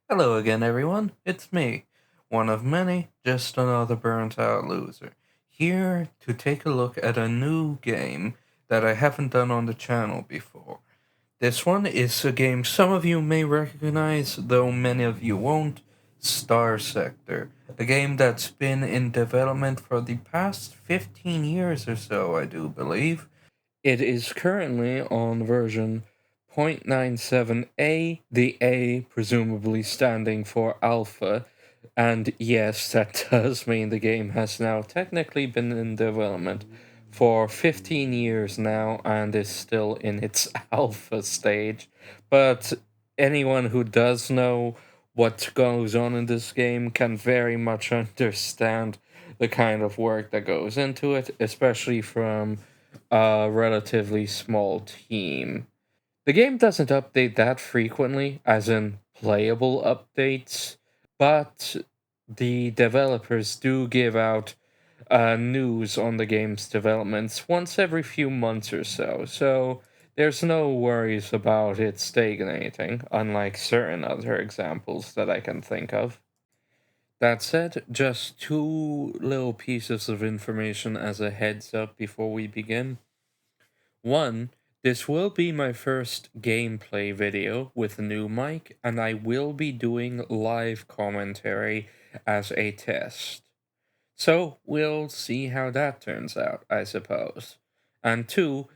Hello again, everyone. It's me, one of many, just another burnt out loser, here to take a look at a new game that I haven't done on the channel before. This one is a game some of you may recognize, though many of you won't. Starsector, a game that's been in development for the past 15 years or so, I do believe. It is currently on version 0.97a, the A presumably standing for alpha, and yes, that does mean the game has now technically been in development for 15 years now and is still in its alpha stage. But anyone who does know what goes on in this game can very much understand the kind of work that goes into it, especially from a relatively small team. The game doesn't update that frequently, as in playable updates, but the developers do give out news on the game's developments once every few months or so, so there's no worries about it stagnating, unlike certain other examples that I can think of. That said, just two little pieces of information as a heads up before we begin. One, this will be my first gameplay video with a new mic, and I will be doing live commentary as a test. So we'll see how that turns out, I suppose. And two,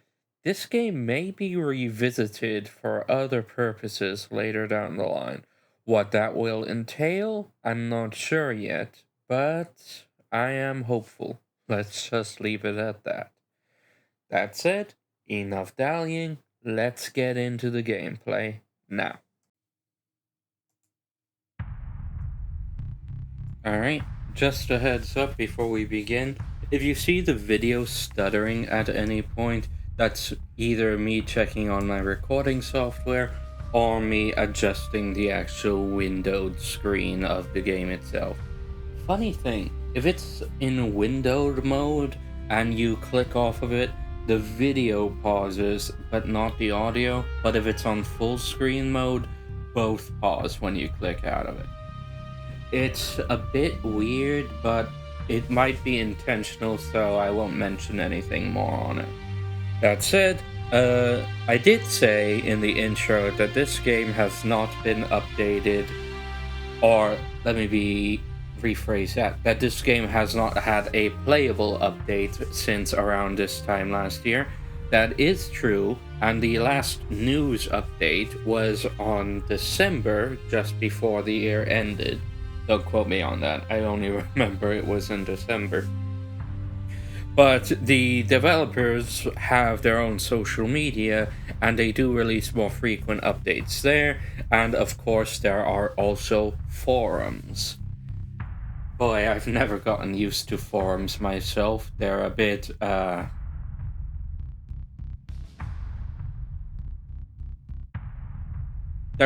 this game may be revisited for other purposes later down the line. What that will entail, I'm not sure yet, but I am hopeful. Let's just leave it at that. That said, enough dallying, let's get into the gameplay now. Alright, just a heads up before we begin. If you see the video stuttering at any point, that's either me checking on my recording software or me adjusting the actual windowed screen of the game itself. Funny thing, if it's in windowed mode and you click off of it, the video pauses but not the audio, but if it's on full screen mode, both pause when you click out of it. It's a bit weird, but it might be intentional, so I won't mention anything more on it. That said, I did say in the intro that this game has not been updated, or let me rephrase that this game has not had a playable update since around this time last year. That is true, and the last news update was on December, just before the year ended. Don't quote me on that, I only remember it was in December. But the developers have their own social media, and they do release more frequent updates there, and of course there are also forums. Boy, I've never gotten used to forums myself. They're a bit, they're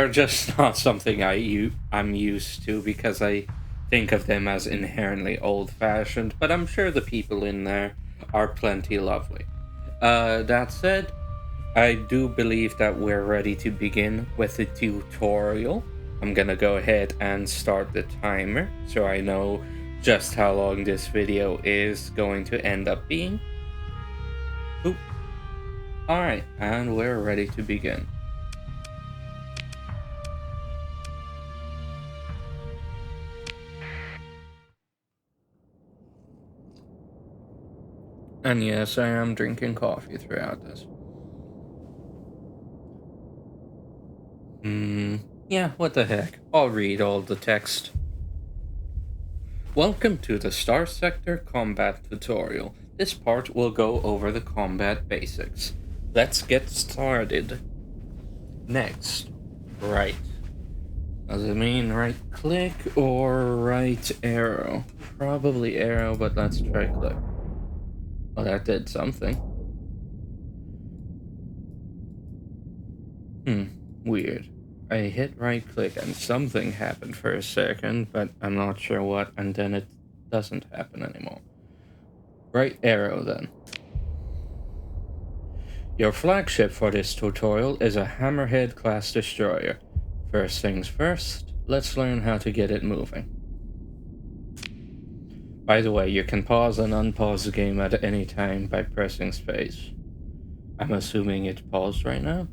just not something I'm used to because I think of them as inherently old-fashioned, but I'm sure the people in there are plenty lovely. That said, I do believe that we're ready to begin with the tutorial. I'm gonna go ahead and start the timer so I know just how long this video is going to end up being. Oop. Alright, and we're ready to begin. And yes, I am drinking coffee throughout this. Yeah, what the heck. I'll read all the text. Welcome to the Starsector combat tutorial. This part will go over the combat basics. Let's get started. Next, right. Does it mean right click or right arrow? Probably arrow, but let's try click. Oh, that did something. Weird. I hit right click and something happened for a second, but I'm not sure what, and then it doesn't happen anymore. Right arrow then. Your flagship for this tutorial is a Hammerhead class destroyer. First things first, let's learn how to get it moving. By the way, you can pause and unpause the game at any time by pressing space. I'm assuming it's paused right now.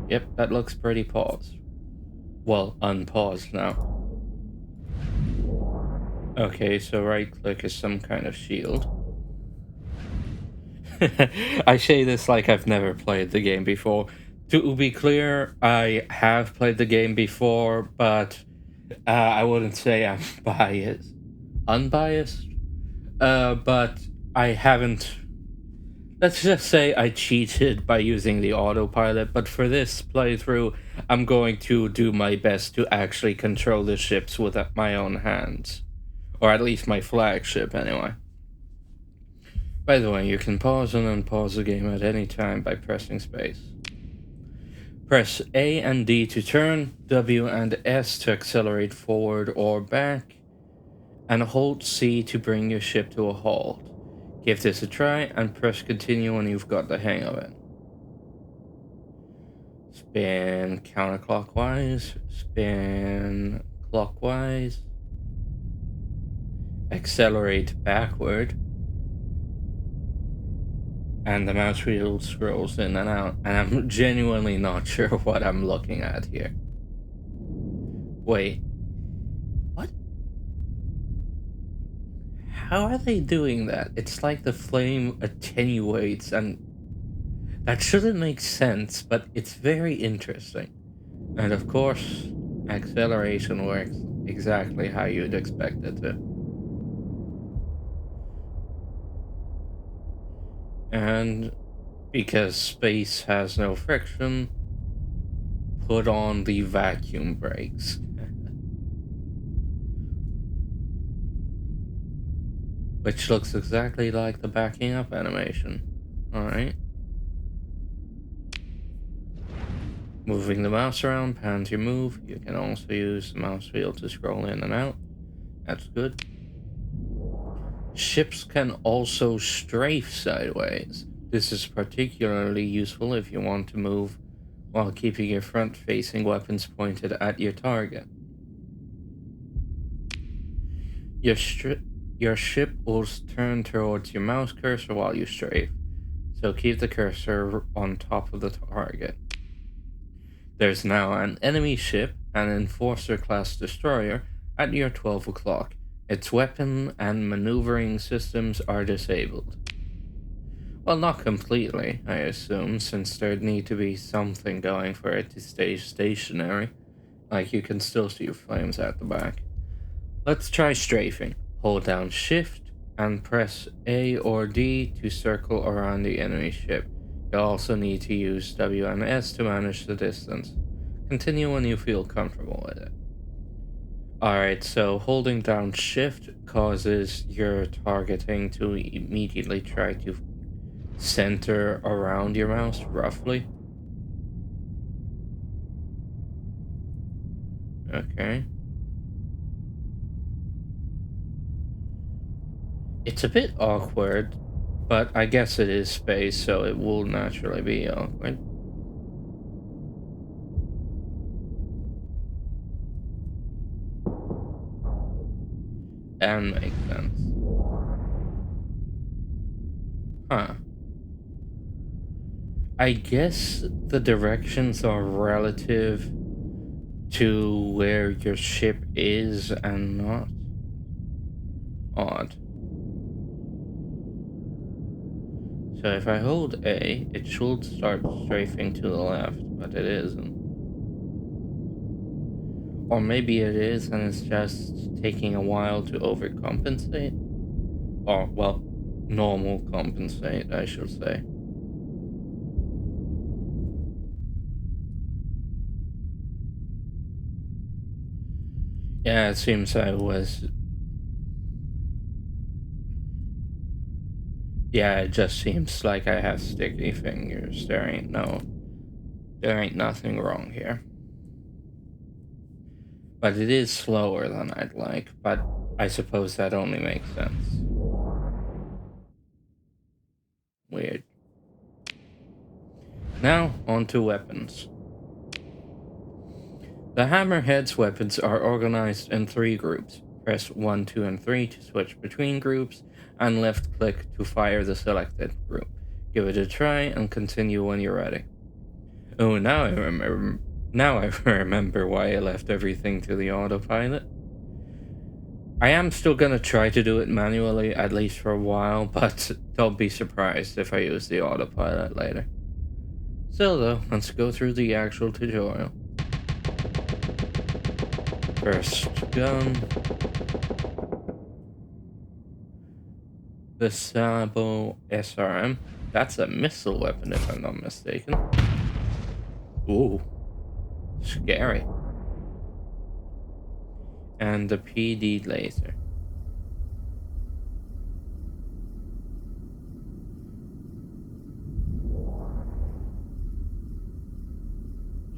Yep, that looks pretty paused. Well, unpaused now. Okay, so right click is some kind of shield. I say this like I've never played the game before. To be clear, I have played the game before, but I wouldn't say I'm biased. Unbiased? But I haven't. Let's just say I cheated by using the autopilot, but for this playthrough, I'm going to do my best to actually control the ships with my own hands. Or at least my flagship, anyway. By the way, you can pause and unpause the game at any time by pressing space. Press A and D to turn, W and S to accelerate forward or back, and hold C to bring your ship to a halt. Give this a try and press continue when you've got the hang of it. Spin counterclockwise, spin clockwise, accelerate backward, and the mouse wheel scrolls in and out, and I'm genuinely not sure what I'm looking at here. Wait. What? How are they doing that? It's like the flame attenuates, and that shouldn't make sense, but it's very interesting. And of course, acceleration works exactly how you'd expect it to. And because space has no friction, put on the vacuum brakes. Which looks exactly like the backing up animation. Alright. Moving the mouse around pans your move. You can also use the mouse wheel to scroll in and out. That's good. Ships can also strafe sideways. This is particularly useful if you want to move while keeping your front-facing weapons pointed at your target. Your ship will turn towards your mouse cursor while you strafe, so keep the cursor on top of the target. There's now an enemy ship, an Enforcer-class destroyer, at your 12 o'clock. Its weapon and maneuvering systems are disabled. Well, not completely, I assume, since there'd need to be something going for it to stay stationary. Like, you can still see flames at the back. Let's try strafing. Hold down Shift and press A or D to circle around the enemy ship. You'll also need to use W and S to manage the distance. Continue when you feel comfortable with it. Alright, so holding down Shift causes your targeting to immediately try to center around your mouse, roughly. Okay. It's a bit awkward, but I guess it is space, so it will naturally be awkward. And makes sense. Huh. I guess the directions are relative to where your ship is and not. Odd. So if I hold A, it should start strafing to the left, but it isn't. Or maybe it is and it's just taking a while to overcompensate. Or, well, normal compensate, I should say. Yeah, it seems I was... Yeah, it just seems like I have sticky fingers. There ain't nothing wrong here. But it is slower than I'd like, but I suppose that only makes sense. Weird. Now, on to weapons. The Hammerhead's weapons are organized in 3 groups. Press 1, 2, and 3 to switch between groups, and left click to fire the selected group. Give it a try and continue when you're ready. Oh, now I remember. Now I remember why I left everything to the autopilot. I am still gonna try to do it manually, at least for a while, but don't be surprised if I use the autopilot later. Still though, let's go through the actual tutorial. First gun. The Sabo SRM. That's a missile weapon if I'm not mistaken. Ooh. Scary. And the PD laser.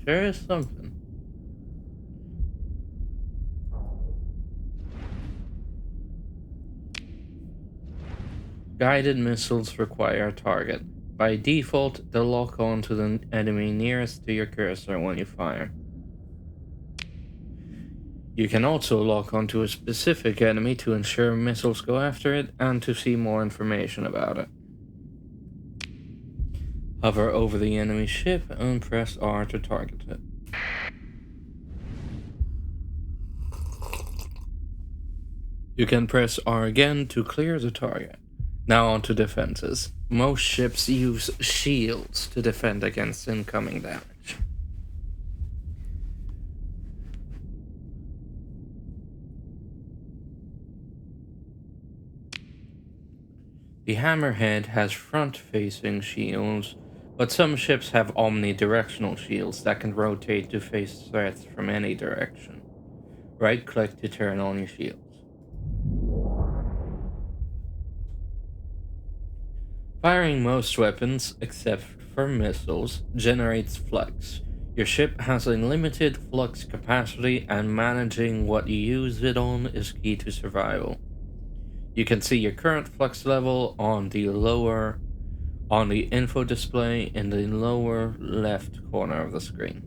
Sure is something. Guided missiles require a target. By default, they'll lock on to the enemy nearest to your cursor when you fire. You can also lock onto a specific enemy to ensure missiles go after it and to see more information about it. Hover over the enemy ship and press R to target it. You can press R again to clear the target. Now on to defenses. Most ships use shields to defend against incoming damage. The Hammerhead has front-facing shields, but some ships have omnidirectional shields that can rotate to face threats from any direction. Right-click to turn on your shields. Firing most weapons, except for missiles, generates flux. Your ship has a limited flux capacity, and managing what you use it on is key to survival. You can see your current flux level on the info display in the lower left corner of the screen.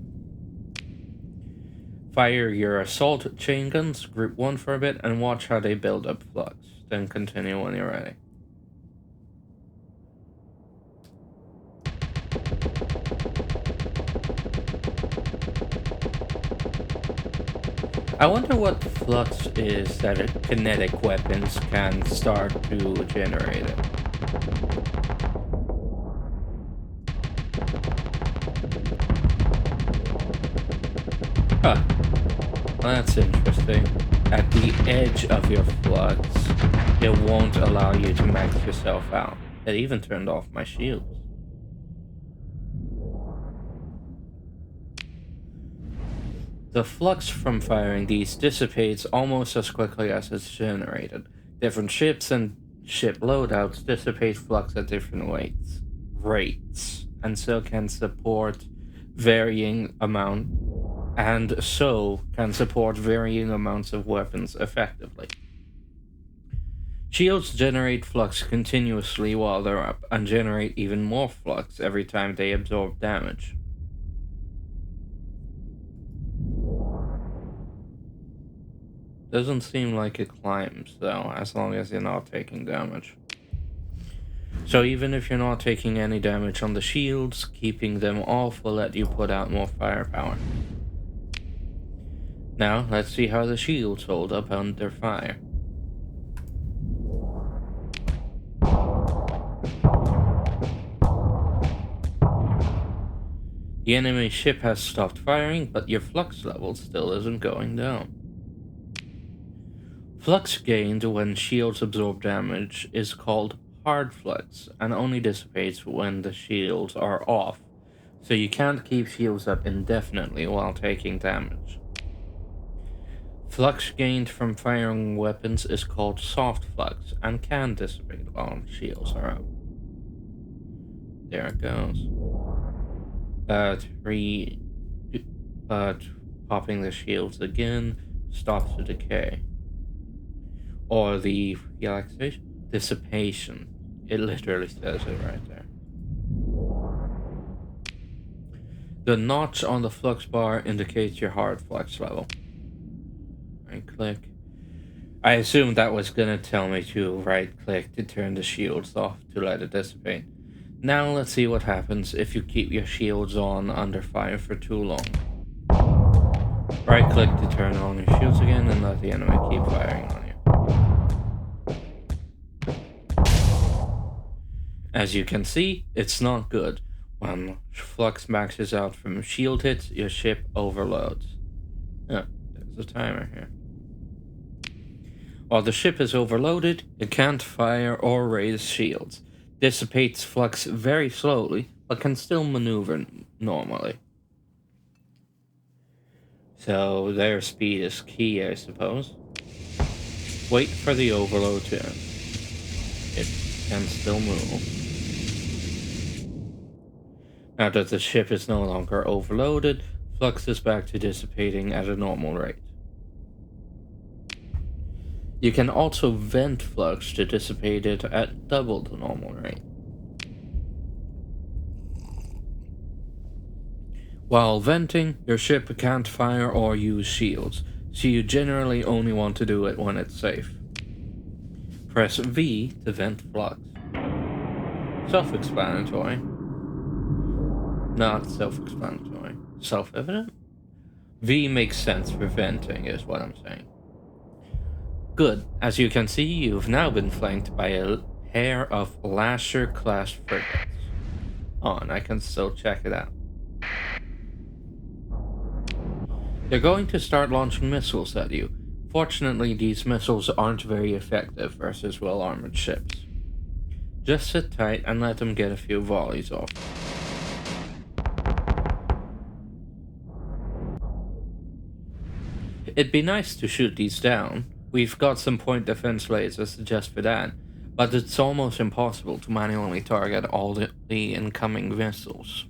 Fire your assault chain guns, group 1 for a bit, and watch how they build up flux. Then continue when you're ready. I wonder what flux is that kinetic weapons can start to generate it. Huh. That's interesting. At the edge of your flux, it won't allow you to max yourself out. It even turned off my shields. The flux from firing these dissipates almost as quickly as it's generated. Different ships and ship loadouts dissipate flux at different rates, and so can support varying amounts of weapons effectively. Shields generate flux continuously while they're up, and generate even more flux every time they absorb damage. Doesn't seem like it climbs, though, as long as you're not taking damage. So even if you're not taking any damage on the shields, keeping them off will let you put out more firepower. Now, let's see how the shields hold up under fire. The enemy ship has stopped firing, but your flux level still isn't going down. Flux gained when shields absorb damage is called hard flux, and only dissipates when the shields are off, so you can't keep shields up indefinitely while taking damage. Flux gained from firing weapons is called soft flux, and can dissipate while shields are up. There it goes. Popping the shields again stops the decay. Or the relaxation? Dissipation. It literally says it right there. The notch on the flux bar indicates your hard flux level. Right click. I assumed that was gonna tell me to right click to turn the shields off to let it dissipate. Now let's see what happens if you keep your shields on under fire for too long. Right click to turn on your shields again and let the enemy keep firing on you. As you can see, it's not good. When flux maxes out from shield hits, your ship overloads. Oh, there's a timer here. While the ship is overloaded, it can't fire or raise shields, dissipates flux very slowly, but can still maneuver normally. So their speed is key, I suppose. Wait for the overload to end. It can still move. Now that the ship is no longer overloaded, flux is back to dissipating at a normal rate. You can also vent flux to dissipate it at double the normal rate. While venting, your ship can't fire or use shields, so you generally only want to do it when it's safe. Press V to vent flux. Self-explanatory. Not self-explanatory. Self-evident? V makes sense for venting, is what I'm saying. Good. As you can see, you've now been flanked by a pair of Lasher-class frigates. Oh, and I can still check it out. They're going to start launching missiles at you. Fortunately, these missiles aren't very effective versus well-armored ships. Just sit tight and let them get a few volleys off. It'd be nice to shoot these down. We've got some point defense lasers just for that, but it's almost impossible to manually target all the incoming missiles.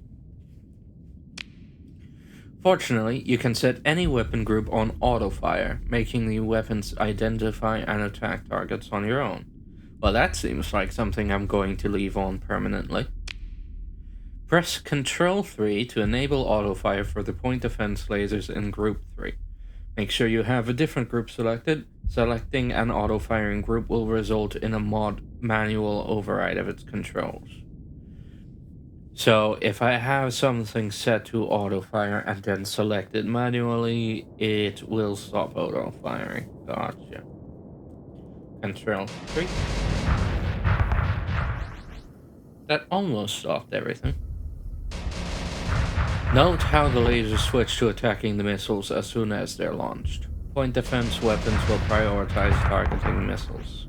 Fortunately, you can set any weapon group on auto-fire, making the weapons identify and attack targets on your own. Well, that seems like something I'm going to leave on permanently. Press Ctrl 3 to enable auto-fire for the point defense lasers in Group 3. Make sure you have a different group selected. Selecting an auto-firing group will result in a mod manual override of its controls. So if I have something set to auto-fire and then select it manually, it will stop auto-firing. Gotcha. Ctrl 3. That almost stopped everything. Note how the lasers switch to attacking the missiles as soon as they're launched. Point defense weapons will prioritize targeting missiles.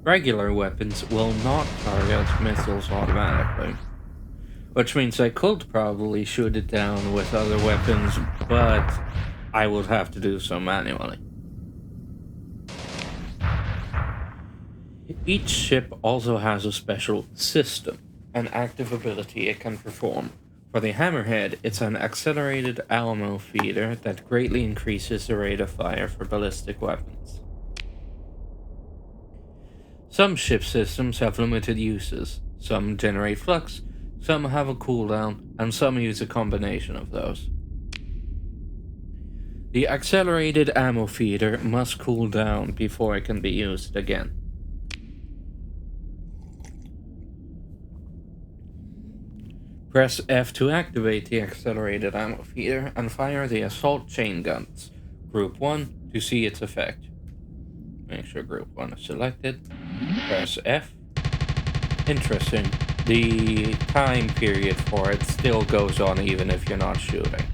Regular weapons will not target missiles automatically, which means I could probably shoot it down with other weapons, but I would have to do so manually. Each ship also has a special system, an active ability it can perform. For the Hammerhead, it's an accelerated ammo feeder that greatly increases the rate of fire for ballistic weapons. Some ship systems have limited uses. Some generate flux, some have a cooldown, and some use a combination of those. The accelerated ammo feeder must cool down before it can be used again. Press F to activate the accelerated ammo feeder and fire the assault chain guns, Group 1, to see its effect. Make sure Group 1 is selected. Press F. Interesting. The time period for it still goes on even if you're not shooting.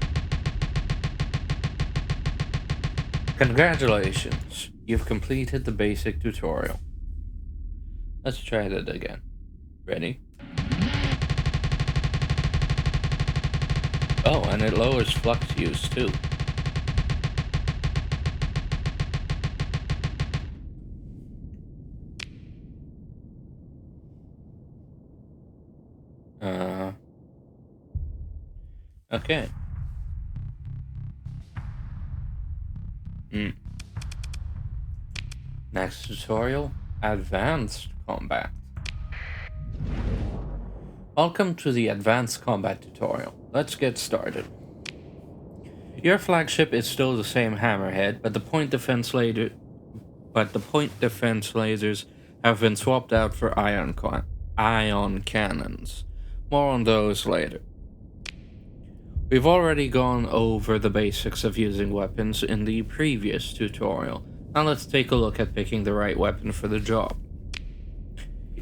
Congratulations, you've completed the basic tutorial. Let's try that again. Ready? Oh, and it lowers flux use too. Okay. Next tutorial, Advanced Combat. Welcome to the Advanced Combat tutorial. Let's get started. Your flagship is still the same Hammerhead, but the point defense lasers have been swapped out for ion cannons. More on those later. We've already gone over the basics of using weapons in the previous tutorial. Now let's take a look at picking the right weapon for the job.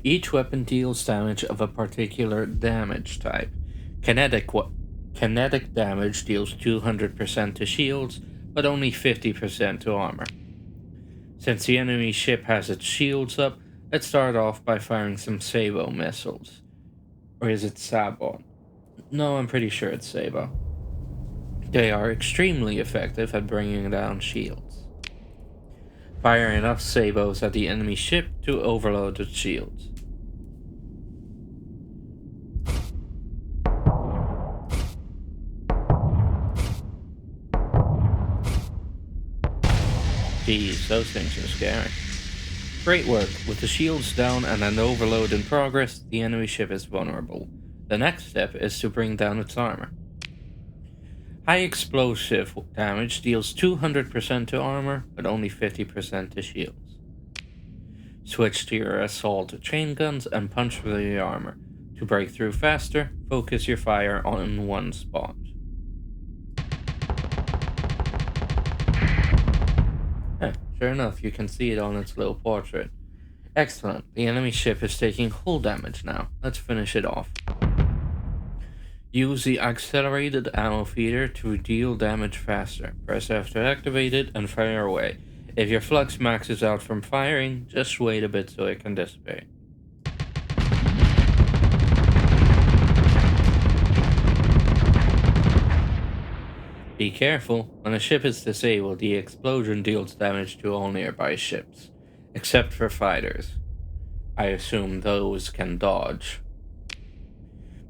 Each weapon deals damage of a particular damage type. Kinetic damage deals 200% to shields, but only 50% to armor. Since the enemy ship has its shields up, let's start off by firing some Sabo missiles. Or is it Sabo? No, I'm pretty sure it's Sabo. They are extremely effective at bringing down shields. Fire enough Sabos at the enemy ship to overload its shields. Geez, those things are scary. Great work. With the shields down and an overload in progress, the enemy ship is vulnerable. The next step is to bring down its armor. High explosive damage deals 200% to armor, but only 50% to shields. Switch to your assault chain guns and punch through the armor. To break through faster, focus your fire on one spot. Sure enough, you can see it on its little portrait. Excellent, the enemy ship is taking hull damage now. Let's finish it off. Use the accelerated ammo feeder to deal damage faster. Press F to activate it and fire away. If your flux maxes out from firing, just wait a bit so it can dissipate. Be careful, when a ship is disabled, the explosion deals damage to all nearby ships, except for fighters. I assume those can dodge.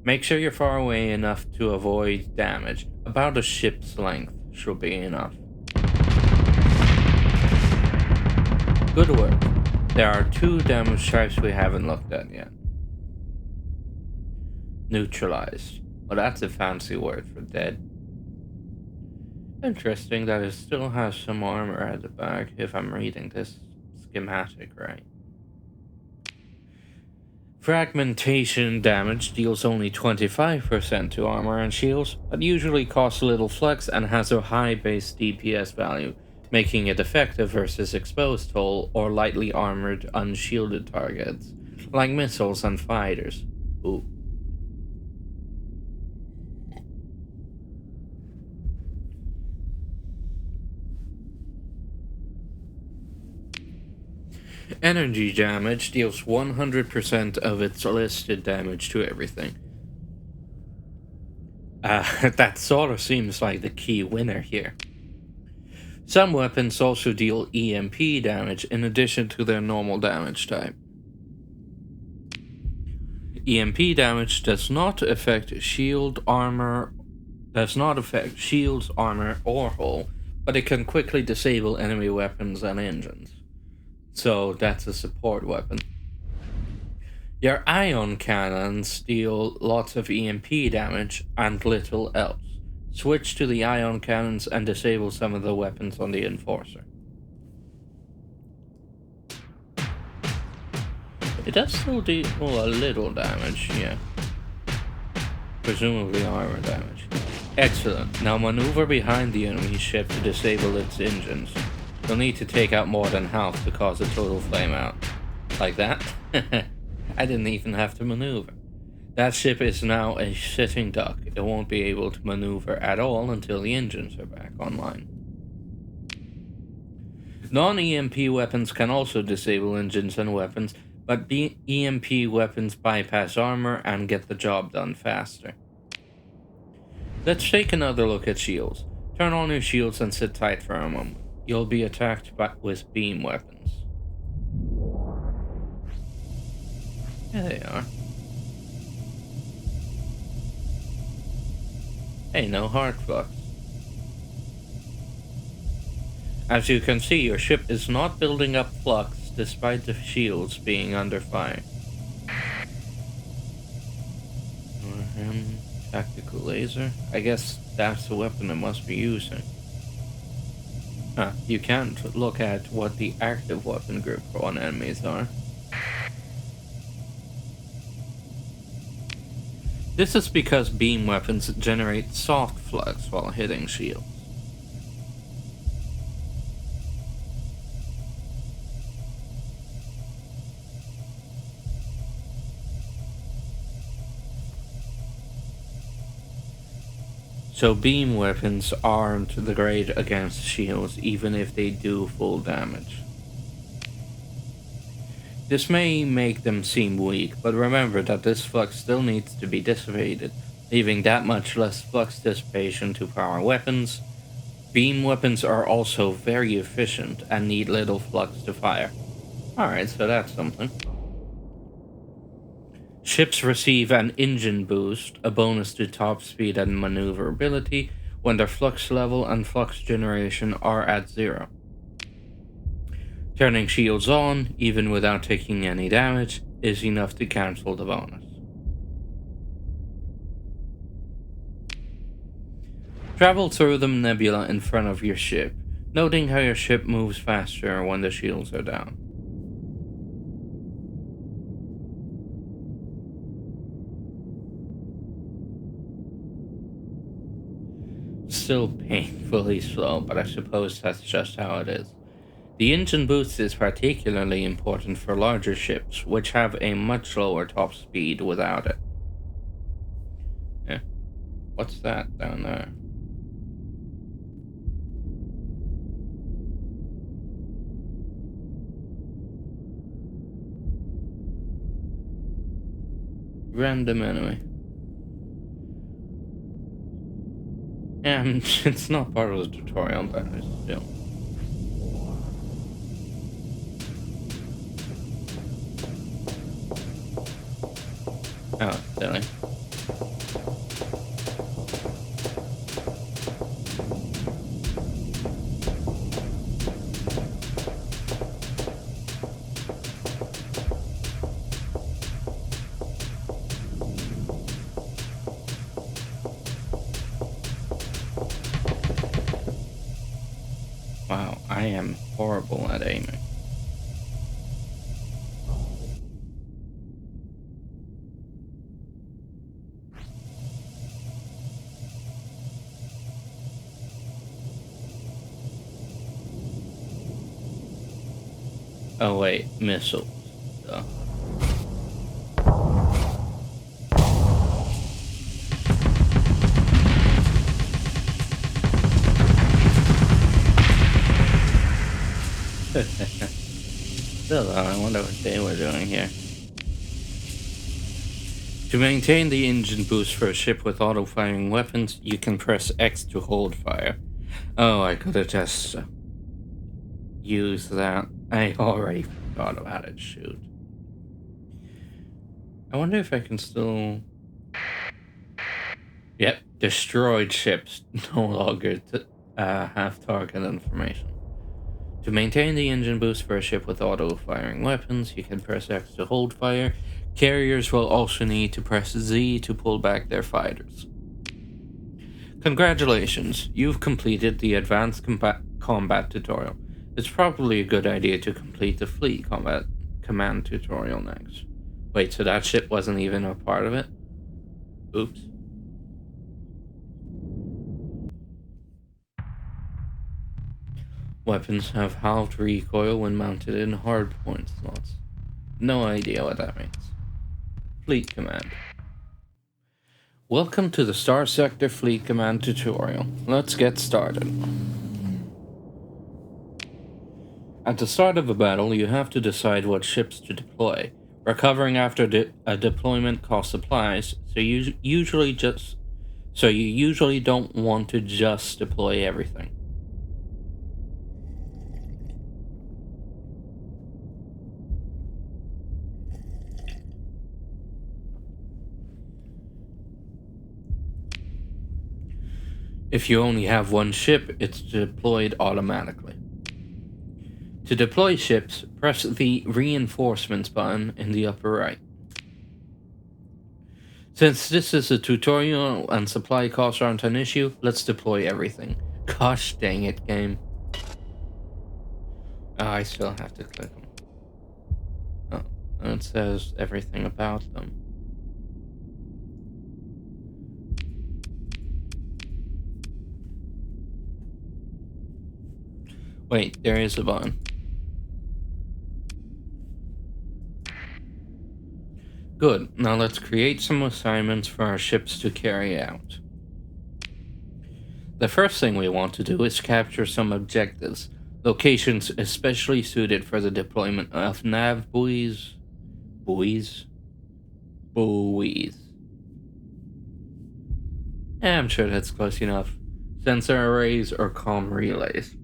Make sure you're far away enough to avoid damage. About a ship's length should be enough. Good work. There are 2 damage types we haven't looked at yet. Neutralized. Well, that's a fancy word for dead. Interesting that it still has some armor at the back, if I'm reading this schematic right. Fragmentation damage deals only 25% to armor and shields, but usually costs little flux and has a high base DPS value, making it effective versus exposed hull or lightly armored unshielded targets, like missiles and fighters. Ooh. Energy damage deals 100% of its listed damage to everything. That sort of seems like the key winner here. Some weapons also deal EMP damage in addition to their normal damage type. EMP damage does not affect shields, armor, or hull, but it can quickly disable enemy weapons and engines. So that's a support weapon. Your ion cannons deal lots of EMP damage and little else. Switch to the ion cannons and disable some of the weapons on the Enforcer. It does still deal a little damage, yeah. Presumably armor damage. Excellent. Now maneuver behind the enemy ship to disable its engines. You'll need to take out more than half to cause a total flameout. Like that? I didn't even have to maneuver. That ship is now a sitting duck. It won't be able to maneuver at all until the engines are back online. Non-EMP weapons can also disable engines and weapons, but EMP weapons bypass armor and get the job done faster. Let's take another look at shields. Turn on your shields and sit tight for a moment. You'll be attacked with beam weapons. There they are. Hey, no hard flux. As you can see, your ship is not building up flux despite the shields being under fire. laser? I guess that's the weapon it must be using. You can't look at what the active weapon group on enemies are. This is because beam weapons generate soft flux while hitting shields. So beam weapons aren't the great against shields, even if they do full damage. This may make them seem weak, but remember that this flux still needs to be dissipated, leaving that much less flux dissipation to power weapons. Beam weapons are also very efficient and need little flux to fire. Alright, so that's something. Ships receive an engine boost, a bonus to top speed and maneuverability, when their flux level and flux generation are at 0. Turning shields on, even without taking any damage, is enough to cancel the bonus. Travel through the nebula in front of your ship, noting how your ship moves faster when the shields are down. Still painfully slow, but I suppose that's just how it is. The engine boost is particularly important for larger ships, which have a much lower top speed without it. Yeah. What's that down there? Random enemy. Yeah, it's not part of the tutorial, but it's still. Oh, silly. Wow, I am horrible at aiming. Oh wait, missiles. Still though, I wonder what they were doing here. To maintain the engine boost for a ship with auto-firing weapons, you can press X to hold fire. Oh, I could have just used that. I already forgot about it, shoot. I wonder if I can still... Yep, destroyed ships no longer have target information. To maintain the engine boost for a ship with auto-firing weapons, you can press X to hold fire. Carriers will also need to press Z to pull back their fighters. Congratulations, you've completed the Advanced Combat tutorial. It's probably a good idea to complete the Fleet Combat Command tutorial next. Wait, so that ship wasn't even a part of it? Oops. Weapons have halved recoil when mounted in hardpoint slots. No idea what that means. Fleet Command. Welcome to the Starsector Fleet Command tutorial. Let's get started. At the start of a battle, you have to decide what ships to deploy. Recovering after a deployment costs supplies, so you usually don't want to just deploy everything. If you only have one ship, it's deployed automatically. To deploy ships, press the Reinforcements button in the upper right. Since this is a tutorial and supply costs aren't an issue, let's deploy everything. Gosh dang it, game. Oh, I still have to click them. Oh, it says everything about them. Wait, there is a button. Good, now let's create some assignments for our ships to carry out. The first thing we want to do is capture some objectives, locations especially suited for the deployment of nav buoys. Buoys? Buoys. I'm sure that's close enough. Sensor arrays or comm relays.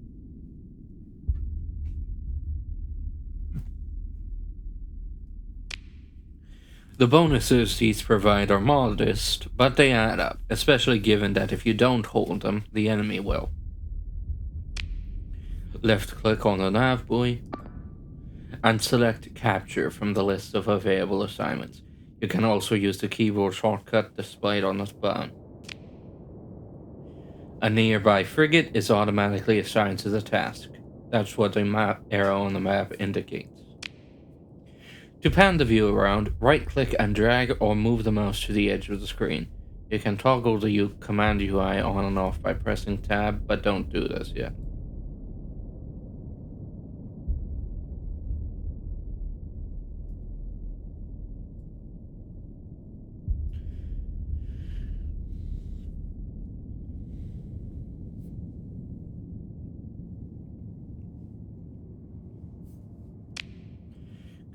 The bonuses these provide are modest, but they add up, especially given that if you don't hold them, the enemy will. Left click on the nav buoy and select Capture from the list of available assignments. You can also use the keyboard shortcut displayed on this button. A nearby frigate is automatically assigned to the task. That's what the arrow on the map indicates. To pan the view around, right-click and drag or move the mouse to the edge of the screen. You can toggle the command UI on and off by pressing tab, but don't do this yet.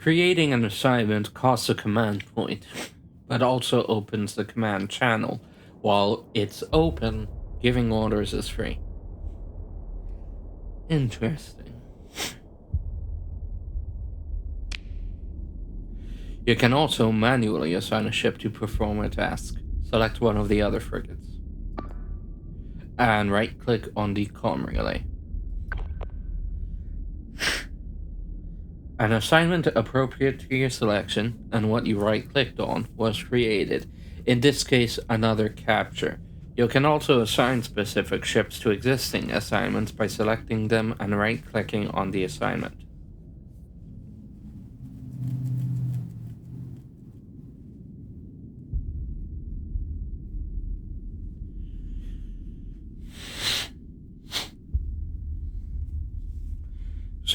Creating an assignment costs a command point, but also opens the command channel. While it's open, giving orders is free. Interesting. You can also manually assign a ship to perform a task. Select one of the other frigates. And right-click on the comm relay. An assignment appropriate to your selection and what you right-clicked on was created. In this case, another capture. You can also assign specific ships to existing assignments by selecting them and right-clicking on the assignment.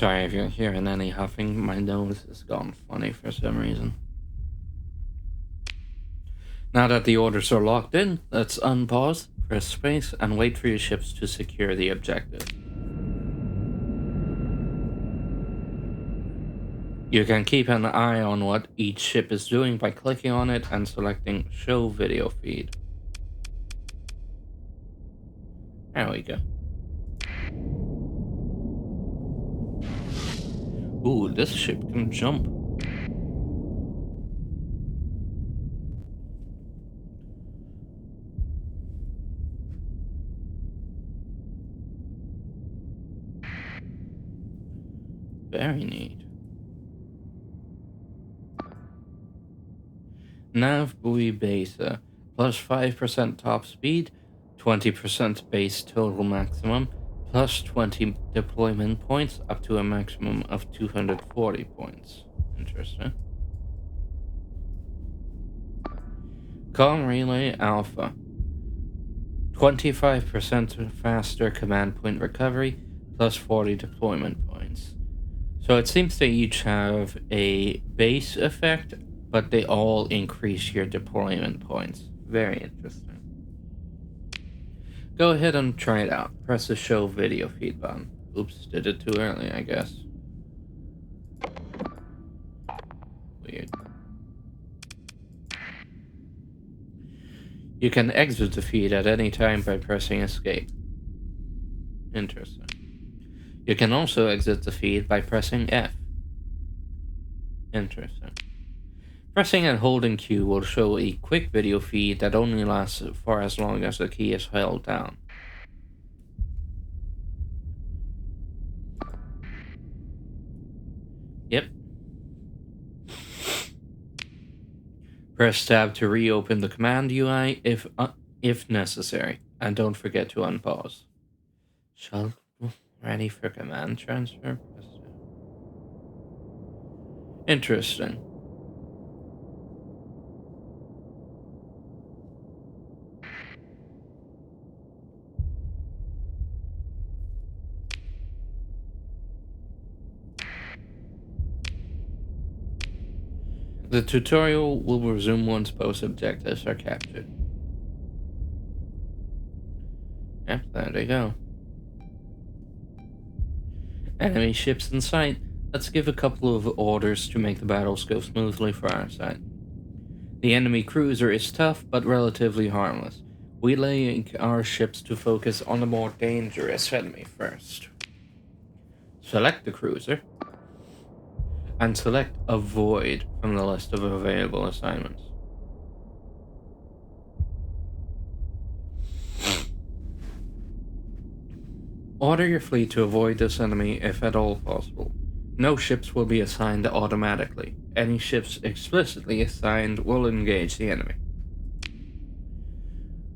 Sorry if you're hearing any huffing, my nose has gone funny for some reason. Now that the orders are locked in, let's unpause, press space, and wait for your ships to secure the objective. You can keep an eye on what each ship is doing by clicking on it and selecting Show Video Feed. There we go. Ooh, this ship can jump. Very neat. Nav buoy beta, plus 5% top speed, 20% base total maximum, plus 20 deployment points up to a maximum of 240 points. Interesting. Comm Relay Alpha, 25% faster command point recovery, plus 40 deployment points. So it seems they each have a base effect, but they all increase your deployment points. Very interesting. Go ahead and try it out. Press the show video feed button. Oops, did it too early, I guess. Weird. You can exit the feed at any time by pressing escape. Interesting. You can also exit the feed by pressing F. Interesting. Pressing and holding Q will show a quick video feed that only lasts for as long as the key is held down. Yep. Press tab to reopen the command UI if necessary, and don't forget to unpause. Shell ready for command transfer. Interesting. The tutorial will resume once both objectives are captured. Yep, there they go. Enemy ships in sight. Let's give a couple of orders to make the battles go smoothly for our side. The enemy cruiser is tough, but relatively harmless. We lay our ships to focus on the more dangerous enemy first. Select the cruiser, and select Avoid from the list of available assignments. Order your fleet to avoid this enemy if at all possible. No ships will be assigned automatically. Any ships explicitly assigned will engage the enemy.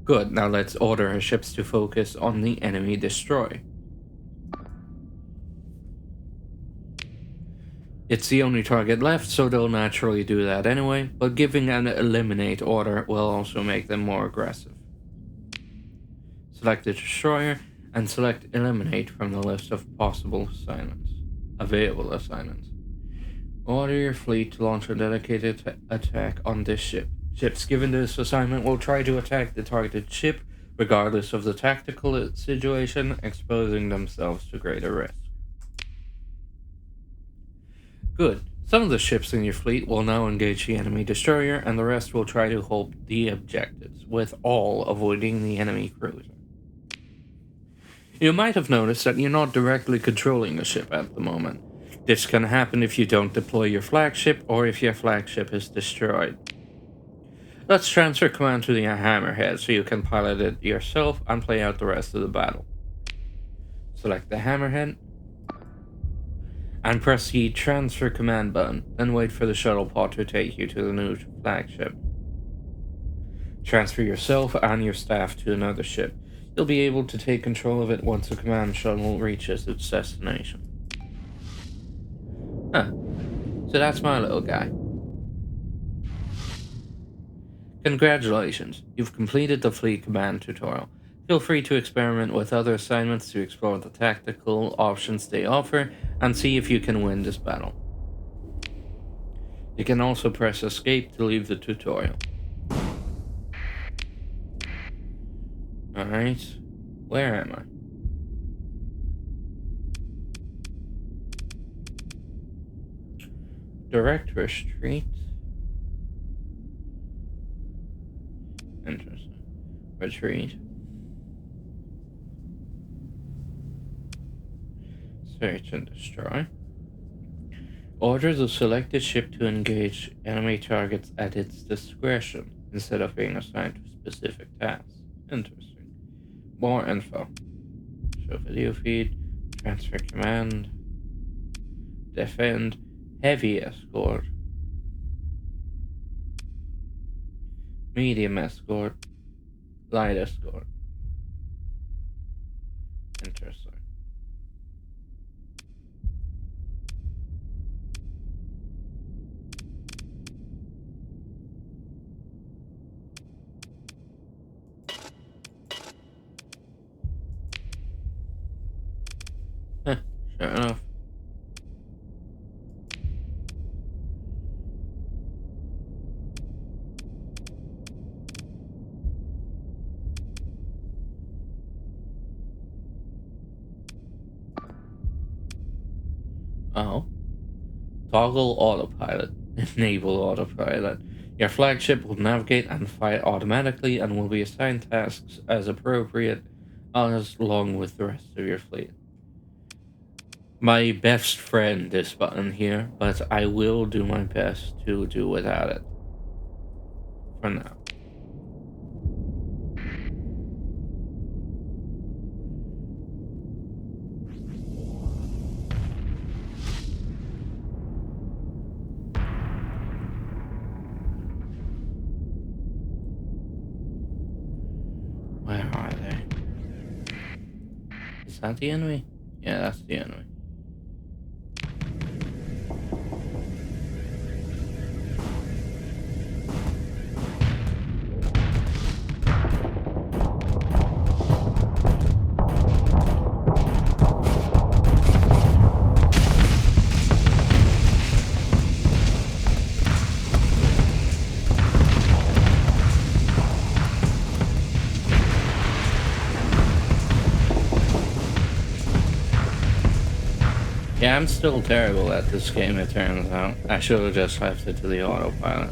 Good, now let's order our ships to focus on the enemy destroy. It's the only target left, so they'll naturally do that anyway, but giving an eliminate order will also make them more aggressive. Select the destroyer, and select eliminate from the list of possible available assignments. Order your fleet to launch a dedicated attack on this ship. Ships given this assignment will try to attack the targeted ship, regardless of the tactical situation, exposing themselves to greater risk. Good. Some of the ships in your fleet will now engage the enemy destroyer, and the rest will try to hold the objectives, with all avoiding the enemy cruiser. You might have noticed that you're not directly controlling the ship at the moment. This can happen if you don't deploy your flagship or if your flagship is destroyed. Let's transfer command to the hammerhead so you can pilot it yourself and play out the rest of the battle. Select the hammerhead and press the transfer command button, then wait for the shuttle pod to take you to the new flagship. Transfer yourself and your staff to another ship. You'll be able to take control of it once the command shuttle reaches its destination. Huh. So that's my little guy. Congratulations, you've completed the fleet command tutorial. Feel free to experiment with other assignments to explore the tactical options they offer and see if you can win this battle. You can also press escape to leave the tutorial. Alright, where am I? Direct retreat. Interesting. Retreat. Search and destroy. Order the selected ship to engage enemy targets at its discretion instead of being assigned to specific tasks. Interesting. More info. Show video feed. Transfer command. Defend. Heavy escort. Medium escort. Light escort. Interesting. Sure enough. Oh. Toggle autopilot. Enable autopilot. Your flagship will navigate and fight automatically and will be assigned tasks as appropriate, along with the rest of your fleet. My best friend, this button here, but I will do my best to do without it. For now. that the enemy? Yeah, that's the enemy. Yeah, I'm still terrible at this game, it turns out. I should have just left it to the autopilot.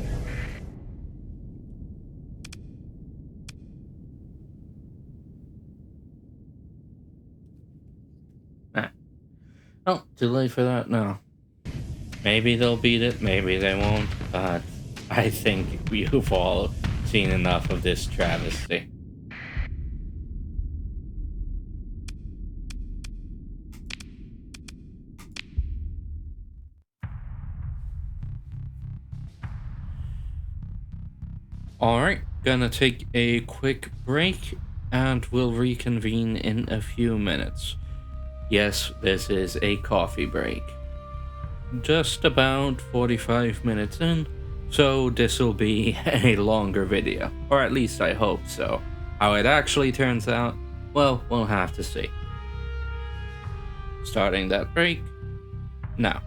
Ah. Oh, too late for that now. Maybe they'll beat it, maybe they won't, but I think you've all seen enough of this travesty. Alright, gonna take a quick break and we'll reconvene in a few minutes. Yes, this is a coffee break. Just about 45 minutes in, so this will be a longer video, or at least I hope so. How it actually turns out, well, we'll have to see. Starting that break now.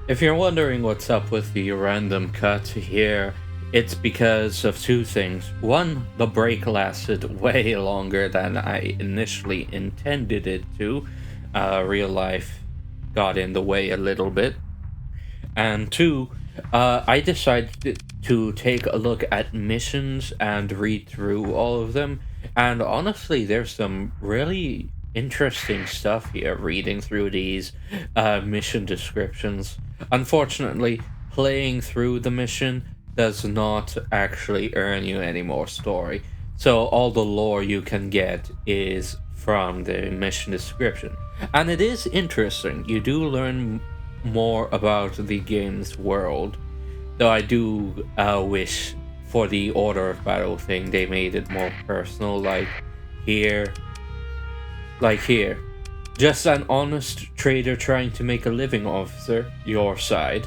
If you're wondering what's up with the random cut here, it's because of two things. One, the break lasted way longer than I initially intended it to. Real life got in the way a little bit. And two, I decided to take a look at missions and read through all of them. And honestly, there's some really interesting stuff here reading through these mission descriptions. Unfortunately, playing through the mission does not actually earn you any more story. So all the lore you can get is from the mission description. And it is interesting. You do learn more about the game's world. Though I do wish for the order of battle thing they made it more personal, here. Like here. Just an honest trader trying to make a living, officer. Your side.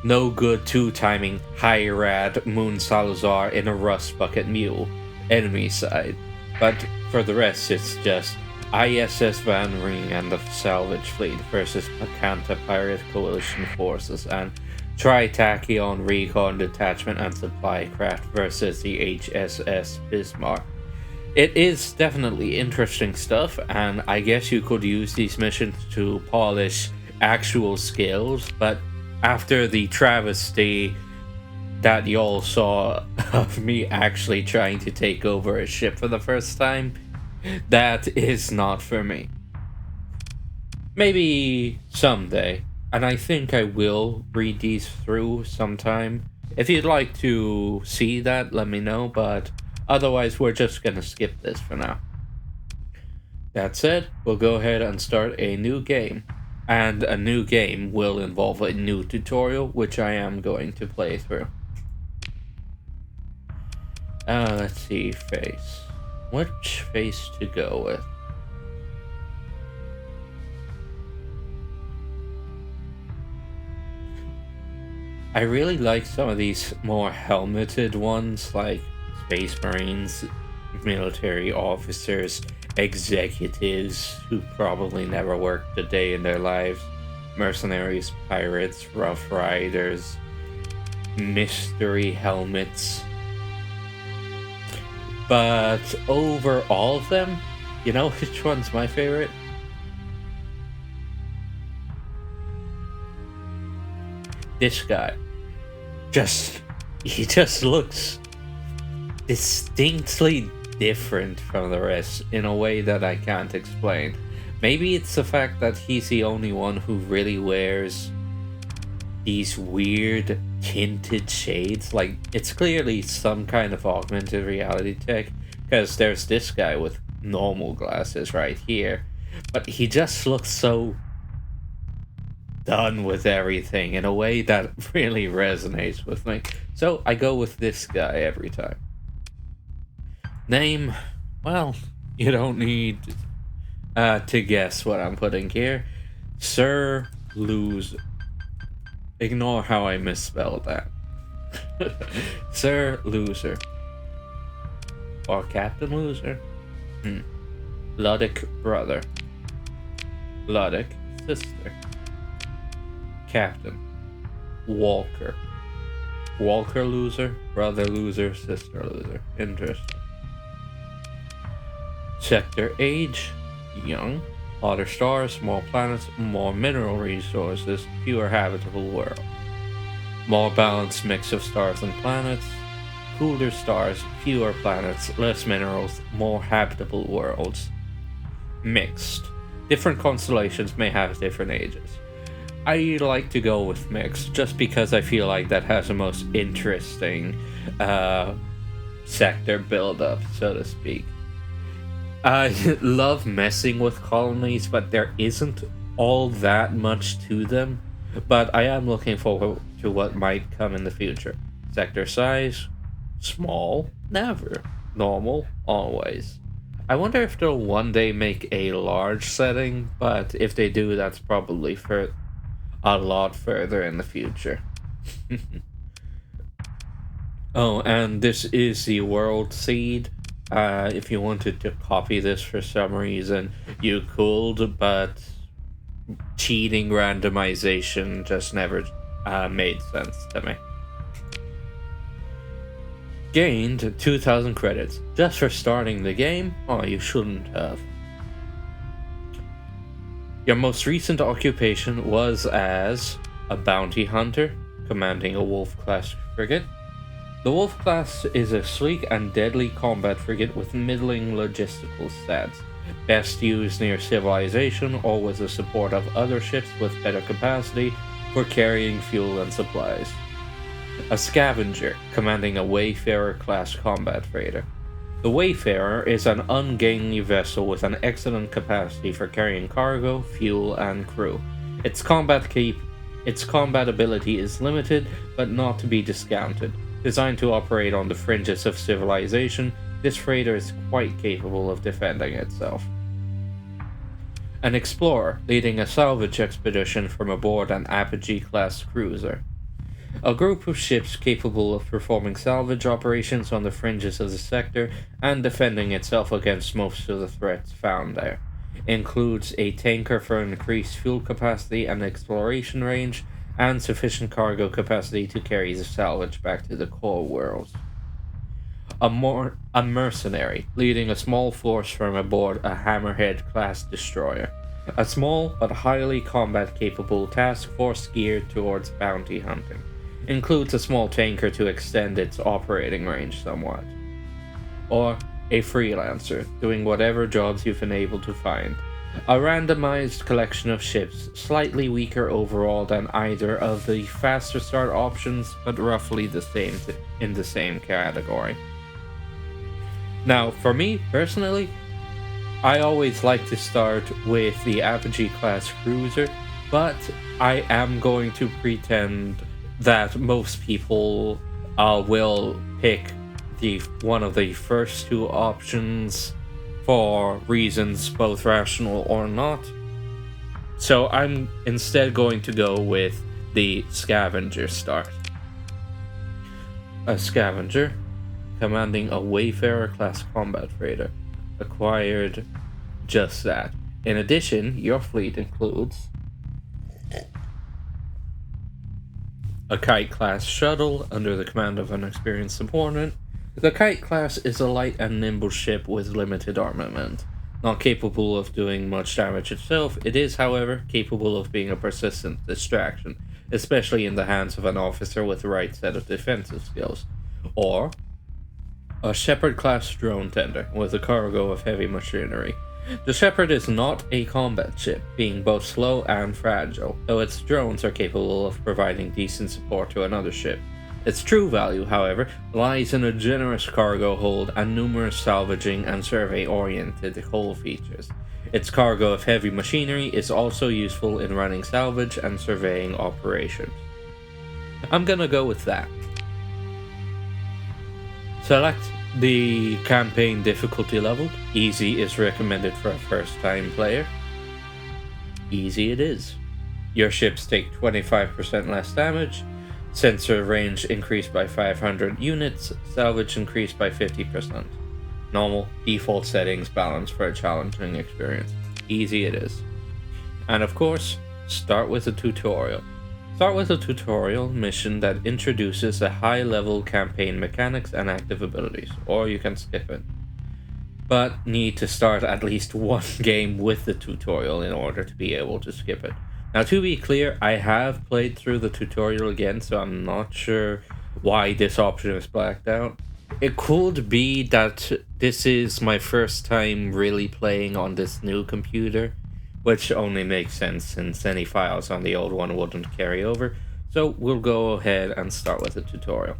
No good two-timing high-rad Moon Salazar in a rust bucket mule. Enemy side. But for the rest, it's just ISS Van Ring and the Salvage Fleet versus Pacanta Pirate Coalition forces, and Tritachyon Recon Detachment and Supply Craft versus the HSS Bismarck. It is definitely interesting stuff, and I guess you could use these missions to polish actual skills, but after the travesty that y'all saw of me actually trying to take over a ship for the first time, that is not for me. Maybe someday, and I think I will read these through sometime. If you'd like to see that, let me know, but otherwise we're just gonna skip this for now. That said, we'll go ahead and start a new game. And a new game will involve a new tutorial, which I am going to play through. Let's see, face. Which face to go with? I really like some of these more helmeted ones, like Space Marines, military officers, executives who probably never worked a day in their lives, mercenaries, pirates, rough riders, mystery helmets. But over all of them, you know which one's my favorite? This guy. He just looks distinctly different from the rest in a way that I can't explain. Maybe it's the fact that he's the only one who really wears these weird tinted shades. Like, it's clearly some kind of augmented reality tech, because there's this guy with normal glasses right here, but he just looks so done with everything in a way that really resonates with me. So I go with this guy every time. Name, well, you don't need to guess what I'm putting here. Sir Loser. Ignore how I misspelled that. Sir Loser. Or Captain Loser. Luddick brother. Luddick sister. Captain. Walker. Walker loser, brother loser, sister loser. Interesting. Sector age, young. Hotter stars, more planets, more mineral resources, fewer habitable world. More balanced mix of stars and planets. Cooler stars, fewer planets, less minerals, more habitable worlds. Mixed. Different constellations may have different ages. I like to go with mixed, just because I feel like that has the most interesting sector build-up, so to speak. I love messing with colonies, but there isn't all that much to them. But I am looking forward to what might come in the future. Sector size, small, never. Normal, always. I wonder if they'll one day make a large setting, but if they do, that's probably for a lot further in the future. Oh, and this is the world seed. If you wanted to copy this for some reason, you could, but cheating randomization just never made sense to me. Gained 2,000 credits just for starting the game? Oh, you shouldn't have. Your most recent occupation was as a bounty hunter, commanding a Wolf-class frigate. The Wolf-class is a sleek and deadly combat frigate with middling logistical stats, best used near civilization or with the support of other ships with better capacity for carrying fuel and supplies. A scavenger, commanding a Wayfarer-class combat freighter. The Wayfarer is an ungainly vessel with an excellent capacity for carrying cargo, fuel, and crew. Its combat ability is limited, but not to be discounted. Designed to operate on the fringes of civilization, this freighter is quite capable of defending itself. An explorer, leading a salvage expedition from aboard an Apogee-class cruiser. A group of ships capable of performing salvage operations on the fringes of the sector and defending itself against most of the threats found there. Includes a tanker for increased fuel capacity and exploration range, and sufficient cargo capacity to carry the salvage back to the core world. A mercenary, leading a small force from aboard a Hammerhead-class destroyer. A small but highly combat-capable task force geared towards bounty hunting. Includes a small tanker to extend its operating range somewhat. Or a freelancer, doing whatever jobs you've been able to find. A randomized collection of ships, slightly weaker overall than either of the faster start options, but roughly the same in the same category. Now, for me, personally, I always like to start with the Apogee-class cruiser, but I am going to pretend that most people will pick one of the first two options for reasons both rational or not. So I'm instead going to go with the scavenger start. A scavenger, commanding a Wayfarer-class combat freighter, acquired just that. In addition, your fleet includes a Kite-class shuttle under the command of an experienced subordinate. The Kite-class is a light and nimble ship with limited armament. Not capable of doing much damage itself, it is, however, capable of being a persistent distraction, especially in the hands of an officer with the right set of defensive skills. Or a Shepherd-class drone tender with a cargo of heavy machinery. The Shepherd is not a combat ship, being both slow and fragile, though its drones are capable of providing decent support to another ship. Its true value, however, lies in a generous cargo hold and numerous salvaging and survey-oriented hull features. Its cargo of heavy machinery is also useful in running salvage and surveying operations. I'm gonna go with that. Select the campaign difficulty level. Easy is recommended for a first-time player. Easy it is. Your ships take 25% less damage. Sensor range increased by 500 units. Salvage increased by 50%. Normal, default settings balanced for a challenging experience. Easy it is. And of course, start with a tutorial. Start with a tutorial mission that introduces a high-level campaign mechanics and active abilities, or you can skip it. But need to start at least one game with the tutorial in order to be able to skip it. Now, to be clear, I have played through the tutorial again, so I'm not sure why this option is blacked out. It could be that this is my first time really playing on this new computer, which only makes sense since any files on the old one wouldn't carry over, so we'll go ahead and start with the tutorial.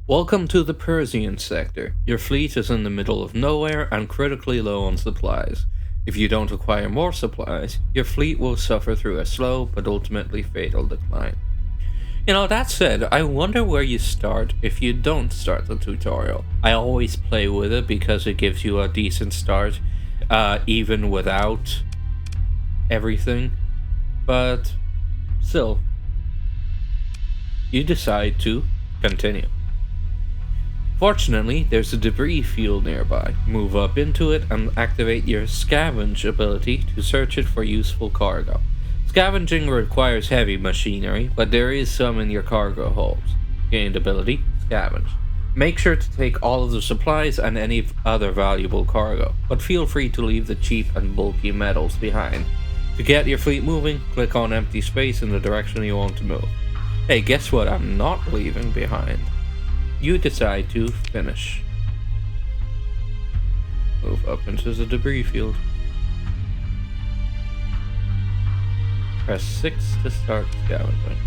Welcome to the Persian sector. Your fleet is in the middle of nowhere and critically low on supplies. If you don't acquire more supplies, your fleet will suffer through a slow but ultimately fatal decline. You know, that said, I wonder where you start if you don't start the tutorial. I always play with it because it gives you a decent start even without everything. But still, you decide to continue. Fortunately, there's a debris field nearby. Move up into it and activate your scavenge ability to search it for useful cargo. Scavenging requires heavy machinery, but there is some in your cargo holds. Gained ability, scavenge. Make sure to take all of the supplies and any other valuable cargo, but feel free to leave the cheap and bulky metals behind. To get your fleet moving, click on empty space in the direction you want to move. Hey, guess what I'm not leaving behind? You decide to finish. Move up into the debris field. Press 6 to start scavenging.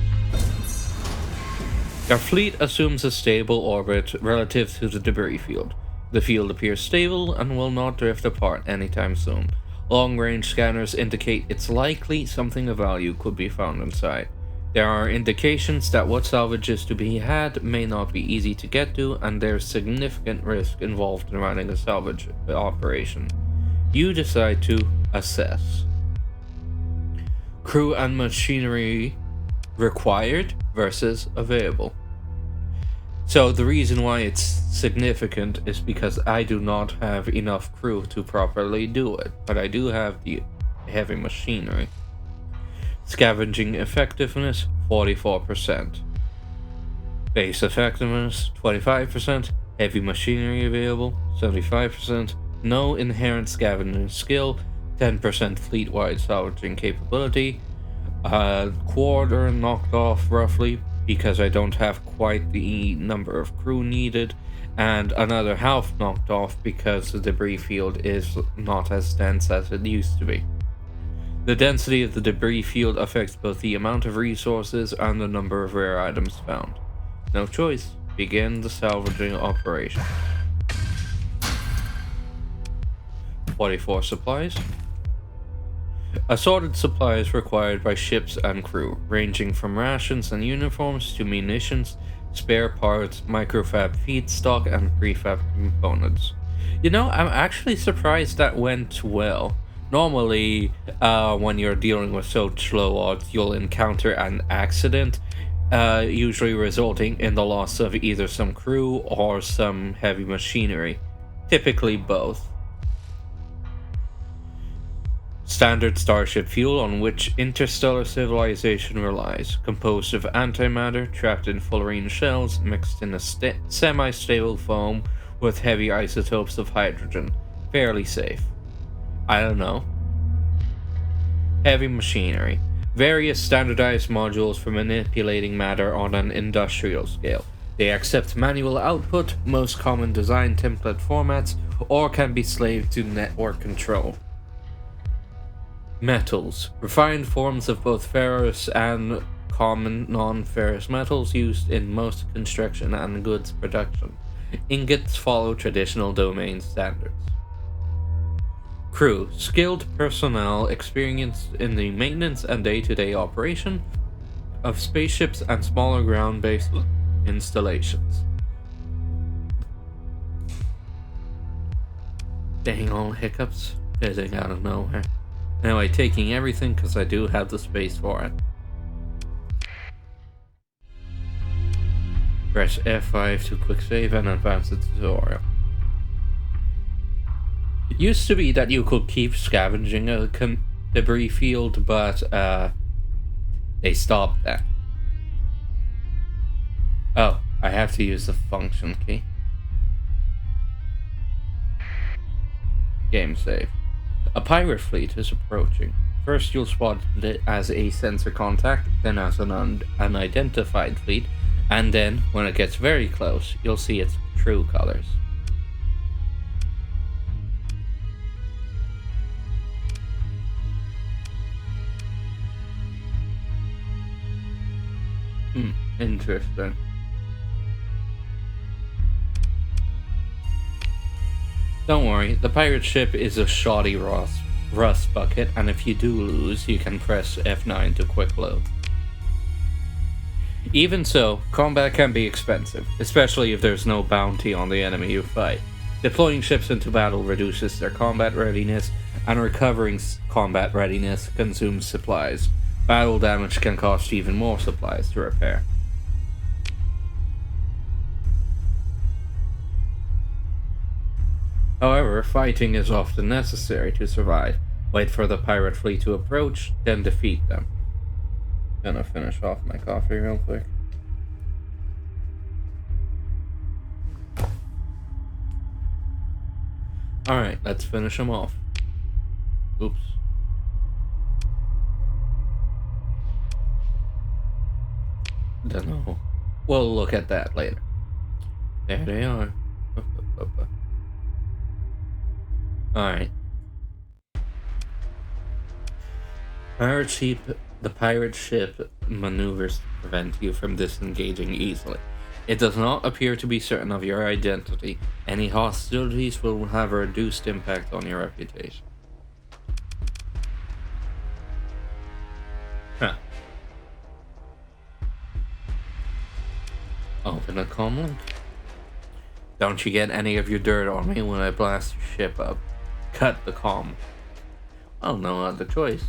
Your fleet assumes a stable orbit relative to the debris field. The field appears stable and will not drift apart anytime soon. Long-range scanners indicate it's likely something of value could be found inside. There are indications that what salvage is to be had may not be easy to get to, and there's significant risk involved in running a salvage operation. You decide to assess. Crew and machinery required versus available. So the reason why it's significant is because I do not have enough crew to properly do it, but I do have the heavy machinery. Scavenging effectiveness, 44%. Base effectiveness, 25%. Heavy machinery available, 75%. No inherent scavenging skill, 10% fleet-wide salvaging capability. A quarter knocked off roughly because I don't have quite the number of crew needed, and another half knocked off because the debris field is not as dense as it used to be. The density of the debris field affects both the amount of resources and the number of rare items found. No choice. Begin the salvaging operation. 44 supplies. Assorted supplies required by ships and crew, ranging from rations and uniforms to munitions, spare parts, microfab feedstock, and prefab components. You know, I'm actually surprised that went well. Normally, when you're dealing with such low odds, you'll encounter an accident, usually resulting in the loss of either some crew or some heavy machinery. Typically both. Standard starship fuel on which interstellar civilization relies, composed of antimatter trapped in fullerene shells mixed in a semi-stable foam with heavy isotopes of hydrogen. Fairly safe. I don't know. Heavy machinery. Various standardized modules for manipulating matter on an industrial scale. They accept manual output, most common design template formats, or can be slaved to network control. Metals. Refined forms of both ferrous and common non-ferrous metals used in most construction and goods production. Ingots follow traditional domain standards. Crew. Skilled personnel experienced in the maintenance and day-to-day operation of spaceships and smaller ground-based installations. Dang, all hiccups fizzing out of nowhere. Anyway, taking everything because I do have the space for it. Press F5 to quick save and advance the tutorial. It used to be that you could keep scavenging a debris field, but they stopped that. Oh, I have to use the function key. Game save. A pirate fleet is approaching. First you'll spot it as a sensor contact, then as an unidentified fleet, and then, when it gets very close, you'll see its true colors. Interesting. Don't worry, the pirate ship is a shoddy rust bucket, and if you do lose, you can press F9 to quick load. Even so, combat can be expensive, especially if there's no bounty on the enemy you fight. Deploying ships into battle reduces their combat readiness, and recovering combat readiness consumes supplies. Battle damage can cost even more supplies to repair. However, fighting is often necessary to survive. Wait for the pirate fleet to approach, then defeat them. Gonna finish off my coffee real quick. Alright, let's finish them off. Oops. Don't know. We'll look at that later. There they are. Alright. The pirate ship maneuvers to prevent you from disengaging easily. It does not appear to be certain of your identity. Any hostilities will have a reduced impact on your reputation. Huh. Open a comm link. Don't you get any of your dirt on me when I blast your ship up. Cut the comm. Well, no other choice.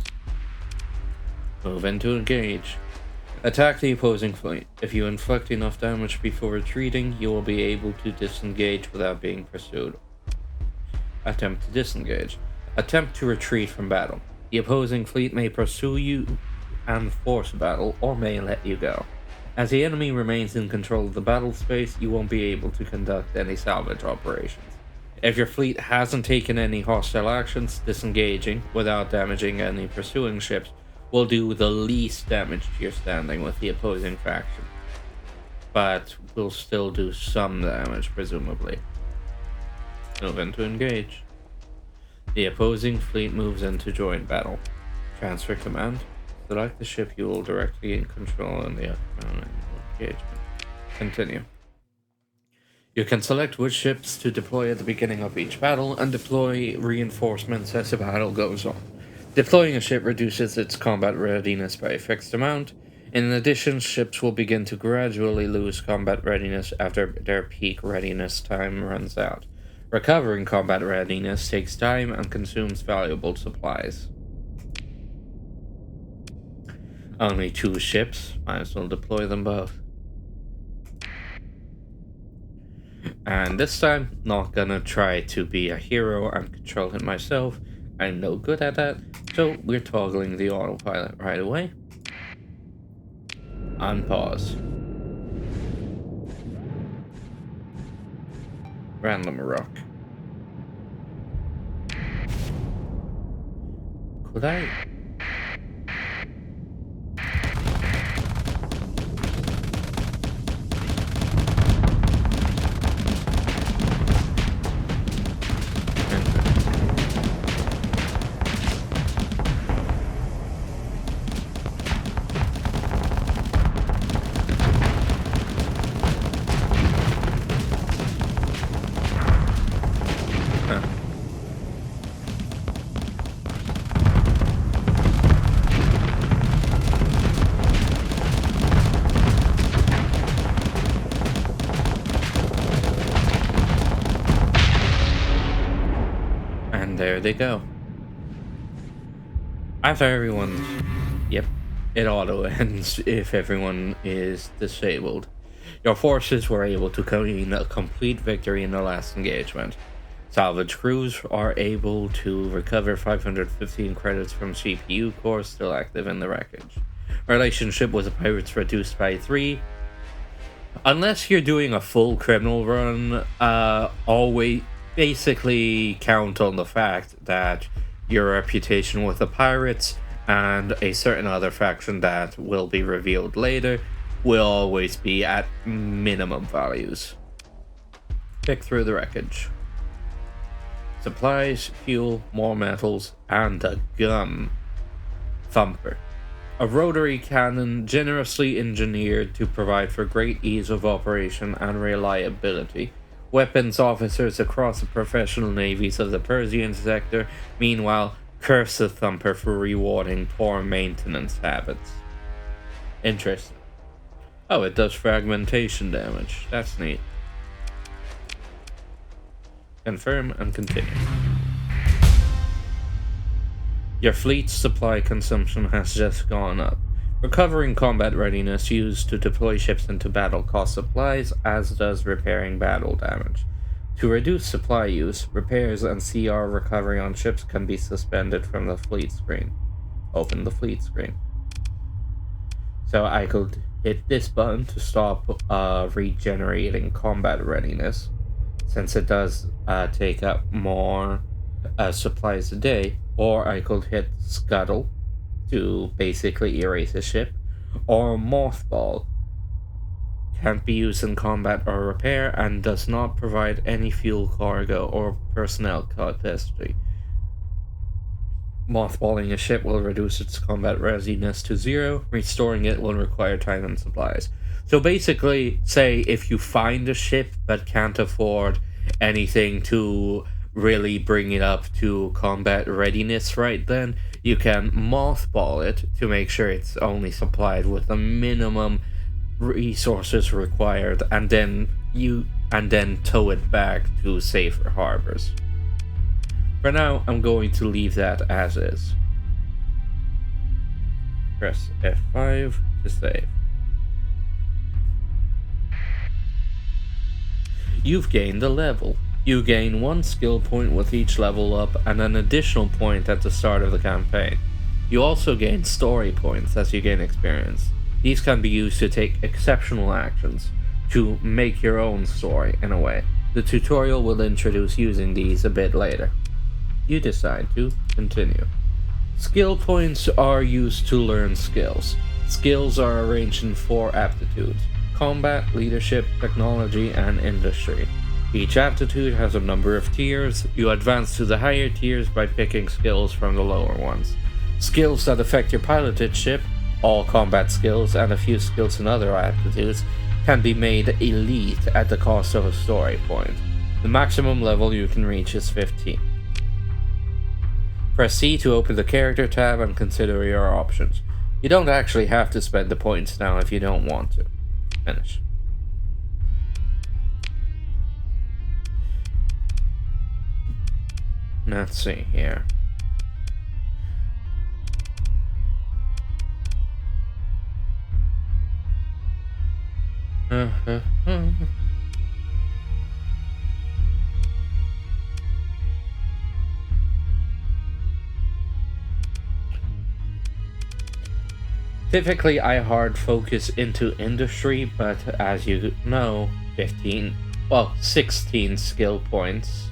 Move in to engage. Attack the opposing fleet. If you inflict enough damage before retreating, you will be able to disengage without being pursued. Attempt to disengage. Attempt to retreat from battle. The opposing fleet may pursue you and force battle, or may let you go. As the enemy remains in control of the battle space, you won't be able to conduct any salvage operations. If your fleet hasn't taken any hostile actions, disengaging without damaging any pursuing ships will do the least damage to your standing with the opposing faction, but will still do some damage, presumably. Move in to engage. The opposing fleet moves in to join battle. Transfer command. Select the ship you will directly control in the upcoming engagement. Continue. You can select which ships to deploy at the beginning of each battle and deploy reinforcements as the battle goes on. Deploying a ship reduces its combat readiness by a fixed amount. In addition, ships will begin to gradually lose combat readiness after their peak readiness time runs out. Recovering combat readiness takes time and consumes valuable supplies. Only 2 ships, might as well deploy them both. And this time, not gonna try to be a hero and control it myself. I'm no good at that, so we're toggling the autopilot right away. Unpause. Random rock. Could I? There they go. After everyone's... Yep, it auto ends if everyone is disabled. Your forces were able to gain a complete victory in the last engagement. Salvage crews are able to recover 515 credits from CPU cores still active in the wreckage. Relationship with the pirates reduced by 3. Unless you're doing a full criminal run, always... basically count on the fact that your reputation with the pirates and a certain other faction that will be revealed later will always be at minimum values. Pick through the wreckage. Supplies, fuel, more metals, and a gun. Thumper. A rotary cannon generously engineered to provide for great ease of operation and reliability. Weapons officers across the professional navies of the Persian sector, meanwhile, curse the Thumper for rewarding poor maintenance habits. Interesting. Oh, it does fragmentation damage. That's neat. Confirm and continue. Your fleet's supply consumption has just gone up. Recovering combat readiness used to deploy ships into battle costs supplies, as does repairing battle damage. To reduce supply use, repairs and CR recovery on ships can be suspended from the fleet screen. Open the fleet screen. So I could hit this button to stop regenerating combat readiness, since it does take up more supplies a day, or I could hit scuttle to basically erase a ship, or mothball. Can't be used in combat or repair and does not provide any fuel, cargo, or personnel capacity. Mothballing a ship will reduce its combat readiness to 0. Restoring it will require time and supplies. So basically, say if you find a ship but can't afford anything to really bring it up to combat readiness right then, you can mothball it to make sure it's only supplied with the minimum resources required, and then tow it back to safer harbors. For now, I'm going to leave that as is. Press F5 to save. You've gained a level. You gain 1 skill point with each level up and an additional point at the start of the campaign. You also gain story points as you gain experience. These can be used to take exceptional actions, to make your own story in a way. The tutorial will introduce using these a bit later. You decide to continue. Skill points are used to learn skills. Skills are arranged in 4 aptitudes: combat, leadership, technology, and industry. Each aptitude has a number of tiers. You advance to the higher tiers by picking skills from the lower ones. Skills that affect your piloted ship, all combat skills, and a few skills in other aptitudes can be made elite at the cost of a story point. The maximum level you can reach is 15. Press C to open the character tab and consider your options. You don't actually have to spend the points now if you don't want to. Finish. Let's see here. Typically, I hard focus into industry, but as you know, 16 skill points.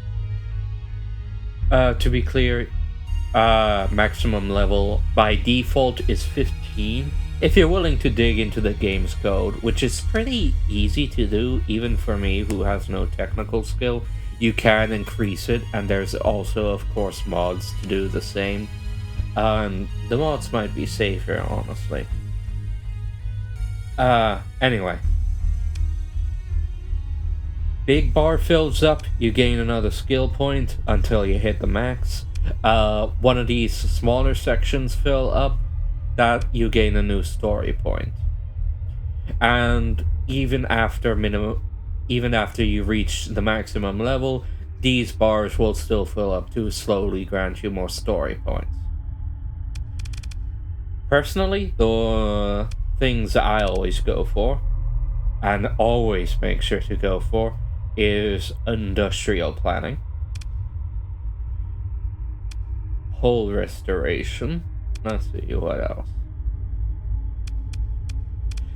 To be clear, maximum level by default is 15. If you're willing to dig into the game's code, which is pretty easy to do, even for me who has no technical skill, you can increase it, and there's also, of course, mods to do the same. The mods might be safer, honestly. Anyway. Big bar fills up, you gain another skill point until you hit the max. One of these smaller sections fill up, that you gain a new story point. And even after you reach the maximum level, these bars will still fill up to slowly grant you more story points. Personally, the things I always go for, and always make sure to go for, is industrial planning, hull restoration. Let's see what else.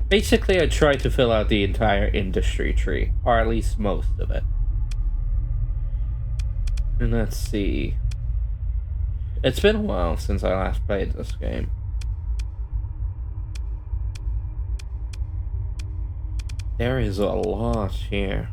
Basically, I try to fill out the entire industry tree, or at least most of it. And let's see. It's been a while since I last played this game. There is a lot here.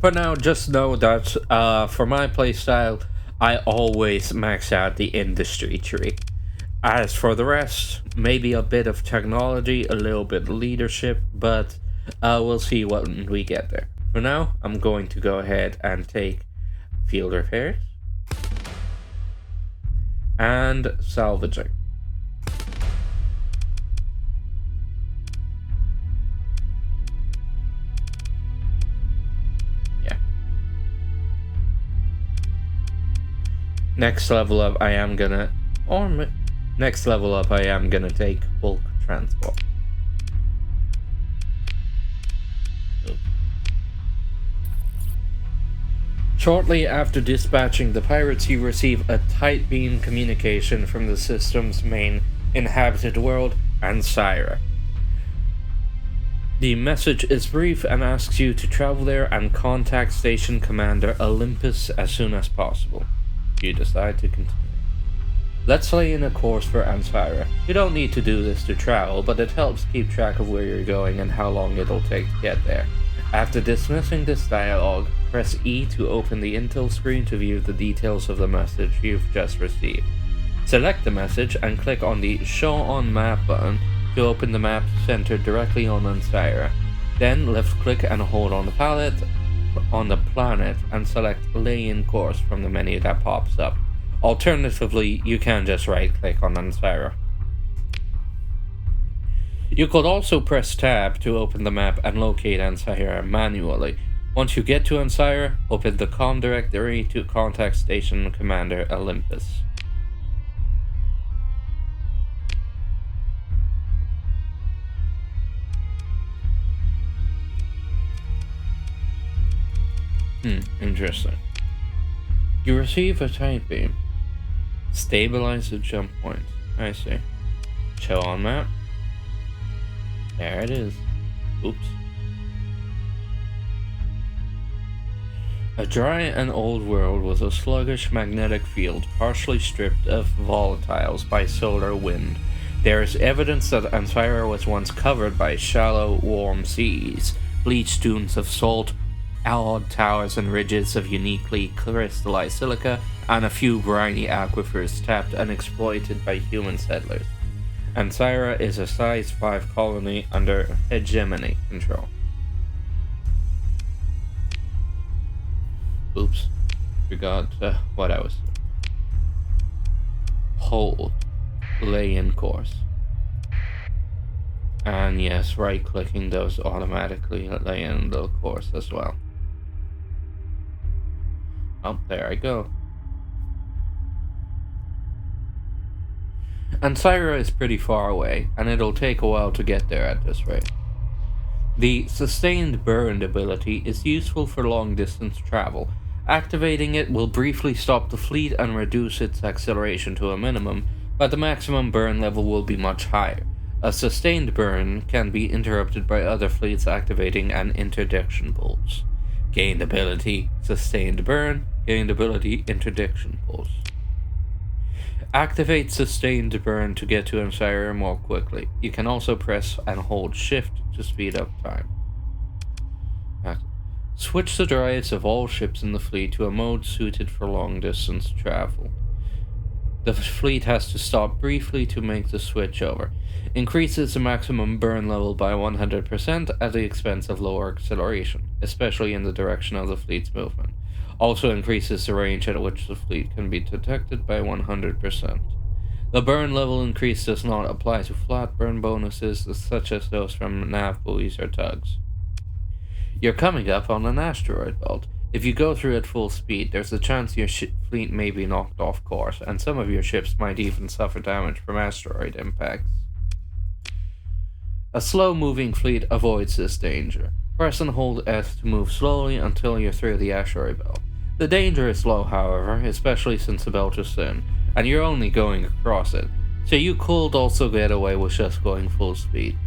For now, just know that for my playstyle, I always max out the industry tree. As for the rest, maybe a bit of technology, a little bit of leadership, but we'll see when we get there. For now, I'm going to go ahead and take field repairs and salvaging. Yeah. Next level up, I am gonna take bulk transport. Oops. Shortly after dispatching the pirates, you receive a tight beam communication from the system's main inhabited world, Ancyra. The message is brief and asks you to travel there and contact Station Commander Olympus as soon as possible. You decide to continue. Let's lay in a course for Ancyra. You don't need to do this to travel, but it helps keep track of where you're going and how long it'll take to get there. After dismissing this dialogue, press E to open the intel screen to view the details of the message you've just received. Select the message and click on the Show on Map button to open the map centered directly on Ancyra. Then left-click and hold on the palette on the planet and select Lay in Course from the menu that pops up. Alternatively, you can just right-click on Ancyra. You could also press Tab to open the map and locate Ancyra manually. Once you get to Ancyra, open the COM directory to contact Station Commander Olympus. Interesting. You receive a tight beam. Stabilize the jump point. I see. Show on map. There it is. Oops. A dry and old world with a sluggish magnetic field partially stripped of volatiles by solar wind. There is evidence that Ancyra was once covered by shallow, warm seas, bleached dunes of salt, odd towers and ridges of uniquely crystallized silica, and a few briny aquifers tapped and exploited by human settlers. Ancyra is a size 5 colony under hegemony control. Oops, forgot what I was doing. Hold, lay in course. And yes, right clicking does automatically lay in the course as well. Oh, there I go. Ancyra is pretty far away, and it'll take a while to get there at this rate. The Sustained Burn ability is useful for long-distance travel. Activating it will briefly stop the fleet and reduce its acceleration to a minimum, but the maximum burn level will be much higher. A sustained burn can be interrupted by other fleets activating an interdiction pulse. Gained ability, Sustained Burn. Gained ability, Interdiction Pulse. Activate Sustained Burn to get to Ancyra more quickly. You can also press and hold Shift to speed up time. Switch the drives of all ships in the fleet to a mode suited for long-distance travel. The fleet has to stop briefly to make the switch over. Increases the maximum burn level by 100% at the expense of lower acceleration, especially in the direction of the fleet's movement. Also increases the range at which the fleet can be detected by 100%. The burn level increase does not apply to flat burn bonuses such as those from nav buoys or tugs. You're coming up on an asteroid belt. If you go through at full speed, there's a chance your fleet may be knocked off course, and some of your ships might even suffer damage from asteroid impacts. A slow-moving fleet avoids this danger. Press and hold S to move slowly until you're through the asteroid belt. The danger is low, however, especially since the belt is thin, and you're only going across it, so you could also get away with just going full speed.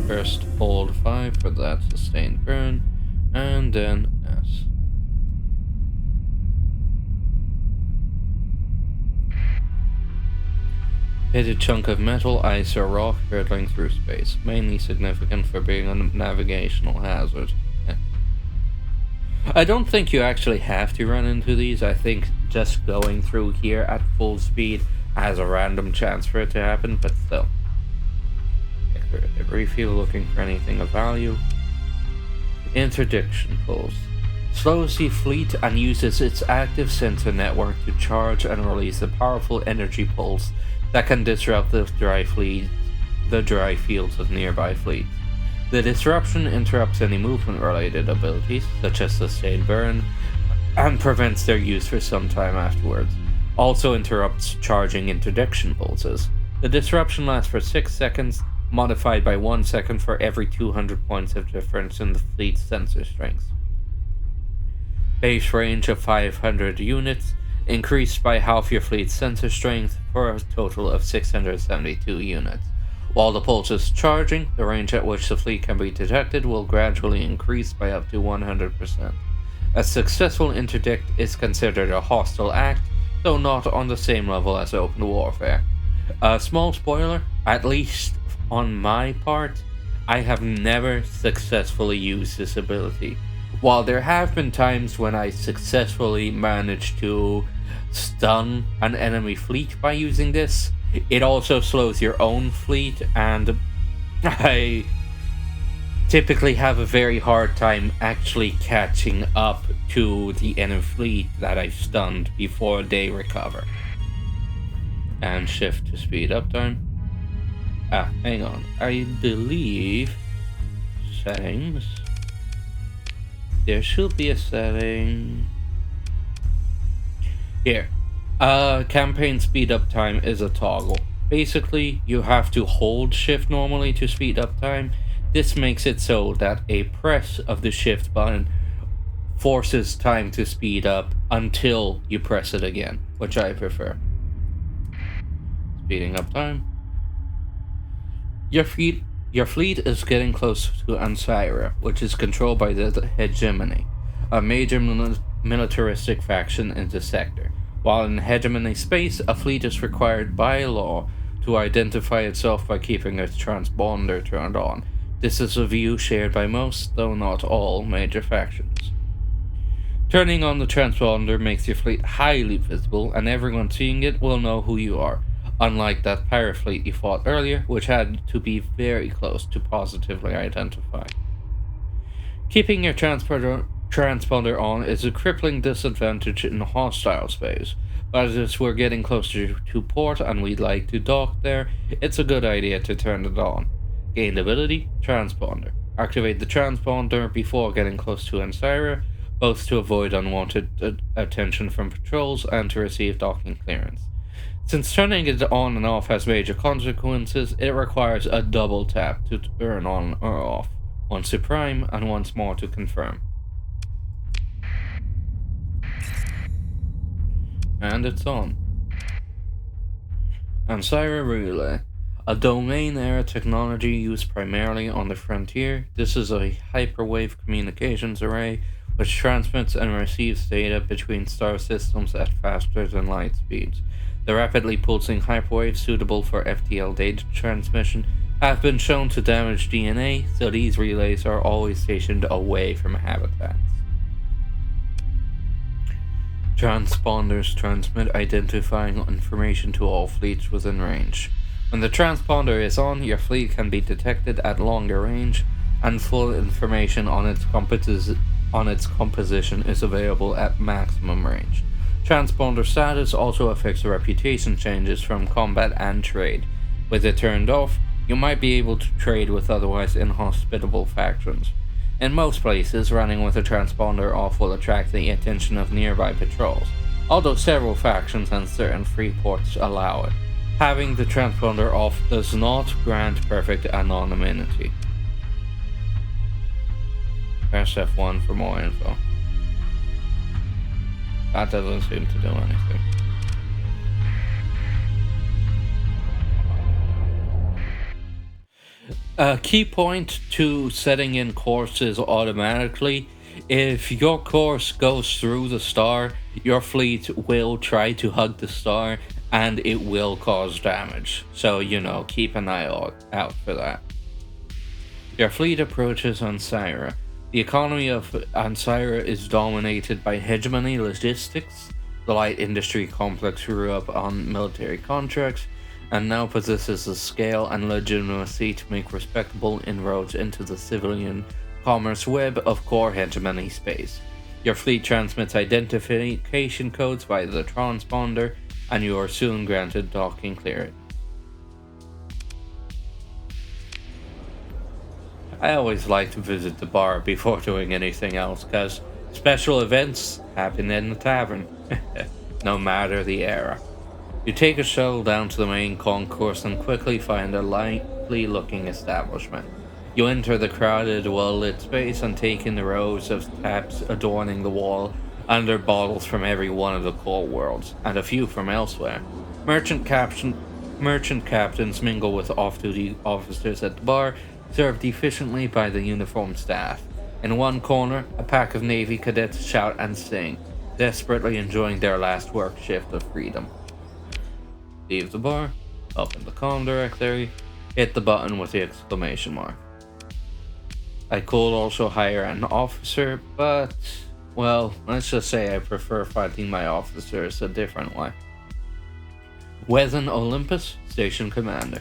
First, hold 5 for that sustained burn, and then S. Hit a chunk of metal, ice, or rock hurtling through space, mainly significant for being a navigational hazard. I don't think you actually have to run into these. I think just going through here at full speed has a random chance for it to happen, but still. Refuel looking for anything of value. Interdiction pulse. Slows the fleet and uses its active sensor network to charge and release a powerful energy pulse that can disrupt the dry fields of nearby fleets. The disruption interrupts any movement-related abilities, such as sustained burn, and prevents their use for some time afterwards. Also interrupts charging interdiction pulses. The disruption lasts for 6 seconds, modified by 1 second for every 200 points of difference in the fleet's sensor strength. Base range of 500 units, increased by half your fleet's sensor strength for a total of 672 units. While the pulse is charging, the range at which the fleet can be detected will gradually increase by up to 100%. A successful interdict is considered a hostile act, though not on the same level as open warfare. A small spoiler, at least on my part, I have never successfully used this ability. While there have been times when I successfully managed to stun an enemy fleet by using this, it also slows your own fleet, and I typically have a very hard time actually catching up to the enemy fleet that I've stunned before they recover. And shift to speed up time. Hang on. I believe settings. There should be a setting here. Campaign speed up time is a toggle. Basically, you have to hold shift normally to speed up time. This makes it so that a press of the shift button forces time to speed up until you press it again, which I prefer. Speeding up time. Your fleet is getting close to Ansira, which is controlled by the Hegemony, a major militaristic faction in the sector. While in Hegemony space, a fleet is required by law to identify itself by keeping its transponder turned on. This is a view shared by most, though not all, major factions. Turning on the transponder makes your fleet highly visible, and everyone seeing it will know who you are, unlike that pirate fleet you fought earlier, which had to be very close to positively identify. Keeping your transponder on is a crippling disadvantage in hostile space, but as we're getting closer to port and we'd like to dock there, it's a good idea to turn it on. Gained ability, transponder. Activate the transponder before getting close to Ansira, both to avoid unwanted attention from patrols and to receive docking clearance. Since turning it on and off has major consequences, it requires a double tap to turn on or off, once to prime and once more to confirm. And it's on. Ansira Relay. A domain-era technology used primarily on the frontier, this is a hyperwave communications array which transmits and receives data between star systems at faster than light speeds. The rapidly pulsing hyperwaves suitable for FTL data transmission have been shown to damage DNA, so these relays are always stationed away from habitats. Transponders transmit identifying information to all fleets within range. When the transponder is on, your fleet can be detected at longer range, and full information on its composition is available at maximum range. Transponder status also affects reputation changes from combat and trade. With it turned off, you might be able to trade with otherwise inhospitable factions. In most places, running with a transponder off will attract the attention of nearby patrols, although several factions and certain free ports allow it. Having the transponder off does not grant perfect anonymity. Press F1 for more info. That doesn't seem to do anything. A key point to setting in courses automatically: if your course goes through the star, your fleet will try to hug the star and it will cause damage. So, keep an eye out for that. Your fleet approaches Ansira. The economy of Ansira is dominated by hegemony logistics. The light industry complex grew up on military contracts and now possesses the scale and legitimacy to make respectable inroads into the civilian commerce web of core hegemony space. Your fleet transmits identification codes via the transponder, and you are soon granted docking clearance. I always like to visit the bar before doing anything else, because special events happen in the tavern, no matter the era. You take a shuttle down to the main concourse and quickly find a lively looking establishment. You enter the crowded, well lit space and take in the rows of taps adorning the wall, and there are bottles from every one of the core worlds, and a few from elsewhere. Merchant captains mingle with off duty officers at the bar, served efficiently by the uniformed staff. In one corner, a pack of Navy cadets shout and sing, desperately enjoying their last work shift of freedom. Leave the bar, open the comm directory, hit the button with the exclamation mark. I could also hire an officer, but, well, let's just say I prefer fighting my officers a different way. Wethan Olympus, Station Commander.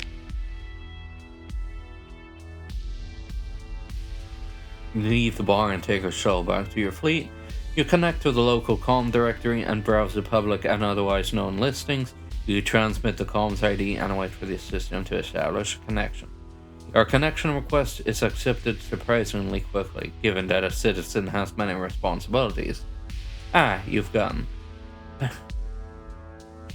Leave the bar and take a shuttle back to your fleet. You connect to the local comm directory and browse the public and otherwise known listings. You transmit the comms ID and wait for the system to establish a connection. Your connection request is accepted surprisingly quickly, given that a citizen has many responsibilities. Ah, you've gotten.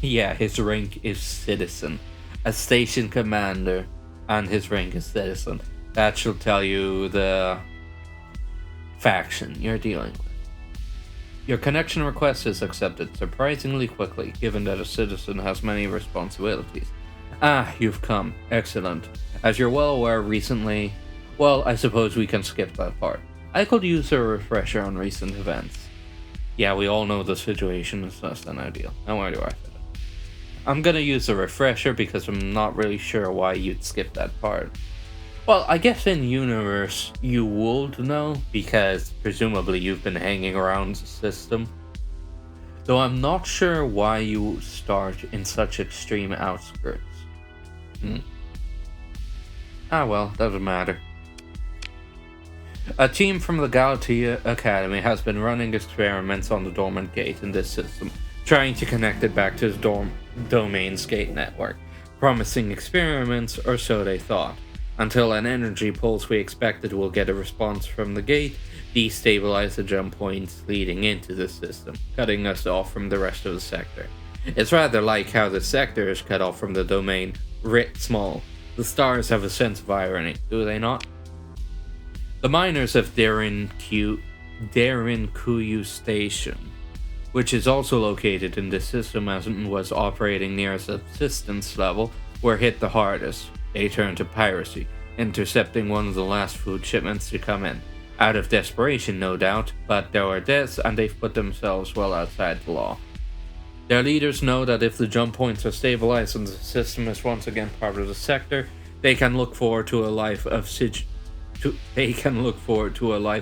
Yeah, his rank is citizen. A station commander, and his rank is citizen. That should tell you the faction you're dealing with. Your connection request is accepted surprisingly quickly, given that a citizen has many responsibilities. Ah, you've come. Excellent. As you're well aware recently, well, I suppose we can skip that part. I could use a refresher on recent events. Yeah, we all know the situation is less than ideal. Now where do I fit it? I'm gonna use a refresher because I'm not really sure why you'd skip that part. Well, I guess in universe you would know, because presumably you've been hanging around the system. Though I'm not sure why you start in such extreme outskirts. Ah well, doesn't matter. A team from the Galatea Academy has been running experiments on the dormant gate in this system, trying to connect it back to the domain's gate network. Promising experiments, or so they thought. Until an energy pulse we expected will get a response from the gate, destabilize the jump points leading into the system, cutting us off from the rest of the sector. It's rather like how the sector is cut off from the domain, writ small. The stars have a sense of irony, do they not? The miners of Darinkuyu Station, which is also located in this system as it was operating near a subsistence level, were hit the hardest. They turned to piracy, intercepting one of the last food shipments to come in. Out of desperation, no doubt, but there were deaths and they've put themselves well outside the law. Their leaders know that if the jump points are stabilized and the system is once again part of the sector, they can look forward to a life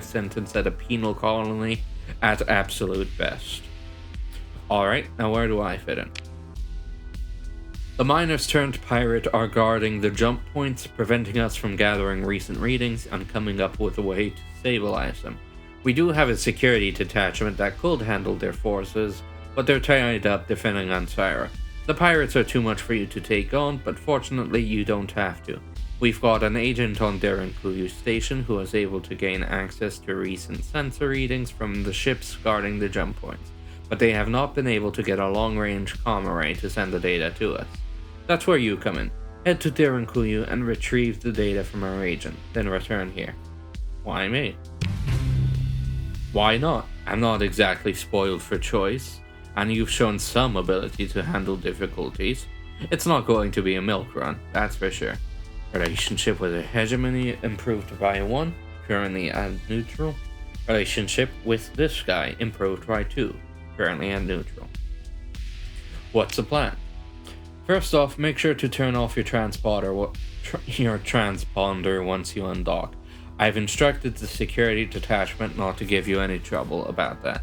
sentence at a penal colony at absolute best. Alright, now where do I fit in? The miners turned pirate are guarding the jump points, preventing us from gathering recent readings and coming up with a way to stabilize them. We do have a security detachment that could handle their forces, but they're tied up defending Ansira. The pirates are too much for you to take on, but fortunately you don't have to. We've got an agent on Darinkuyu Station who is able to gain access to recent sensor readings from the ships guarding the jump points, but they have not been able to get a long-range comm array to send the data to us. That's where you come in. Head to Darinkuyu and retrieve the data from our agent, then return here. Why me? Why not? I'm not exactly spoiled for choice, and you've shown some ability to handle difficulties. It's not going to be a milk run, that's for sure. Relationship with a hegemony improved by 1, currently at neutral. Relationship with this guy improved by 2, currently at neutral. What's the plan? First off, make sure to turn off your transponder once you undock. I've instructed the security detachment not to give you any trouble about that.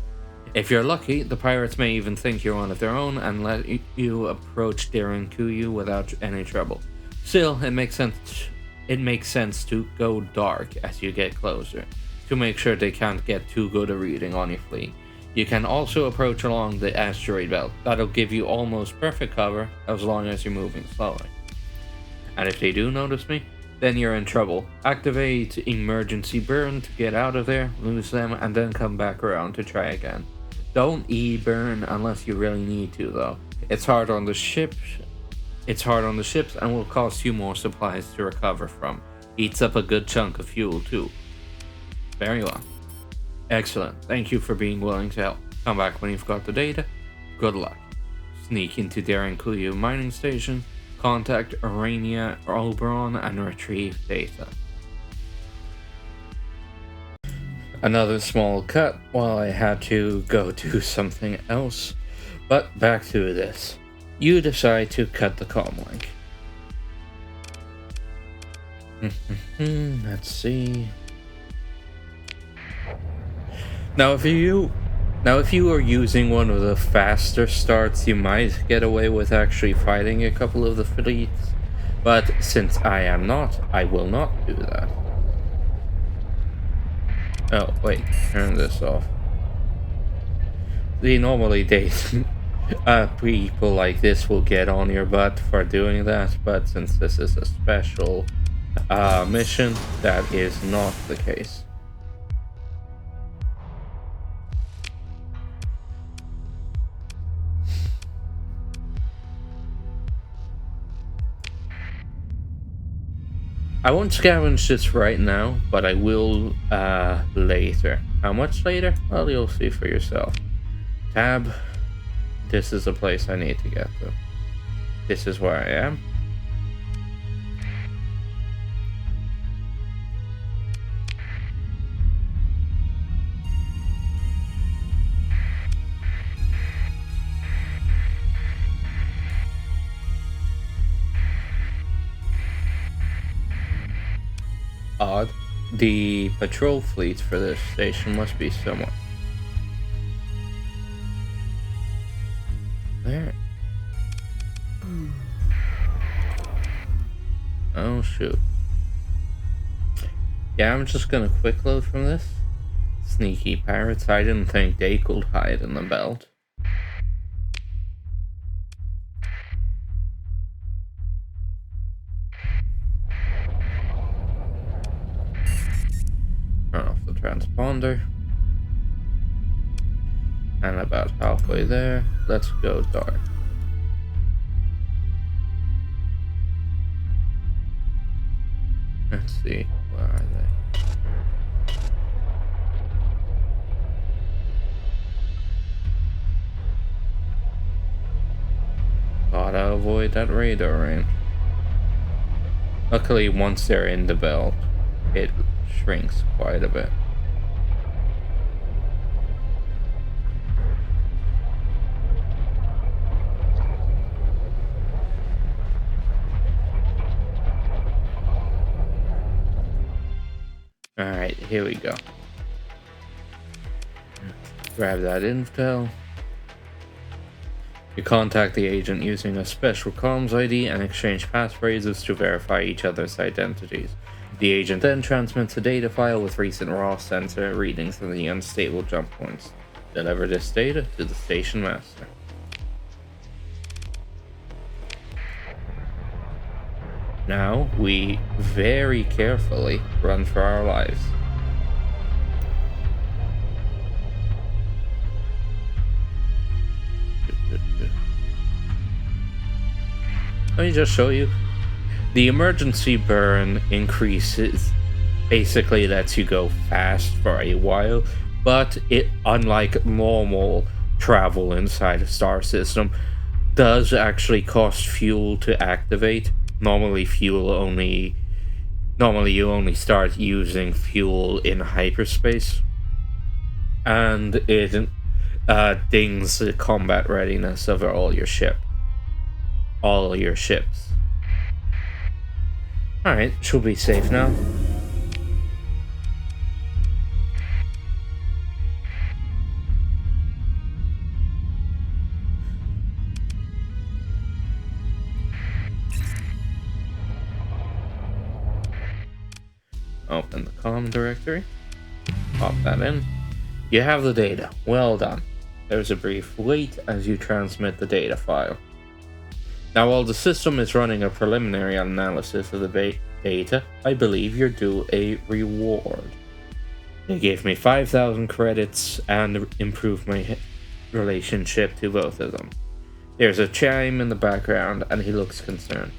If you're lucky, the pirates may even think you're one of their own and let you approach Derinkuyu without any trouble. Still, it makes sense to go dark as you get closer, to make sure they can't get too good a reading on your fleet. You can also approach along the asteroid belt. That'll give you almost perfect cover as long as you're moving slowly. And if they do notice me, then you're in trouble. Activate emergency burn to get out of there, lose them, and then come back around to try again. Don't E-burn unless you really need to, though. It's hard on the ships and will cost you more supplies to recover from. Eats up a good chunk of fuel too. Very well. Excellent. Thank you for being willing to help. Come back when you've got the data. Good luck. Sneak into Derinkuyu mining station, contact Arania Oberon and retrieve data. Another small cut while I had to go do something else. But back to this. You decide to cut the comm link. Let's see. Now if you are using one of the faster starts, you might get away with actually fighting a couple of the fleets. But since I am not, I will not do that. Oh, wait, turn this off. See, normally people like this will get on your butt for doing that, but since this is a special mission, that is not the case. I won't scavenge this right now, but I will later. How much later? Well, you'll see for yourself. Tab. This is a place I need to get to. This is where I am. Odd. The patrol fleet for this station must be somewhere. There. Oh shoot. Yeah, I'm just gonna quick load from this. Sneaky pirates, I didn't think they could hide in the belt. Turn off the transponder. And about halfway there, let's go dark. Let's see, where are they? Gotta avoid that radar range. Luckily, once they're in the belt, it shrinks quite a bit. Alright, here we go. Grab that intel. You contact the agent using a special comms ID and exchange passphrases to verify each other's identities. The agent then transmits a data file with recent raw sensor readings and the unstable jump points. Deliver this data to the station master. Now, we very carefully run for our lives. Let me just show you. The emergency burn increases, basically lets you go fast for a while, but it, unlike normal travel inside a star system, does actually cost fuel to activate. Normally you only start using fuel in hyperspace, and it dings the combat readiness of all your ships. Alright, should be safe now. Open the COM directory. Pop that in. You have the data. Well done. There's a brief wait as you transmit the data file. Now, while the system is running a preliminary analysis of the data, I believe you're due a reward. They gave me 5,000 credits and improved my relationship to both of them. There's a chime in the background and he looks concerned.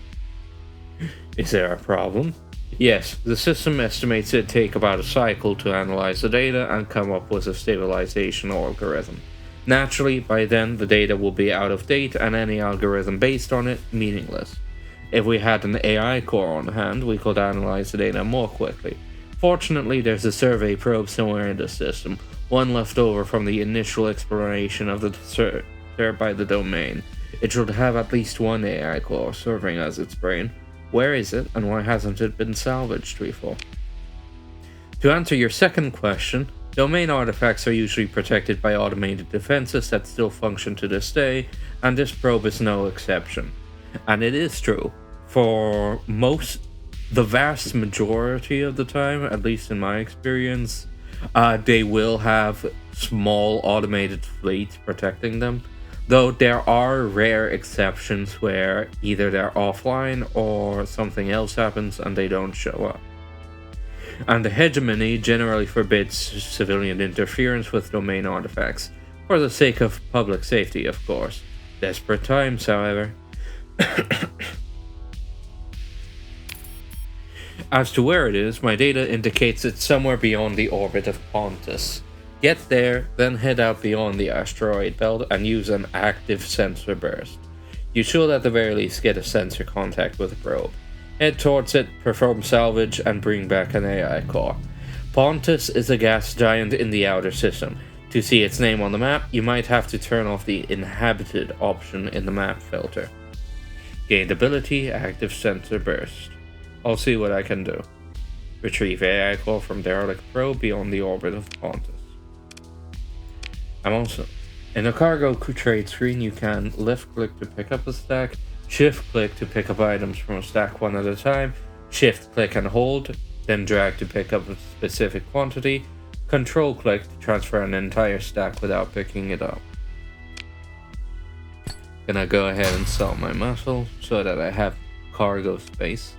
Is there a problem? Yes, the system estimates it take about a cycle to analyze the data and come up with a stabilization algorithm. Naturally, by then the data will be out of date and any algorithm based on it meaningless. If we had an AI core on hand, we could analyze the data more quickly. Fortunately, there's a survey probe somewhere in the system, one left over from the initial exploration of the Starsector by the domain. It should have at least one AI core serving as its brain. Where is it, and why hasn't it been salvaged before? To answer your second question, domain artifacts are usually protected by automated defenses that still function to this day, and this probe is no exception. And it is true. For the vast majority of the time, at least in my experience, they will have small automated fleets protecting them. Though there are rare exceptions where either they're offline or something else happens and they don't show up. And the hegemony generally forbids civilian interference with domain artifacts, for the sake of public safety, of course. Desperate times, however. As to where it is, my data indicates it's somewhere beyond the orbit of Pontus. Get there, then head out beyond the asteroid belt and use an active sensor burst. You should at the very least get a sensor contact with the probe. Head towards it, perform salvage, and bring back an AI core. Pontus is a gas giant in the outer system. To see its name on the map, you might have to turn off the inhabited option in the map filter. Gained ability, active sensor burst. I'll see what I can do. Retrieve AI core from derelict probe beyond the orbit of Pontus. I'm also in the cargo trade screen. You can left click to pick up a stack, shift click to pick up items from a stack one at a time, shift click and hold, then drag to pick up a specific quantity, control click to transfer an entire stack without picking it up. Gonna go ahead and sell my muscle so that I have cargo space.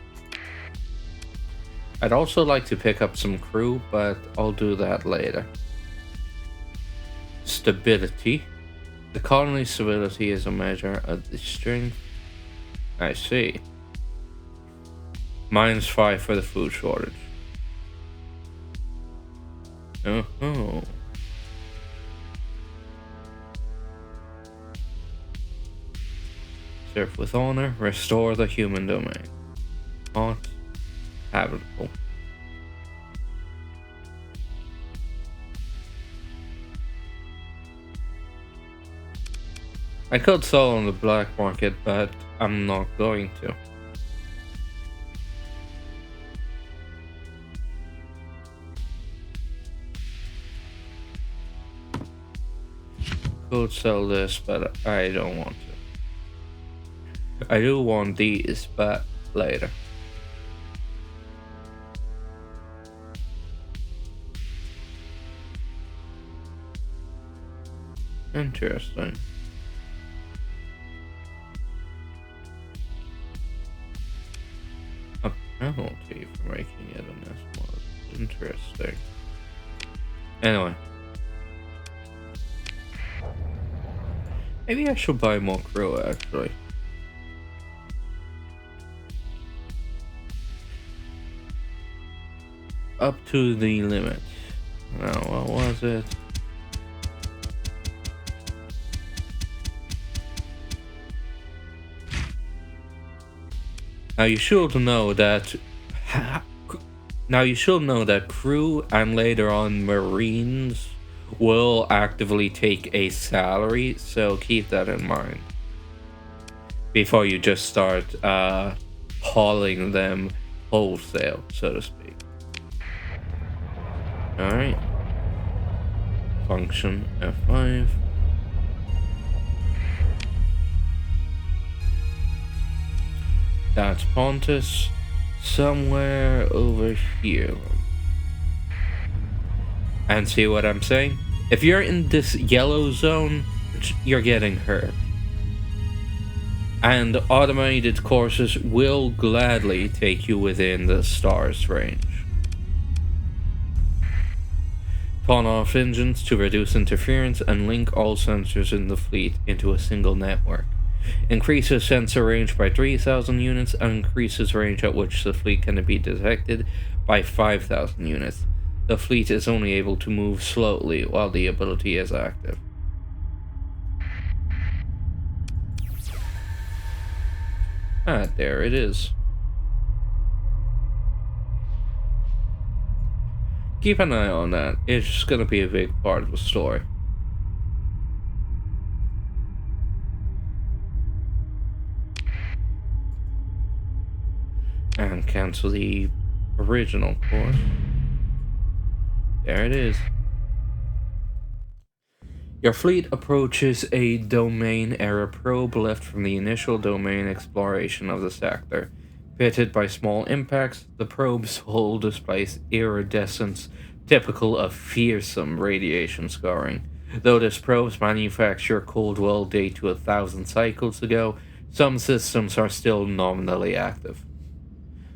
I'd also like to pick up some crew, but I'll do that later. Stability. The colony's stability is a measure of the strength. I see. -5 for the food shortage. Oh. Serve with honor. Restore the human domain. Hot. Habitable. I could sell on the black market, but I'm not going to. Could sell this, but I don't want to. I do want these, but later. Interesting. A penalty for making it an S-mod. Interesting. Anyway. Maybe I should buy more crew, actually. Up to the limit. Now, what was it? Now you should know that crew and later on Marines will actively take a salary, so keep that in mind before you just start hauling them wholesale, so to speak. Alright. Function F5. That's Pontus. somewhere over here. And see what I'm saying? If you're in this yellow zone, you're getting hurt. And automated courses will gladly take you within the star's range. Turn off engines to reduce interference and link all sensors in the fleet into a single network. Increases sensor range by 3,000 units and increases range at which the fleet can be detected by 5,000 units. The fleet is only able to move slowly while the ability is active. Ah, there it is. Keep an eye on that. It's gonna be a big part of the story. And cancel the original course. There it is. Your fleet approaches a domain error probe left from the initial domain exploration of the sector. Pitted by small impacts, the probe's hull displays iridescence typical of fearsome radiation scarring. Though this probe's manufacture could well date to 1,000 cycles ago, some systems are still nominally active.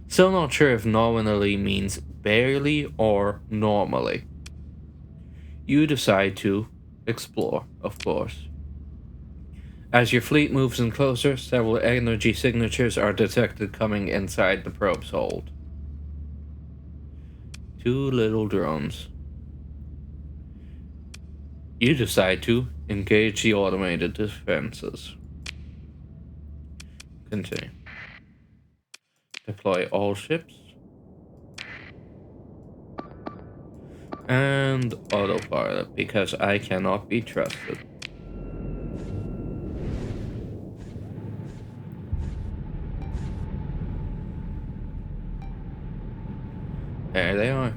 Still not sure if nominally means barely or normally. You decide to explore, of course. As your fleet moves in closer, several energy signatures are detected coming inside the probe's hold. Two little drones. You decide to engage the automated defenses. Continue. Deploy all ships. And autopilot, because I cannot be trusted. There they are.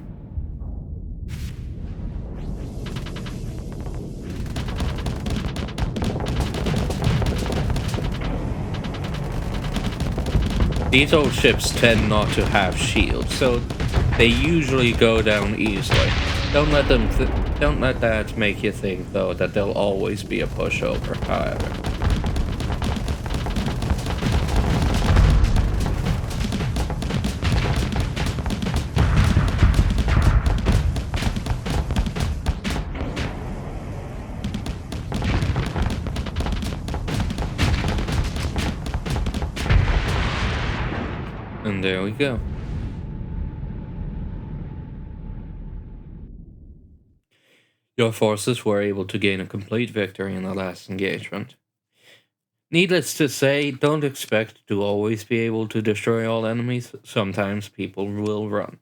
These old ships tend not to have shields, so they usually go down easily. Don't let that make you think though that they'll always be a pushover, however. And there we go. Your forces were able to gain a complete victory in the last engagement. Needless to say, don't expect to always be able to destroy all enemies. Sometimes people will run.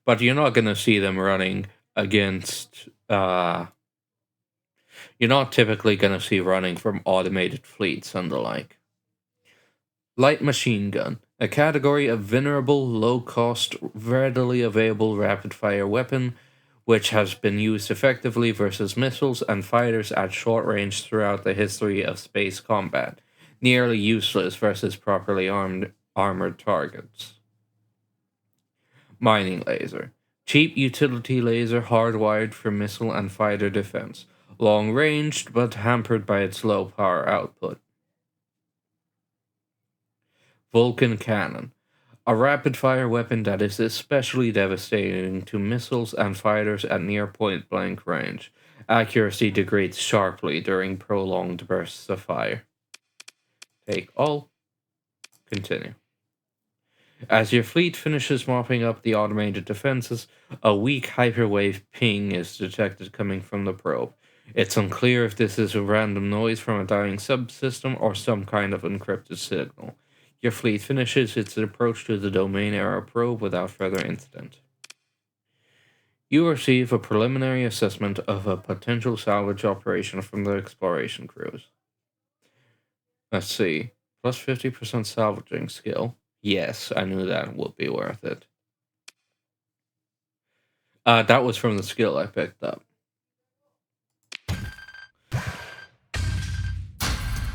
But you're not gonna see them running against you're not typically gonna see running from automated fleets and the like. Light machine gun, a category of venerable, low-cost, readily available rapid-fire weapon which has been used effectively versus missiles and fighters at short range throughout the history of space combat. Nearly useless versus properly armored targets. Mining laser. Cheap utility laser hardwired for missile and fighter defense. Long-ranged but hampered by its low power output. Vulcan cannon. A rapid-fire weapon that is especially devastating to missiles and fighters at near point-blank range. Accuracy degrades sharply during prolonged bursts of fire. Take all. Continue. As your fleet finishes mopping up the automated defenses, a weak hyperwave ping is detected coming from the probe. It's unclear if this is a random noise from a dying subsystem or some kind of encrypted signal. Your fleet finishes its approach to the domain error probe without further incident. You receive a preliminary assessment of a potential salvage operation from the exploration crews. Let's see. Plus 50% salvaging skill. Yes, I knew that would be worth it. That was from the skill I picked up.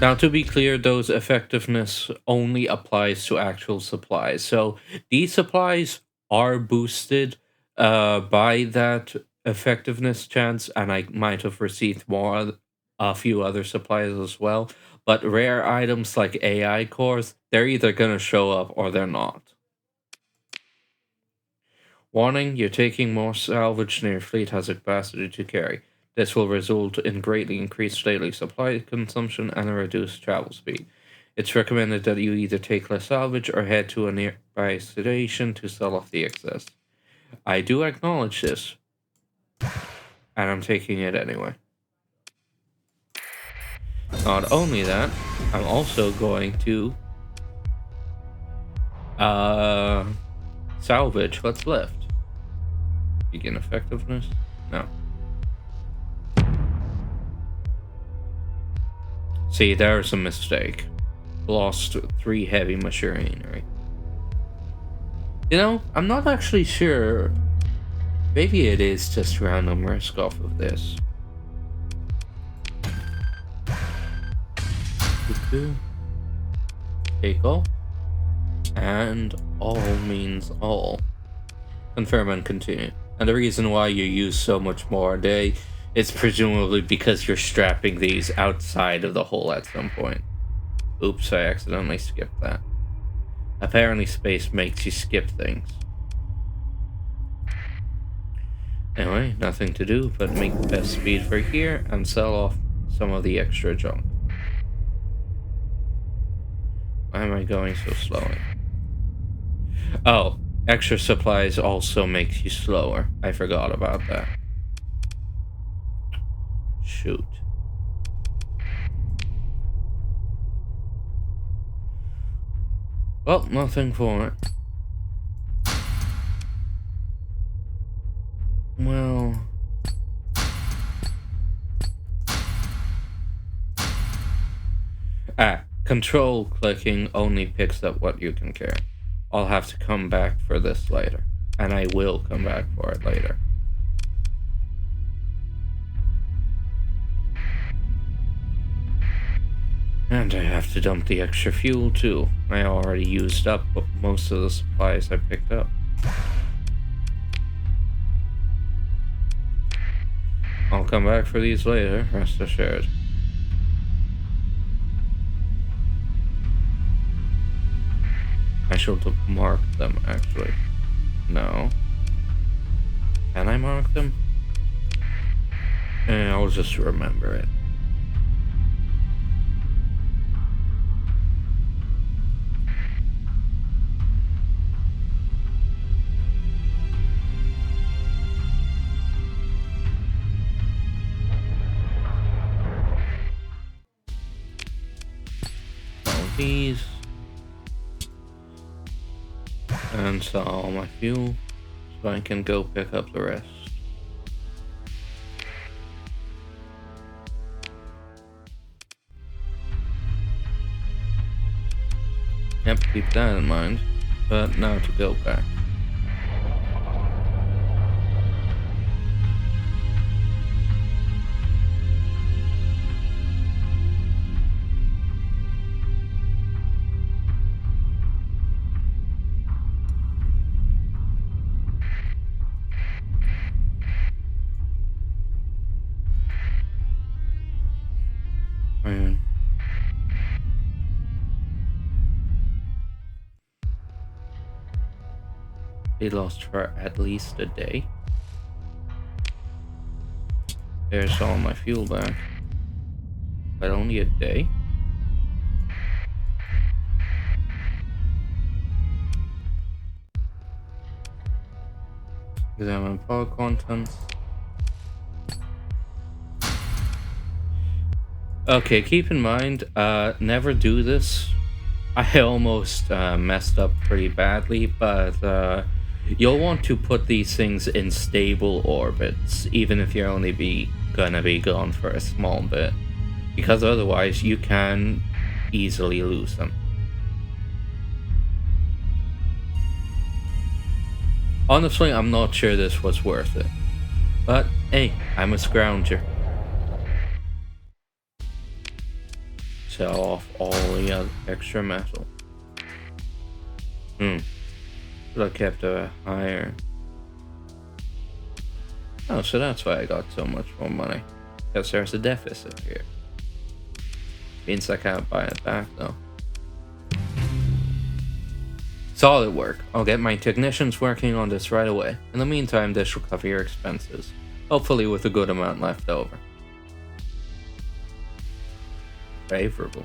Now, to be clear, those effectiveness only applies to actual supplies. So these supplies are boosted by that effectiveness chance, and I might have received a few other supplies as well. But rare items like AI cores, they're either going to show up or they're not. Warning, you're taking more salvage than your fleet has a capacity to carry. This will result in greatly increased daily supply consumption and a reduced travel speed. It's recommended that you either take less salvage or head to a nearby station to sell off the excess. I do acknowledge this, and I'm taking it anyway. Not only that, I'm also going to salvage what's left. Begin effectiveness? No. See, there's a mistake. Lost 3 heavy machinery. You know, I'm not actually sure. Maybe it is just random risk off of this. Take all. And all means all. Confirm and continue. And the reason why you use so much more a day is presumably because you're strapping these outside of the hole at some point. Oops, I accidentally skipped that. Apparently space makes you skip things. Anyway, nothing to do but make the best speed for here and sell off some of the extra junk. Why am I going so slowly? Oh, extra supplies also makes you slower. I forgot about that. Shoot. Well, nothing for it. Well... control clicking only picks up what you can carry. I'll have to come back for this later. And I will come back for it later. And I have to dump the extra fuel too. I already used up most of the supplies I picked up. I'll come back for these later, rest assured. I should mark them, actually. No. Can I mark them? I'll just remember it. These and sell all my fuel so I can go pick up the rest. Yep, keep that in mind. But now to go back. They lost for at least a day. There's all my fuel back. But only a day? Examine power contents. Okay, keep in mind, never do this. I almost messed up pretty badly, but you'll want to put these things in stable orbits, even if you're only gonna be gone for a small bit, because otherwise you can easily lose them. Honestly, I'm not sure this was worth it, but hey, I'm a scrounger. sell off all the extra metal. Should have kept a higher. Oh, so that's why I got so much more money. Because there's a deficit here. Means I can't buy it back though. Solid work. I'll get my technicians working on this right away. In the meantime, this will cover your expenses. Hopefully with a good amount left over. Favorable.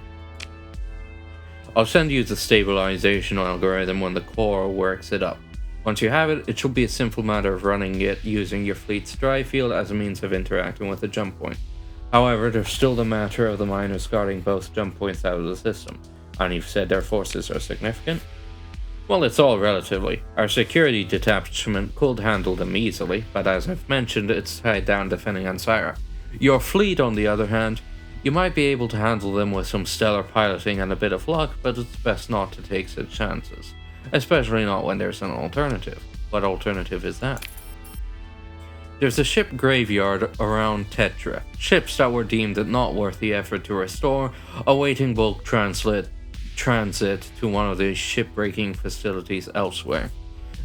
I'll send you the stabilization algorithm when the core works it up. Once you have it, it should be a simple matter of running it using your fleet's drive field as a means of interacting with the jump point. However, there's still the matter of the miners guarding both jump points out of the system, and you've said their forces are significant? Well, it's all relatively. Our security detachment could handle them easily, but as I've mentioned, it's tied down defending Ansira. Your fleet, on the other hand, you might be able to handle them with some stellar piloting and a bit of luck, but it's best not to take such chances. Especially not when there's an alternative. What alternative is that? There's a ship graveyard around Tetra. Ships that were deemed not worth the effort to restore, awaiting bulk transit to one of the shipbreaking facilities elsewhere.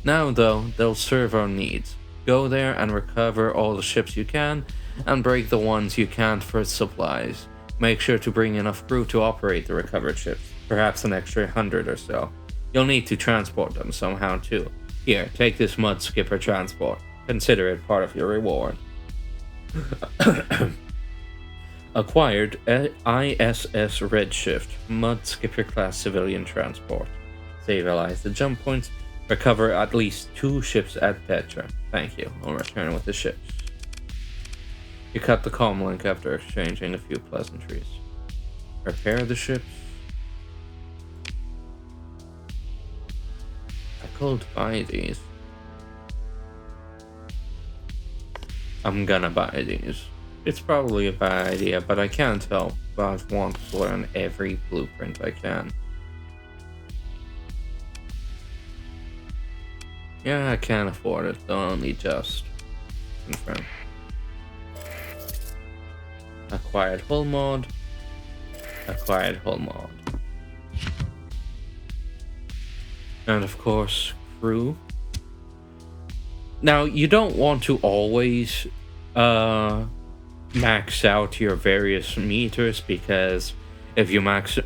Now though, they'll serve our needs. Go there and recover all the ships you can, and break the ones you can't for supplies. Make sure to bring enough crew to operate the recovered ships, perhaps an extra 100 or so. You'll need to transport them somehow too. Here, take this Mud Skipper transport. Consider it part of your reward. Acquired ISS Redshift, Mud Skipper class civilian transport. Stabilize the jump points. Recover at least 2 ships at Tetra. Thank you. I'll return with the ships. You cut the comm link after exchanging a few pleasantries. Repair the ships. I could buy these. I'm gonna buy these. It's probably a bad idea, but I can't help but want to learn every blueprint I can. Yeah, I can afford it, though only just. Confirm. Acquired hull mod. Acquired hull mod. And of course, crew. Now, you don't want to always max out your various meters, because if you max...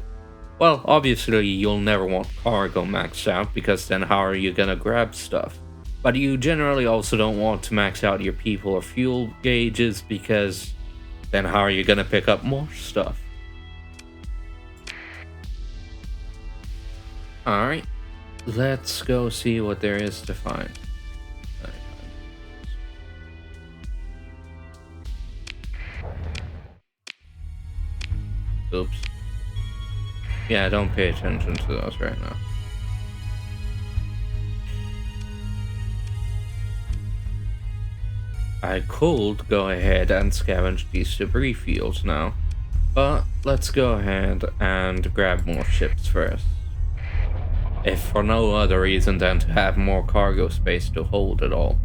Well, obviously, you'll never want cargo maxed out, because then how are you gonna grab stuff? But you generally also don't want to max out your people or fuel gauges, because then how are you gonna pick up more stuff? Alright, let's go see what there is to find. Oops. Yeah, don't pay attention to those right now. I could go ahead and scavenge these debris fields now, but let's go ahead and grab more ships first. If for no other reason than to have more cargo space to hold it all.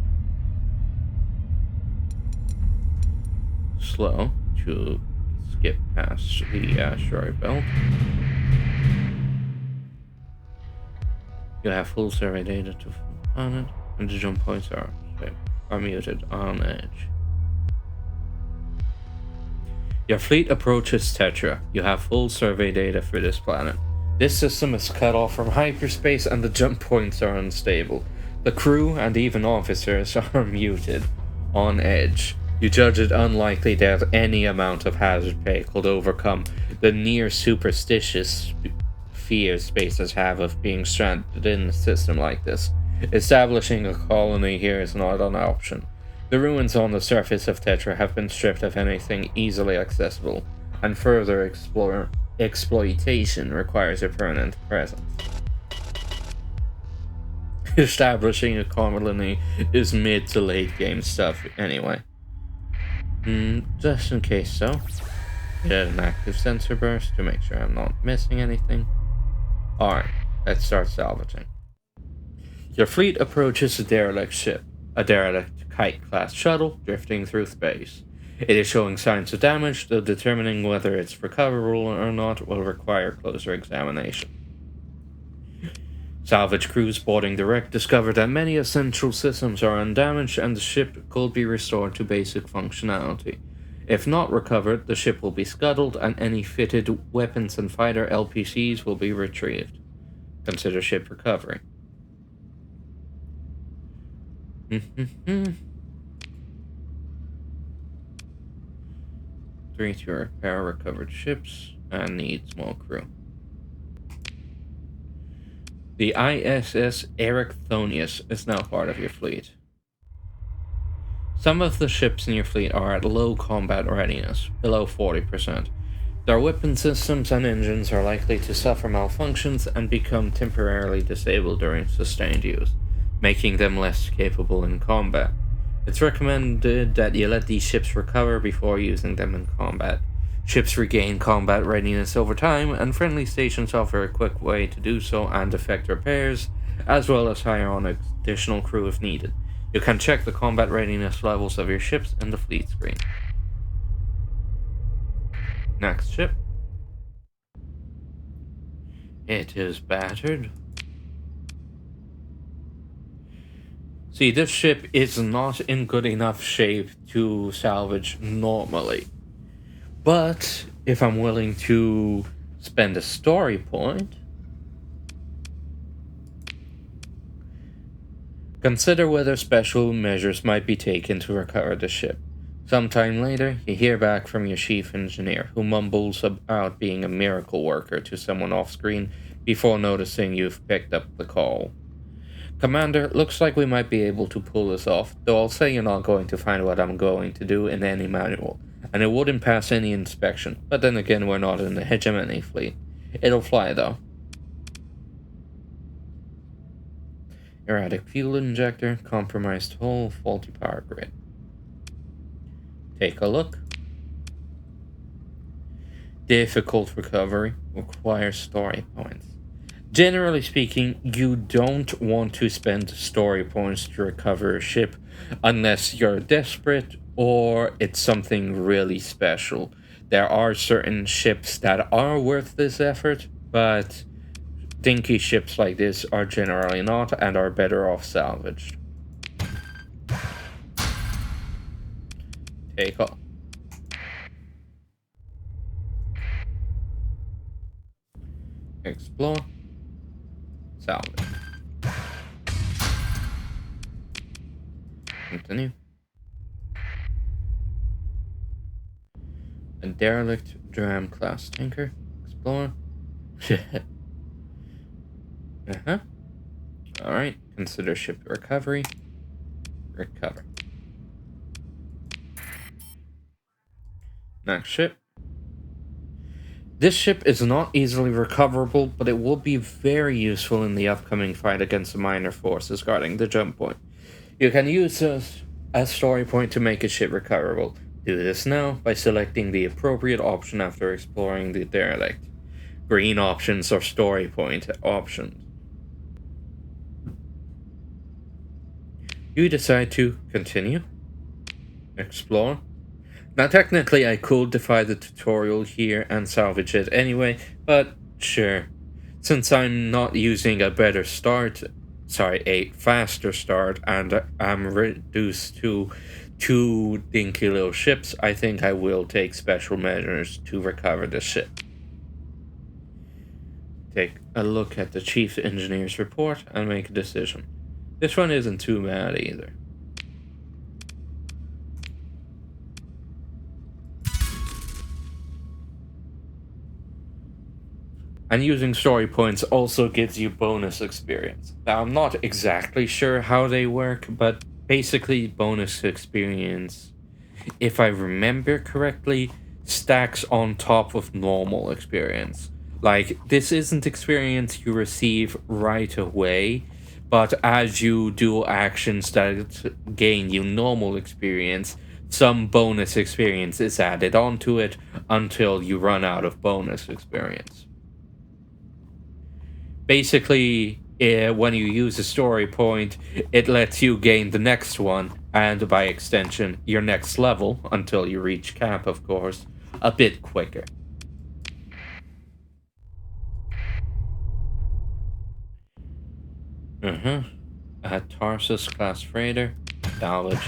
Slow to skip past the asteroid belt. You have full survey data to planet, and the jump points are muted on edge. Your fleet approaches Tetra. You have full survey data for this planet. This system is cut off from hyperspace and the jump points are unstable. The crew and even officers are muted on edge. You judge it unlikely that any amount of hazard pay could overcome the near superstitious fears spacers have of being stranded in a system like this. Establishing a colony here is not an option. The ruins on the surface of Tetra have been stripped of anything easily accessible, and further exploitation requires a permanent presence. Establishing a colony is mid to late game stuff anyway. Just in case though, get an active sensor burst to make sure I'm not missing anything. Alright, let's start salvaging. Your fleet approaches a derelict ship, a derelict Kite-class shuttle drifting through space. It is showing signs of damage, though determining whether it's recoverable or not will require closer examination. Salvage crews boarding the wreck discovered that many essential systems are undamaged and the ship could be restored to basic functionality. If not recovered, the ship will be scuttled and any fitted weapons and fighter LPCs will be retrieved. Consider ship recovery. 3 to repair recovered ships and needs more crew. The ISS Erichthonius is now part of your fleet. Some of the ships in your fleet are at low combat readiness, below 40%. Their weapon systems and engines are likely to suffer malfunctions and become temporarily disabled during sustained use, making them less capable in combat. It's recommended that you let these ships recover before using them in combat. Ships regain combat readiness over time, and friendly stations offer a quick way to do so and effect repairs, as well as hire on additional crew if needed. You can check the combat readiness levels of your ships in the fleet screen. Next ship. It is battered. See, this ship is not in good enough shape to salvage normally. But if I'm willing to spend a story point, consider whether special measures might be taken to recover the ship. Sometime later, you hear back from your chief engineer, who mumbles about being a miracle worker to someone off-screen before noticing you've picked up the call. Commander, looks like we might be able to pull this off, though I'll say you're not going to find what I'm going to do in any manual, and it wouldn't pass any inspection, but then again we're not in the hegemony fleet. It'll fly though. Erratic fuel injector, compromised hull, faulty power grid. Take a look. Difficult recovery, requires story points. Generally speaking, you don't want to spend story points to recover a ship unless you're desperate or it's something really special. There are certain ships that are worth this effort, but dinky ships like this are generally not and are better off salvaged. Take off. Explore. Salvage. Continue. A derelict dram class tanker. Explore. Alright. Consider ship recovery. Recover. Next ship. This ship is not easily recoverable, but it will be very useful in the upcoming fight against the minor forces guarding the jump point. You can use a story point to make a ship recoverable. Do this now by selecting the appropriate option after exploring the derelict. Green options are story point options. You decide to continue, explore. Now technically I could defy the tutorial here and salvage it anyway, but sure. Since I'm not using a faster start, and I'm reduced to 2 dinky little ships, I think I will take special measures to recover the ship. Take a look at the chief engineer's report and make a decision. This one isn't too bad either. And using story points also gives you bonus experience. Now, I'm not exactly sure how they work, but basically bonus experience, if I remember correctly, stacks on top of normal experience. Like, this isn't experience you receive right away, but as you do actions that gain you normal experience, some bonus experience is added onto it until you run out of bonus experience. Basically, when you use a story point, it lets you gain the next one and by extension, your next level, until you reach cap, of course, a bit quicker. A Tarsus class freighter, salvage.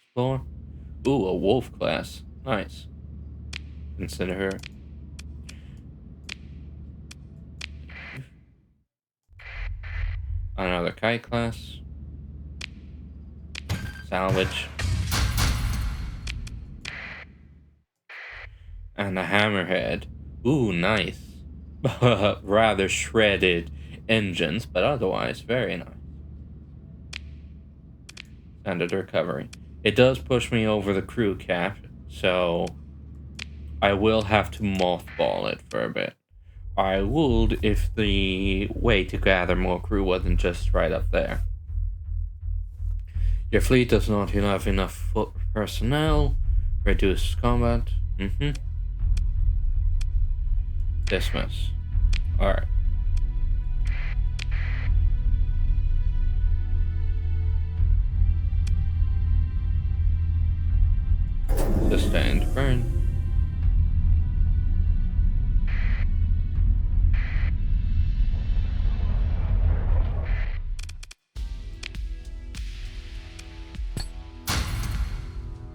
Explore. Ooh, a wolf class. Nice. Consider her. Another kite class. Salvage. And a hammerhead. Ooh, nice. Rather shredded engines, but otherwise very nice. Standard recovery. It does push me over the crew cap, so I will have to mothball it for a bit. I would if the way to gather more crew wasn't just right up there. Your fleet does not have enough personnel. Reduced combat. Dismiss. Alright. Sustained burn.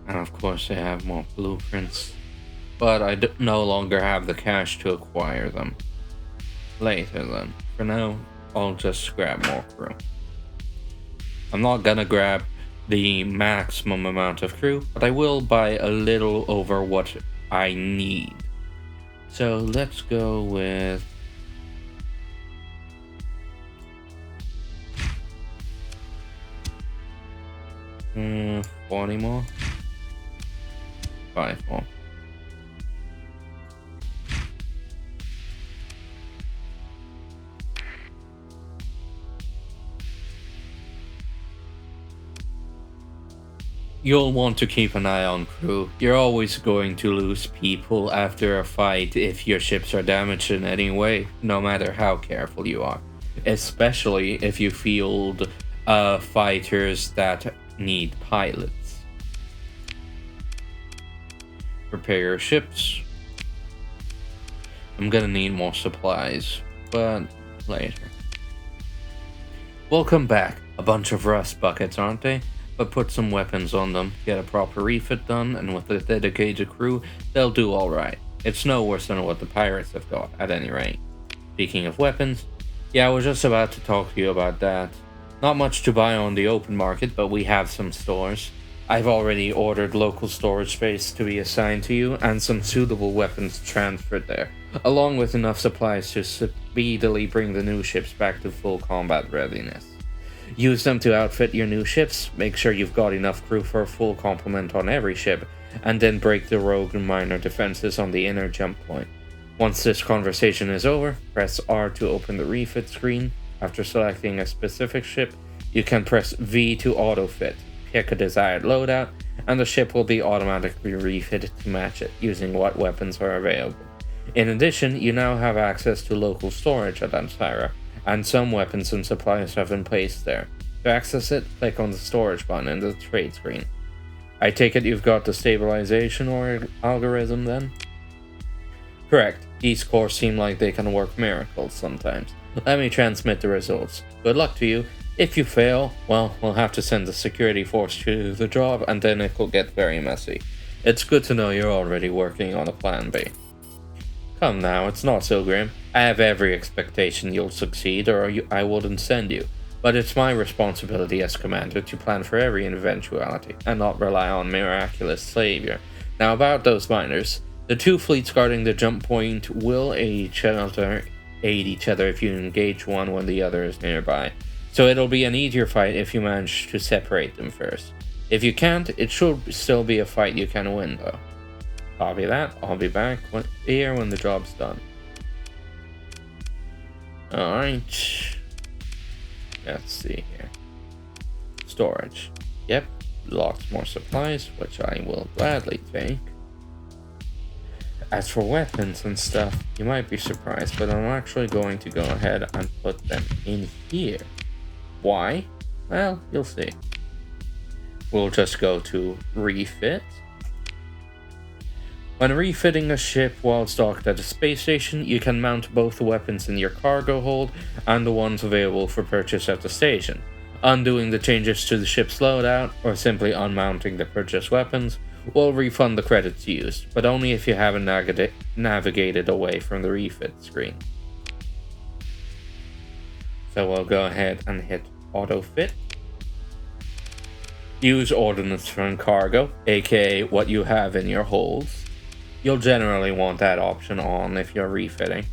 And of course they have more blueprints. But I no longer have the cash to acquire them. Later then. For now, I'll just grab more crew. I'm not gonna grab the maximum amount of crew, but I will buy a little over what I need. So let's go with... 40 more? 5 more. You'll want to keep an eye on crew. You're always going to lose people after a fight if your ships are damaged in any way, no matter how careful you are. Especially if you field fighters that need pilots. Prepare your ships. I'm gonna need more supplies, but later. Welcome back. A bunch of rust buckets, aren't they? But put some weapons on them, get a proper refit done, and with a dedicated crew, they'll do alright. It's no worse than what the pirates have got, at any rate. Speaking of weapons, yeah, I was just about to talk to you about that. Not much to buy on the open market, but we have some stores. I've already ordered local storage space to be assigned to you, and some suitable weapons transferred there, along with enough supplies to speedily bring the new ships back to full combat readiness. Use them to outfit your new ships, make sure you've got enough crew for a full complement on every ship, and then break the rogue and minor defenses on the inner jump point. Once this conversation is over, press R to open the refit screen. After selecting a specific ship, you can press V to autofit, pick a desired loadout, and the ship will be automatically refitted to match it, using what weapons are available. In addition, you now have access to local storage at Ansira, and some weapons and supplies have been placed there. To access it, click on the storage button in the trade screen. I take it you've got the stabilization or algorithm then? Correct. These cores seem like they can work miracles sometimes. Let me transmit the results. Good luck to you. If you fail, well, we'll have to send the security force to the job, and then it will get very messy. It's good to know you're already working on a plan B. Come now, it's not so grim. I have every expectation you'll succeed, or I wouldn't send you. But it's my responsibility as commander to plan for every eventuality, and not rely on miraculous savior. Now about those miners. The two fleets guarding the jump point will aid each other if you engage one when the other is nearby. So it'll be an easier fight if you manage to separate them first. If you can't, it should still be a fight you can win though. Copy that. I'll be back here when the job's done. Alright. Let's see here. Storage. Yep. Lots more supplies, which I will gladly take. As for weapons and stuff, you might be surprised, but I'm actually going to go ahead and put them in here. Why? Well, you'll see. We'll just go to refit. When refitting a ship while docked at a space station, you can mount both the weapons in your cargo hold and the ones available for purchase at the station. Undoing the changes to the ship's loadout, or simply unmounting the purchased weapons, will refund the credits used, but only if you haven't navigated away from the refit screen. So we'll go ahead and hit auto fit. Use ordnance from cargo, aka what you have in your holds. You'll generally want that option on if you're refitting.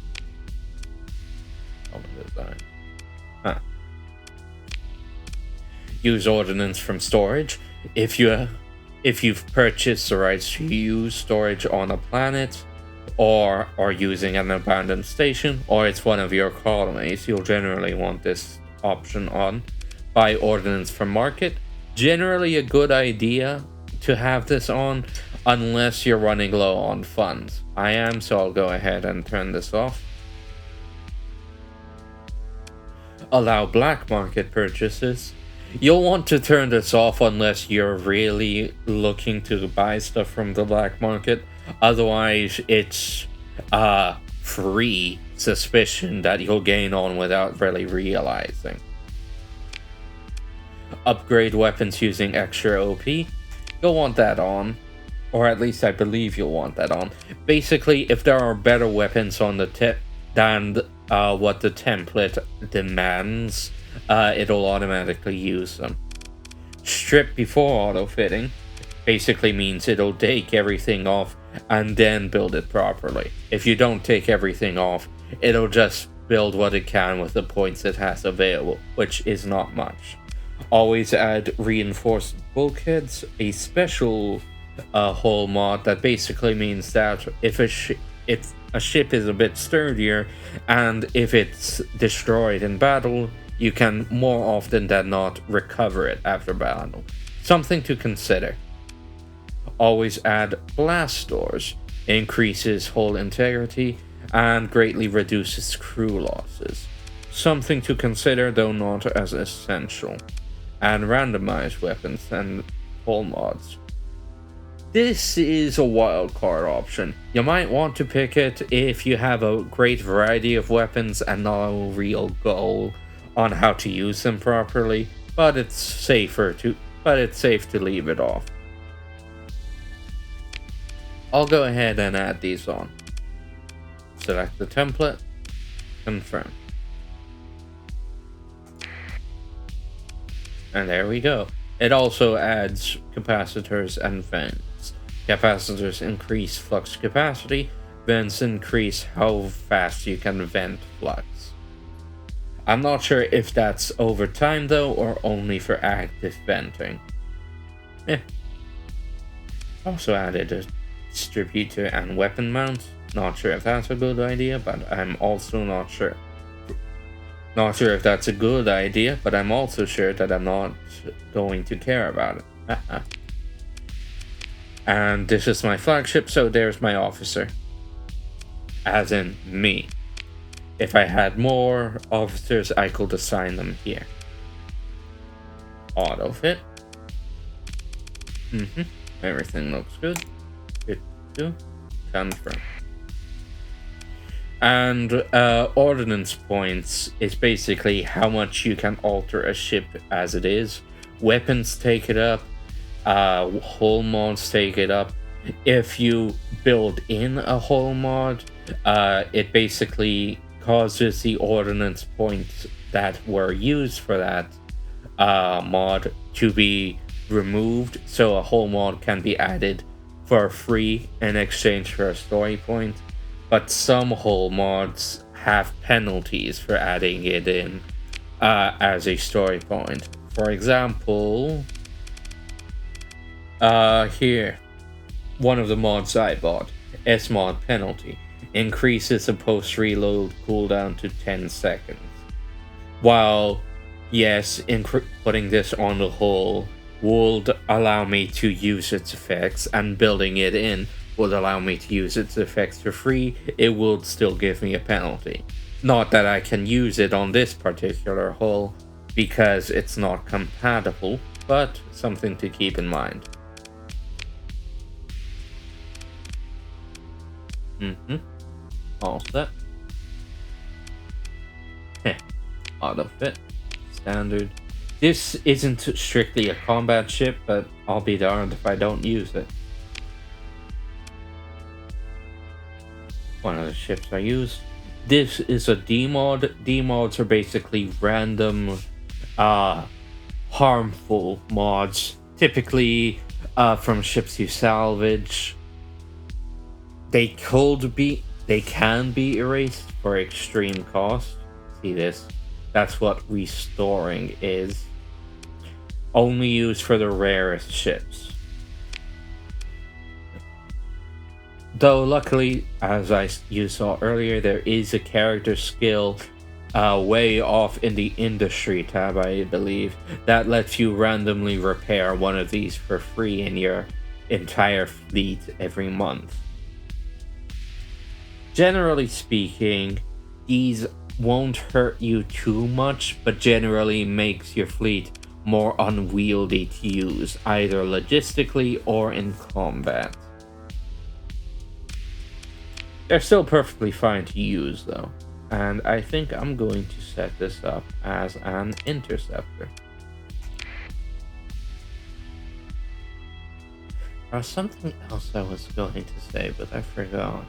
Use ordnance from storage. If you've purchased the rights to use storage on a planet, or are using an abandoned station, or it's one of your colonies, you'll generally want this option on. Buy ordnance from market. Generally a good idea to have this on, unless you're running low on funds. I am, so I'll go ahead and turn this off. Allow black market purchases. You'll want to turn this off unless you're really looking to buy stuff from the black market. Otherwise, it's free suspicion that you'll gain on without really realizing. Upgrade weapons using extra OP. You'll want that on. Or at least I believe you'll want that on. Basically, if there are better weapons on the tip than what the template demands, it'll automatically use them. Strip before auto-fitting basically means it'll take everything off and then build it properly. If you don't take everything off, it'll just build what it can with the points it has available, which is not much. Always add reinforced bulkheads, a special hull mod that basically means that if a ship is a bit sturdier and if it's destroyed in battle, you can more often than not recover it after battle. Something to consider. Always add blast doors, increases hull integrity and greatly reduces crew losses. Something to consider, though not as essential. And randomized weapons and hull mods. This is a wildcard option. You might want to pick it if you have a great variety of weapons and no real goal on how to use them properly, but it's safe to leave it off. I'll go ahead and add these on. Select the template, confirm. And there we go. It also adds capacitors and vents. Capacitors increase flux capacity, vents increase how fast you can vent flux. I'm not sure if that's over time though, or only for active venting. Also added a distributor and weapon mount. Not sure if that's a good idea, but I'm also not sure. Not sure if that's a good idea, but I'm also sure that I'm not going to care about it. And this is my flagship, so there's my officer. As in me. If I had more officers, I could assign them here. Auto fit. Everything looks good. Hit 2. Confirm. And ordnance points is basically how much you can alter a ship as it is. Weapons take it up. Hull mods take it up. If you build in a hull mod, it basically causes the ordnance points that were used for that mod to be removed, so a hull mod can be added for free in exchange for a story point. But some hull mods have penalties for adding it in as a story point. For example, here, one of the mods I bought, S-mod penalty, increases the post-reload cooldown to 10 seconds. While, yes, putting this on the hull would allow me to use its effects and building it in would allow me to use its effects for free, it would still give me a penalty. Not that I can use it on this particular hull because it's not compatible, but something to keep in mind. All set. Auto fit. Standard. This isn't strictly a combat ship, but I'll be darned if I don't use it. One of the ships I use. This is a D-mod. D-mods are basically random, harmful mods. Typically, from ships you salvage. They can be erased for extreme cost. See this? That's what restoring is. Only used for the rarest ships. Though luckily, as you saw earlier, there is a character skill way off in the industry tab, I believe, that lets you randomly repair one of these for free in your entire fleet every month. Generally speaking, these won't hurt you too much, but generally makes your fleet more unwieldy to use, either logistically or in combat. They're still perfectly fine to use though, and I think I'm going to set this up as an interceptor. There was something else I was going to say, but I forgot.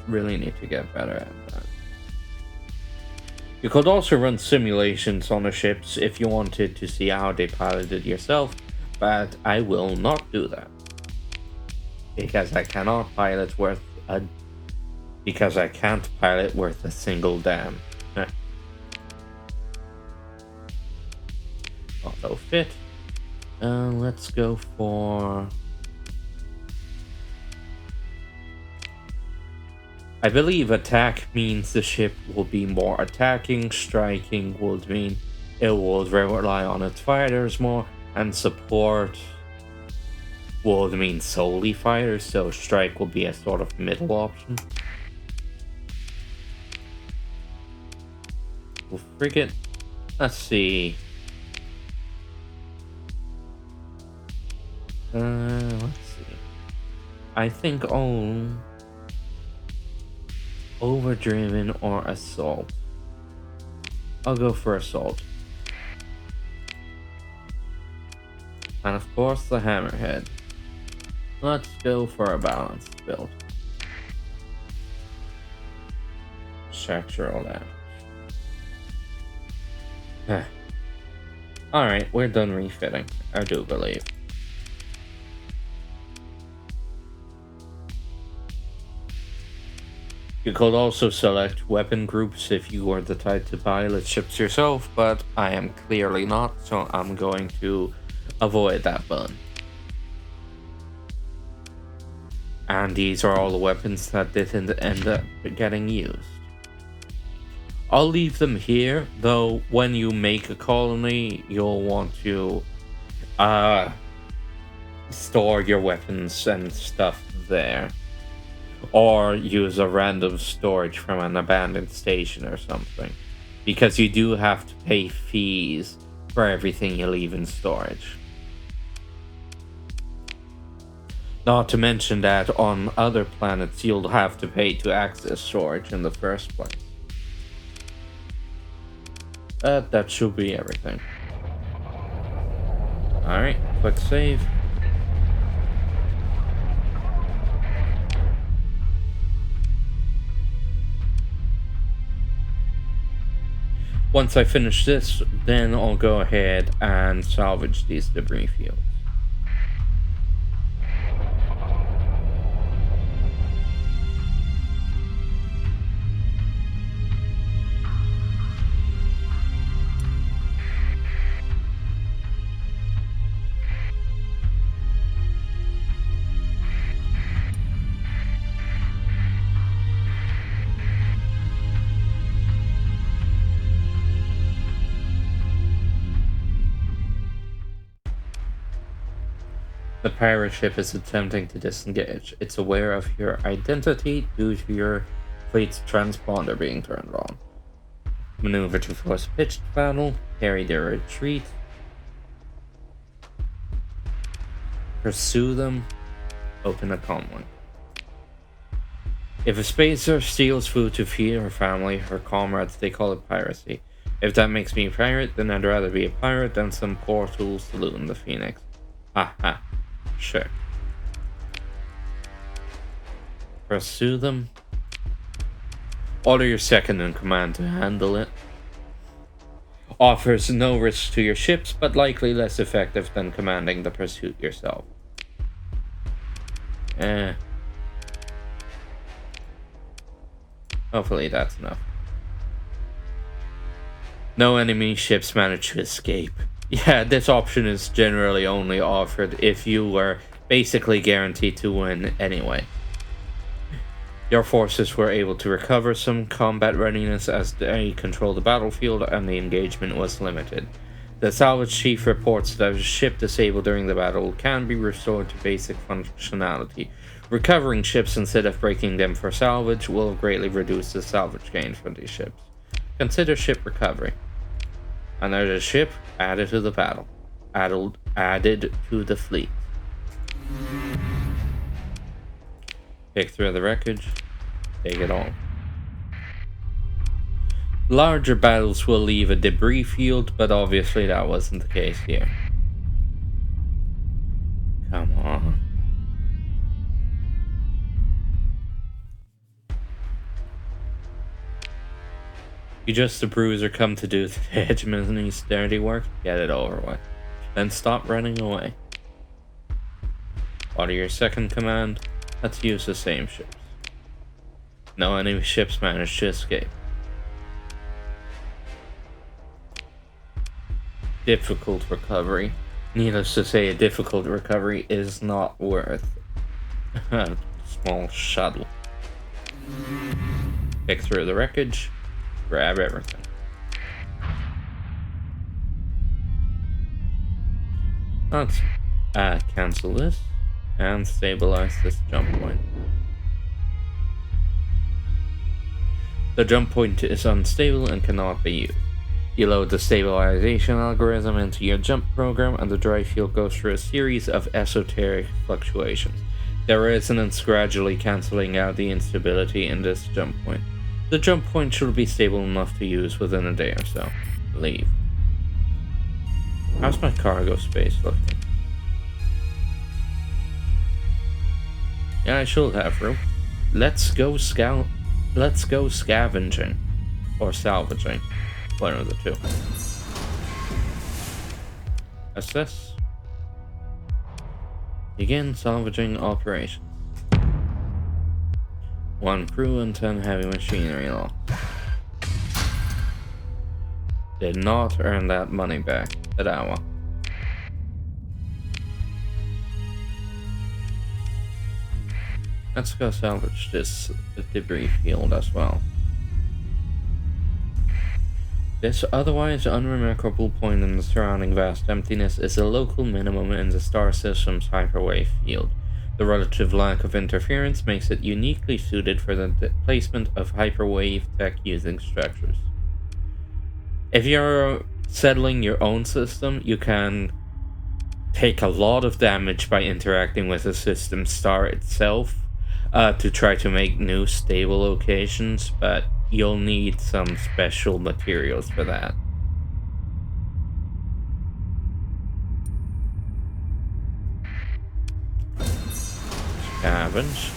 Really need to get better at that. You could also run simulations on the ships if you wanted to see how they piloted yourself, but I will not do that. Because I can't pilot worth a single damn. Auto fit. Let's go for... I believe attack means the ship will be more attacking, striking would mean it would rely on its fighters more, and support would mean solely fighters, so strike will be a sort of middle option. Well, frigate, let's see. Let's see. I think overdriven or assault. I'll go for assault. And of course the hammerhead. Let's go for a balanced build. Structural damage. Alright, we're done refitting, I do believe. You could also select weapon groups if you are the type to pilot ships yourself, but I am clearly not, so I'm going to avoid that button. And these are all the weapons that didn't end up getting used. I'll leave them here, though when you make a colony, you'll want to store your weapons and stuff there. Or use a random storage from an abandoned station or something. Because you do have to pay fees for everything you leave in storage. Not to mention that on other planets you'll have to pay to access storage in the first place. That should be everything. Alright, quick save. Once I finish this, then I'll go ahead and salvage these debris fields. The pirate ship is attempting to disengage. It's aware of your identity due to your fleet's transponder being turned on. Maneuver to force pitched battle, carry their retreat, pursue them, open a convoy. If a spacer steals food to feed her family, her comrades, they call it piracy. If that makes me a pirate, then I'd rather be a pirate than some poor tool saluting the Phoenix. Haha, sure. Pursue them. Order your second in command to handle it. Offers no risk to your ships, but likely less effective than commanding the pursuit yourself. Hopefully that's enough. No enemy ships manage to escape. Yeah, this option is generally only offered if you were basically guaranteed to win anyway. Your forces were able to recover some combat readiness as they controlled the battlefield and the engagement was limited. The salvage chief reports that a ship disabled during the battle can be restored to basic functionality. Recovering ships instead of breaking them for salvage will greatly reduce the salvage gain for these ships. Consider ship recovery. Another ship added to the battle. Added to the fleet. Pick through the wreckage. Take it all. Larger battles will leave a debris field, but obviously that wasn't the case here. Come on. You just a bruiser come to do the hegemon's dirty work? Get it over with. Then stop running away. Order your second command. Let's use the same ships. No enemy ships managed to escape. Difficult recovery. Needless to say, a difficult recovery is not worth a small shuttle. Pick through the wreckage. Grab everything. Let's cancel this and stabilize this jump point. The jump point is unstable and cannot be used. You load the stabilization algorithm into your jump program and the dry field goes through a series of esoteric fluctuations. Their resonance gradually cancelling out the instability in this jump point. The jump point should be stable enough to use within a day or so. Leave. How's my cargo space looking? Yeah, I should have room. Let's go scavenging. Or salvaging. One of the two. Assess. Begin salvaging operations. 1 crew and 10 heavy machinery lost. Did not earn that money back at hour. Let's go salvage this debris field as well. This otherwise unremarkable point in the surrounding vast emptiness is a local minimum in the star system's hyperwave field. The relative lack of interference makes it uniquely suited for the placement of hyperwave tech using structures. If you're settling your own system, you can take a lot of damage by interacting with the system star itself to try to make new stable locations, but you'll need some special materials for that. Scavenge.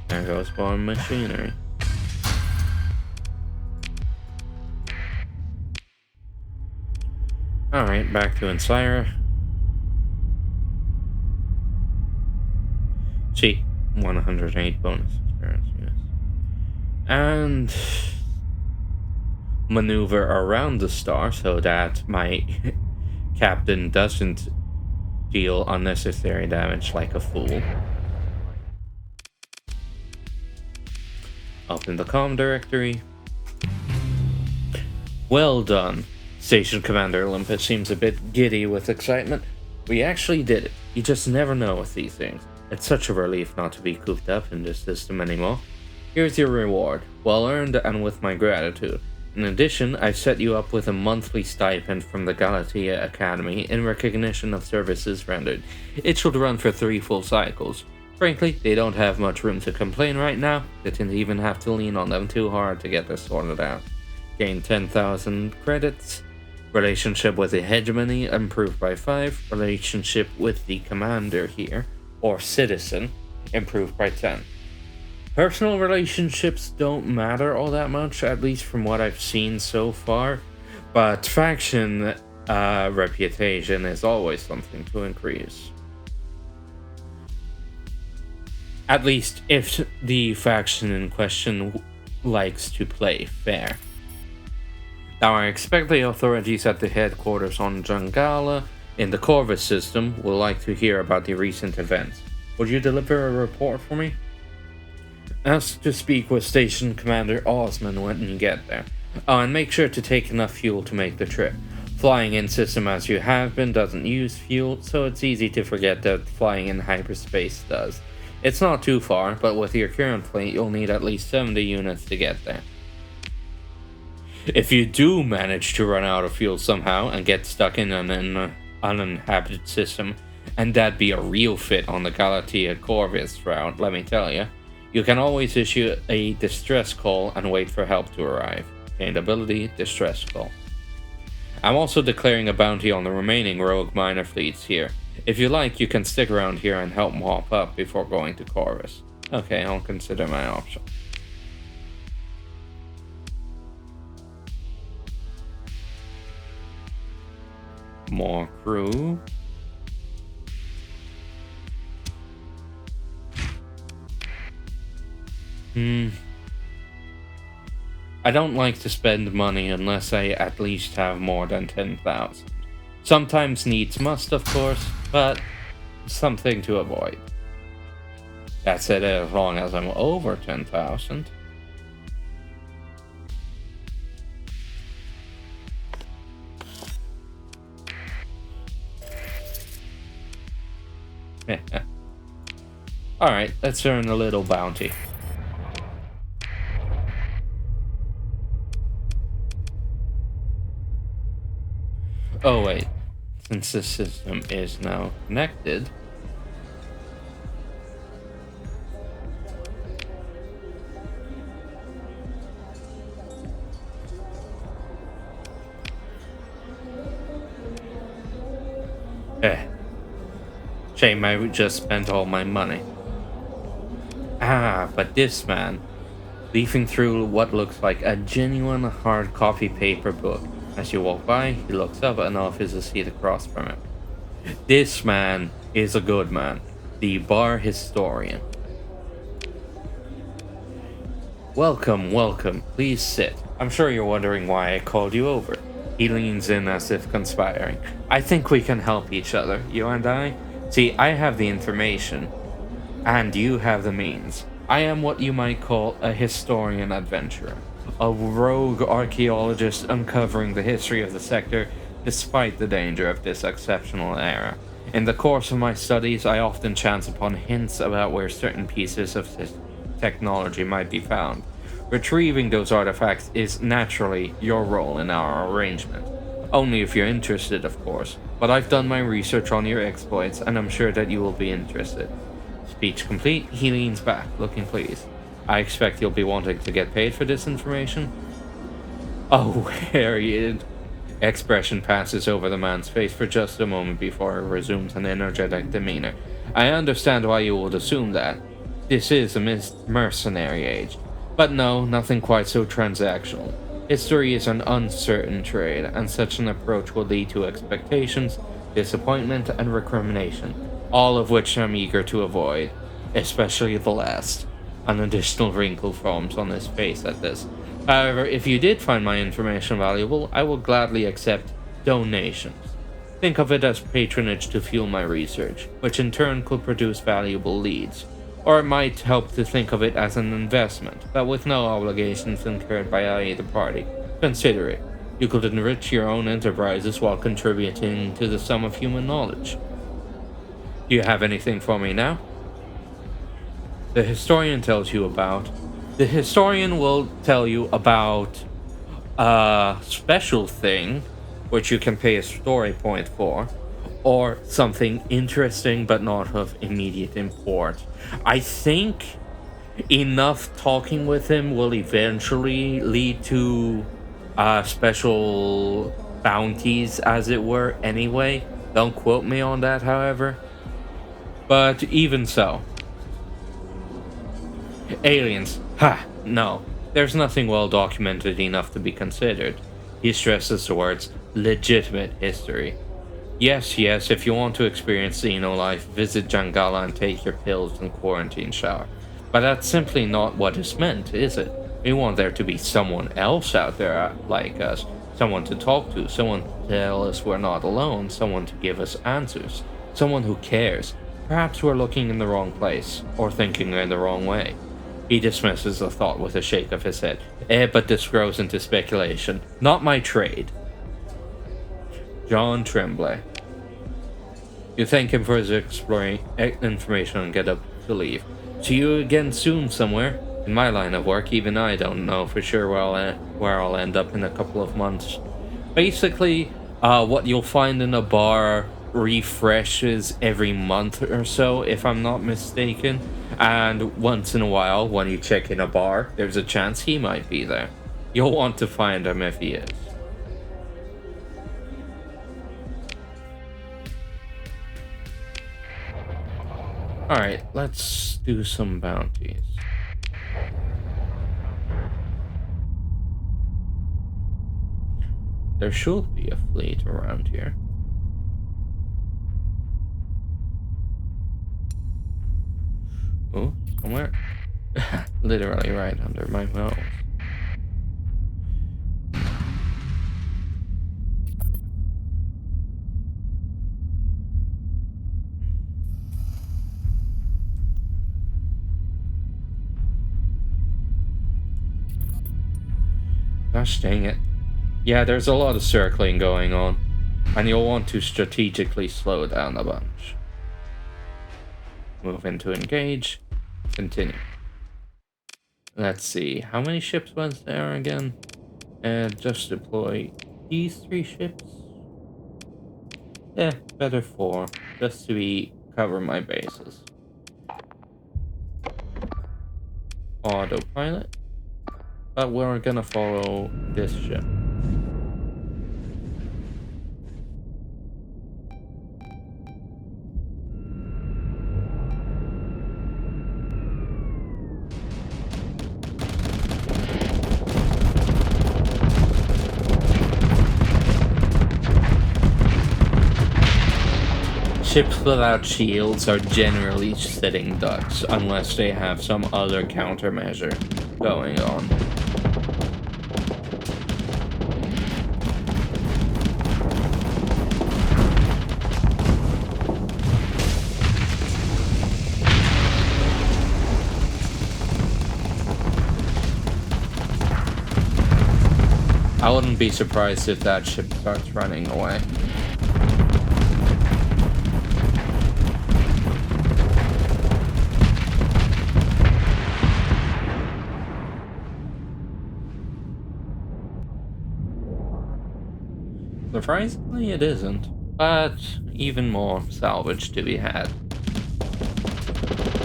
There goes more machinery. Alright, back to Ensire. See, 108 bonus experience, yes. And maneuver around the star so that my captain doesn't deal unnecessary damage like a fool. Open the comm directory. Well done. Station Commander Olympus seems a bit giddy with excitement. We actually did it. You just never know with these things. It's such a relief not to be cooped up in this system anymore. Here's your reward, well earned and with my gratitude. In addition, I've set you up with a monthly stipend from the Galatea Academy in recognition of services rendered. It should run for 3 full cycles. Frankly, they don't have much room to complain right now. They didn't even have to lean on them too hard to get this sorted out. Gain 10,000 credits. Relationship with the hegemony improved by 5. Relationship with the commander here, or citizen, improved by 10. Personal relationships don't matter all that much, at least from what I've seen so far, but faction reputation is always something to increase. At least if the faction in question likes to play fair. Now I expect the authorities at the headquarters on Jungala in the Corvus system will like to hear about the recent events. Would you deliver a report for me? Ask to speak with Station Commander Osman when you get there. Oh, and make sure to take enough fuel to make the trip. Flying in system as you have been doesn't use fuel, so it's easy to forget that flying in hyperspace does. It's not too far, but with your current fleet you'll need at least 70 units to get there. If you do manage to run out of fuel somehow and get stuck in an uninhabited system, and that'd be a real fit on the Galatea Corvus route, let me tell you, you can always issue a distress call and wait for help to arrive. Gained ability, distress call. I'm also declaring a bounty on the remaining rogue minor fleets here. If you like, you can stick around here and help mop up before going to Corvus. Okay, I'll consider my option. More crew. I don't like to spend money unless I at least have more than 10,000. Sometimes needs must, of course, but something to avoid. That's it as long as I'm over 10,000. Alright, let's earn a little bounty. Oh wait, since this system is now connected, shame I just spent all my money. But this man, leafing through what looks like a genuine hard copy paper book. As you walk by, he looks up and offers a seat across from him. This man is a good man, the bar historian. Welcome, welcome, please sit. I'm sure you're wondering why I called you over. He leans in as if conspiring. I think we can help each other, you and I. See, I have the information, and you have the means. I am what you might call a historian adventurer. A rogue archaeologist uncovering the history of the sector despite the danger of this exceptional era. In the course of my studies, I often chance upon hints about where certain pieces of technology might be found. Retrieving those artifacts is naturally your role in our arrangement. Only if you're interested, of course. But I've done my research on your exploits, and I'm sure that you will be interested. Speech complete, he leans back, looking pleased. I expect you'll be wanting to get paid for this information? Oh, Harriet. Expression passes over the man's face for just a moment before it resumes an energetic demeanor. I understand why you would assume that. This is a mercenary age. But no, nothing quite so transactional. History is an uncertain trade, and such an approach will lead to expectations, disappointment, and recrimination, all of which I'm eager to avoid, especially the last. An additional wrinkle forms on his face at this. However, if you did find my information valuable, I will gladly accept donations. Think of it as patronage to fuel my research, which in turn could produce valuable leads. Or it might help to think of it as an investment, but with no obligations incurred by either party. Consider it. You could enrich your own enterprises while contributing to the sum of human knowledge. Do you have anything for me now? The historian tells you about. The historian will tell you about a special thing, which you can pay a story point for, or something interesting but not of immediate import. I think enough talking with him will eventually lead to special bounties, as it were, anyway. Don't quote me on that, however. But even so. Aliens. Ha! No. There's nothing well documented enough to be considered. He stresses the words legitimate history. Yes, yes, if you want to experience Xenolife, visit Jangala and take your pills and quarantine shower. But that's simply not what is meant, is it? We want there to be someone else out there like us. Someone to talk to, someone to tell us we're not alone, someone to give us answers, someone who cares. Perhaps we're looking in the wrong place, or thinking in the wrong way. He dismisses the thought with a shake of his head. But this grows into speculation. Not my trade. John Tremblay. You thank him for his exploring information and get up to leave. See you again soon somewhere. In my line of work, even I don't know for sure where I'll end up in a couple of months. Basically, what you'll find in a bar refreshes every month or so, if I'm not mistaken. And once in a while, when you check in a bar, there's a chance he might be there. You'll want to find him if he is. Alright, let's do some bounties. There should be a fleet around here. Oh, somewhere. Literally right under my nose. Gosh dang it. Yeah, there's a lot of circling going on, and you'll want to strategically slow down a bunch. Move into engage. Continue. Let's see, how many ships was there again? Just deploy these 3 ships. Yeah, better 4, just to cover my bases. Autopilot. But we're gonna follow this ship. Ships without shields are generally sitting ducks, unless they have some other countermeasure going on. I wouldn't be surprised if that ship starts running away. Surprisingly, it isn't, but even more salvage to be had.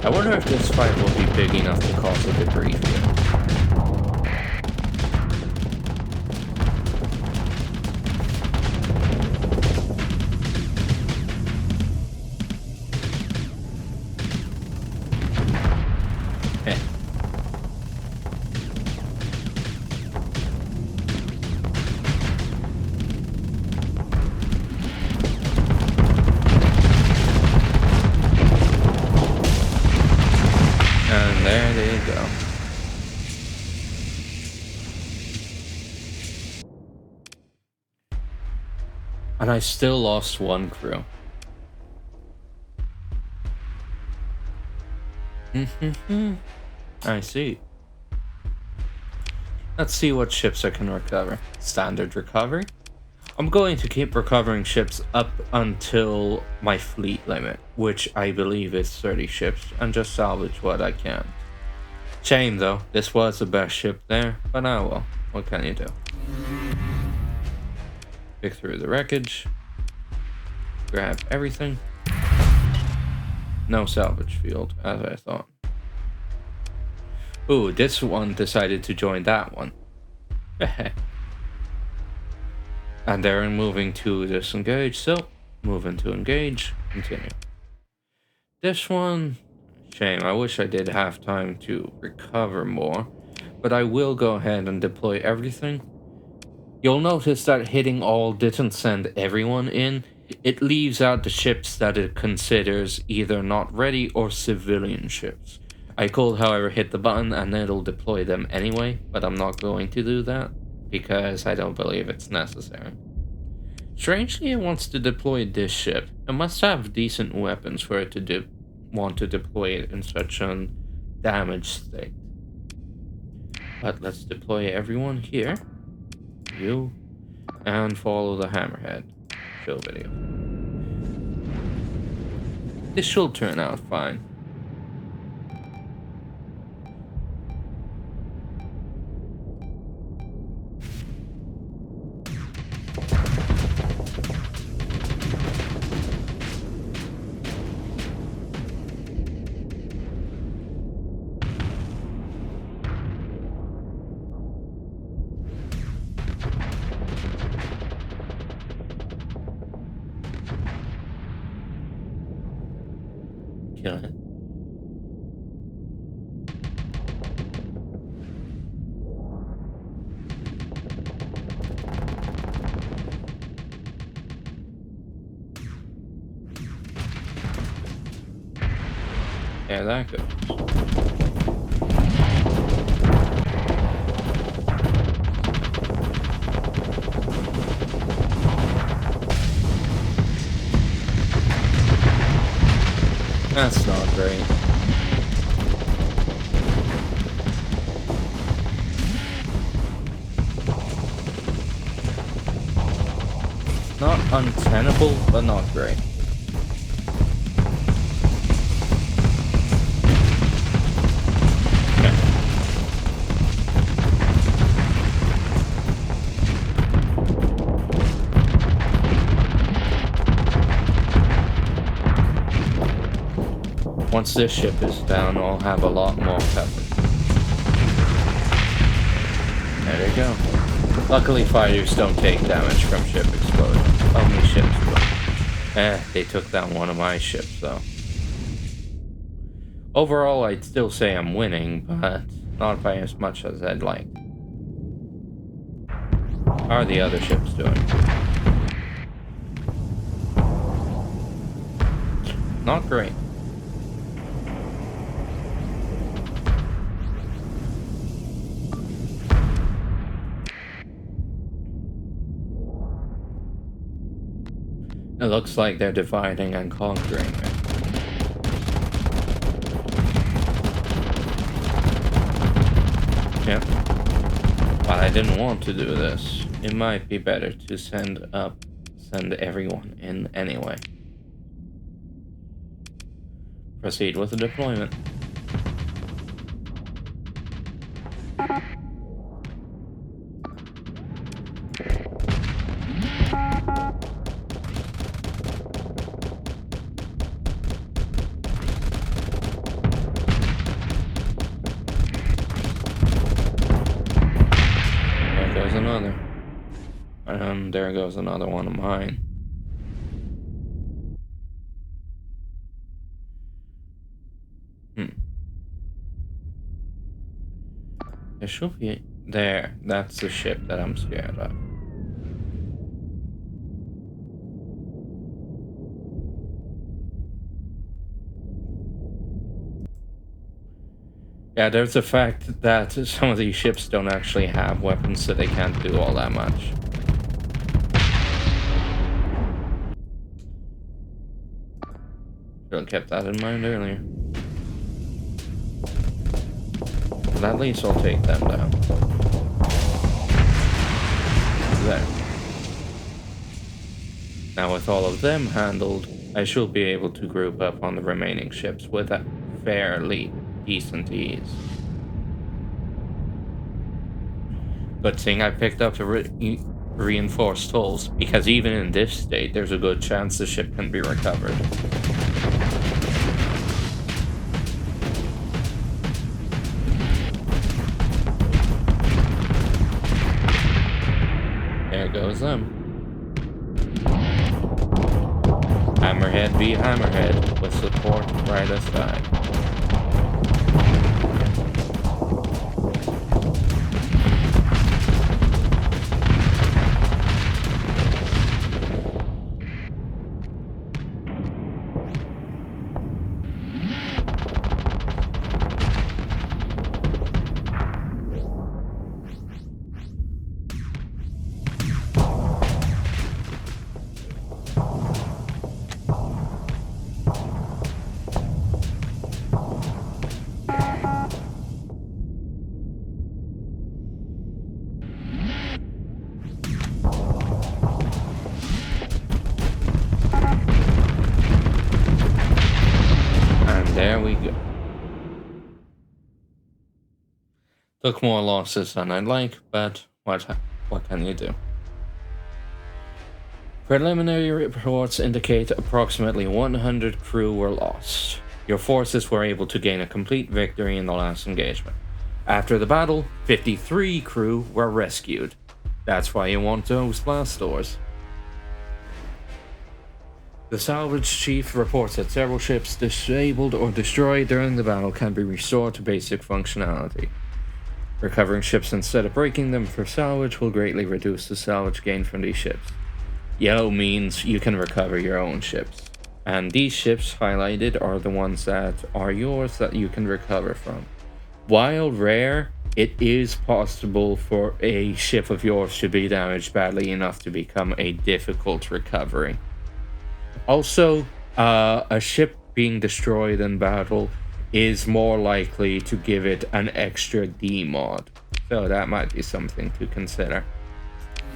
I wonder if this fight will be big enough to cause a debris field. And there they go. And I still lost 1 crew. I see. Let's see what ships I can recover. Standard recovery. I'm going to keep recovering ships up until my fleet limit, which I believe is 30 ships, and just salvage what I can. Shame though, this was the best ship there, but oh well, what can you do? Pick through the wreckage, grab everything. No salvage field, as I thought. Ooh, this one decided to join that one. And they're moving to disengage, so moving to engage, continue. This one, shame, I wish I did have time to recover more, but I will go ahead and deploy everything. You'll notice that hitting all didn't send everyone in. It leaves out the ships that it considers either not ready or civilian ships. I could, however, hit the button and it'll deploy them anyway, but I'm not going to do that because I don't believe it's necessary. Strangely, it wants to deploy this ship. It must have decent weapons for it to want to deploy it in such a damaged state. But let's deploy everyone here. You. And follow the hammerhead. Show video. This should turn out fine. Kill it. Yeah, that goes. That's not great. Not untenable, but not great. Once this ship is down, I'll have a lot more cover. There you go. Luckily, fighters don't take damage from ship explosions. Only ships will. They took down one of my ships, though. Overall, I'd still say I'm winning, but not by as much as I'd like. How are the other ships doing? Not great. It looks like they're dividing and conquering me. Yep. But I didn't want to do this. It might be better to send everyone in anyway. Proceed with the deployment. Another. And there goes another one of mine. There should be... There. That's the ship that I'm scared of. Yeah, there's the fact that some of these ships don't actually have weapons, so they can't do all that much. Should have kept that in mind earlier. But at least I'll take them down. Now with all of them handled, I should be able to group up on the remaining ships with a fairly decent ease. Good thing I picked up the reinforced hulls, because even in this state, there's a good chance the ship can be recovered. There goes them. Hammerhead v Hammerhead, with support right aside. There we go. Took more losses than I'd like, but what can you do? Preliminary reports indicate approximately 100 crew were lost. Your forces were able to gain a complete victory in the last engagement. After the battle, 53 crew were rescued. That's why you want those blast doors. The salvage chief reports that several ships disabled or destroyed during the battle can be restored to basic functionality. Recovering ships instead of breaking them for salvage will greatly reduce the salvage gain from these ships. Yellow means you can recover your own ships, and these ships highlighted are the ones that are yours that you can recover from. While rare, it is possible for a ship of yours to be damaged badly enough to become a difficult recovery. Also, a ship being destroyed in battle is more likely to give it an extra D mod, so that might be something to consider.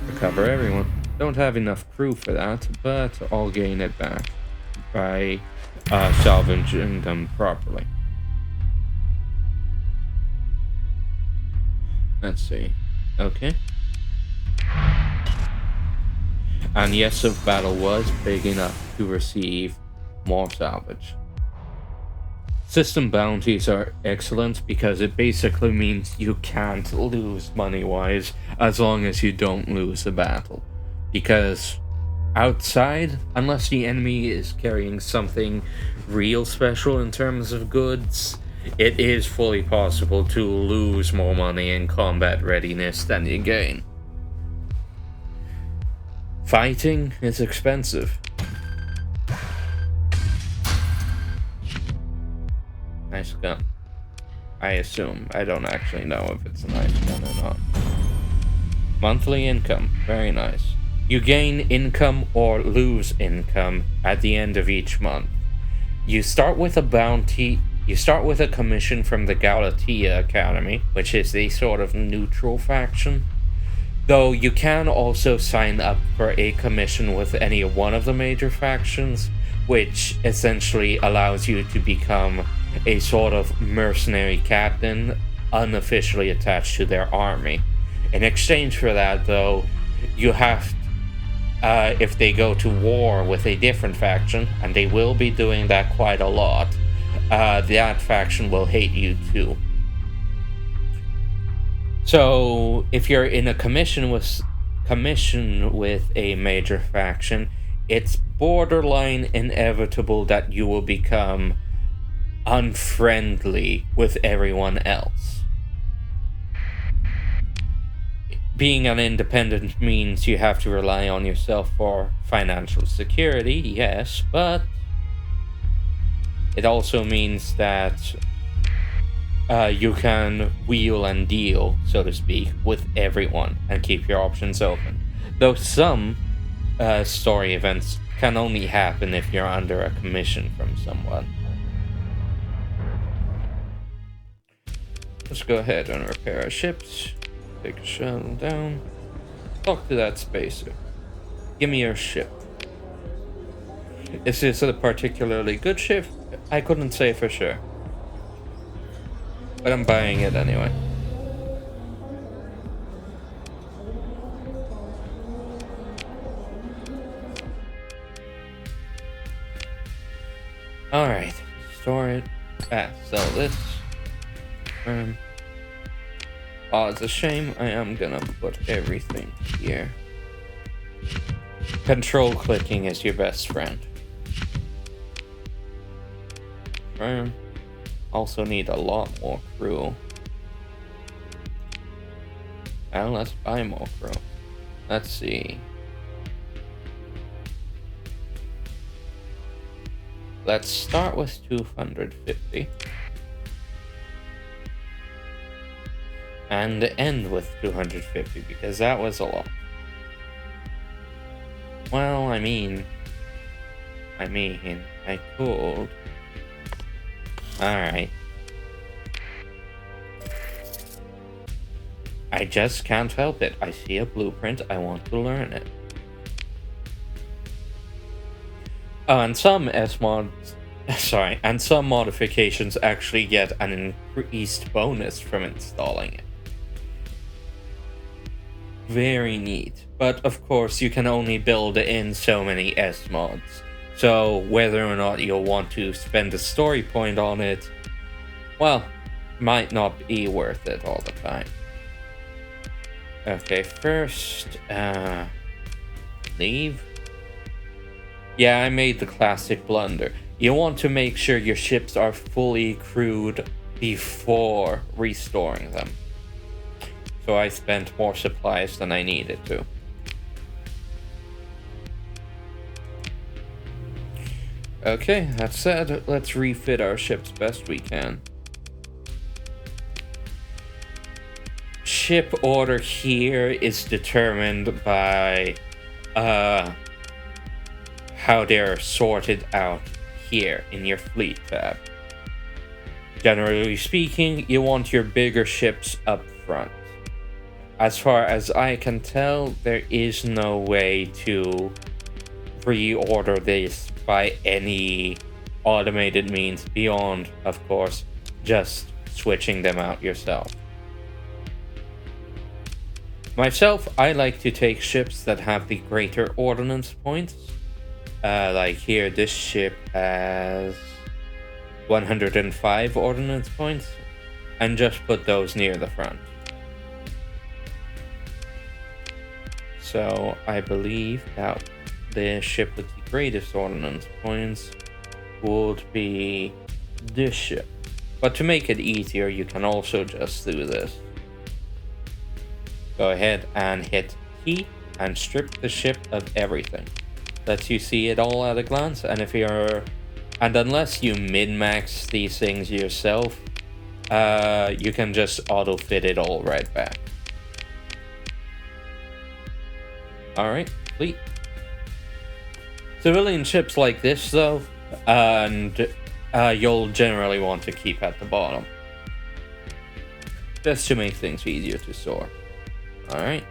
Recover everyone. Don't have enough crew for that, but I'll gain it back by salvaging them properly. Let's see. Okay. And yes, the battle was big enough to receive more salvage. System bounties are excellent because it basically means you can't lose money-wise as long as you don't lose a battle. Because outside, unless the enemy is carrying something real special in terms of goods, it is fully possible to lose more money in combat readiness than you gain. Fighting is expensive. Nice gun. I assume. I don't actually know if it's a nice gun or not. Monthly income. Very nice. You gain income or lose income at the end of each month. You start with a bounty. You start with a commission from the Galatea Academy, which is the sort of neutral faction. Though you can also sign up for a commission with any one of the major factions, which essentially allows you to become a sort of mercenary captain unofficially attached to their army. In exchange for that, though, you have if they go to war with a different faction, and they will be doing that quite a lot, that faction will hate you too. So if you're in a commission with a major faction, it's borderline inevitable that you will become unfriendly with everyone else. Being an independent means you have to rely on yourself for financial security, yes, but it also means that you can wheel and deal, so to speak, with everyone and keep your options open. Though some story events can only happen if you're under a commission from someone. Let's go ahead and repair our ships. Take a shuttle down. Talk to that spacer. Give me your ship. Is this a particularly good ship? I couldn't say for sure. But I'm buying it anyway. Alright. Store it. Sell this. Oh, it's a shame. I am gonna put everything here. Control clicking is your best friend. Also need a lot more crew. And let's buy more crew. Let's see. Let's start with 250. And end with 250 because that was a lot. Well, I mean, I could. Alright. I just can't help it. I see a blueprint, I want to learn it. Oh, and some and some modifications actually get an increased bonus from installing it. Very neat. But of course, you can only build in so many S mods. So whether or not you'll want to spend a story point on it, well, might not be worth it all the time. Okay, first, leave. Yeah, I made the classic blunder. You want to make sure your ships are fully crewed before restoring them. So I spent more supplies than I needed to. Okay, that said, let's refit our ships best we can. Ship order here is determined by how they're sorted out here in your fleet tab. Generally speaking, you want your bigger ships up front. As far as I can tell, there is no way to reorder this by any automated means beyond, of course, just switching them out yourself. Myself, I like to take ships that have the greater ordnance points. Like here, this ship has 105 ordnance points, and just put those near the front. So I believe that the ship with the greatest ordnance points would be this ship. But to make it easier, you can also just do this. Go ahead and hit T and strip the ship of everything. Lets you see it all at a glance, and unless you min-max these things yourself, you can just auto-fit it all right back. Alright, fleet. Civilian ships like this, though, and you'll generally want to keep at the bottom. Just to make things easier to store. Alright.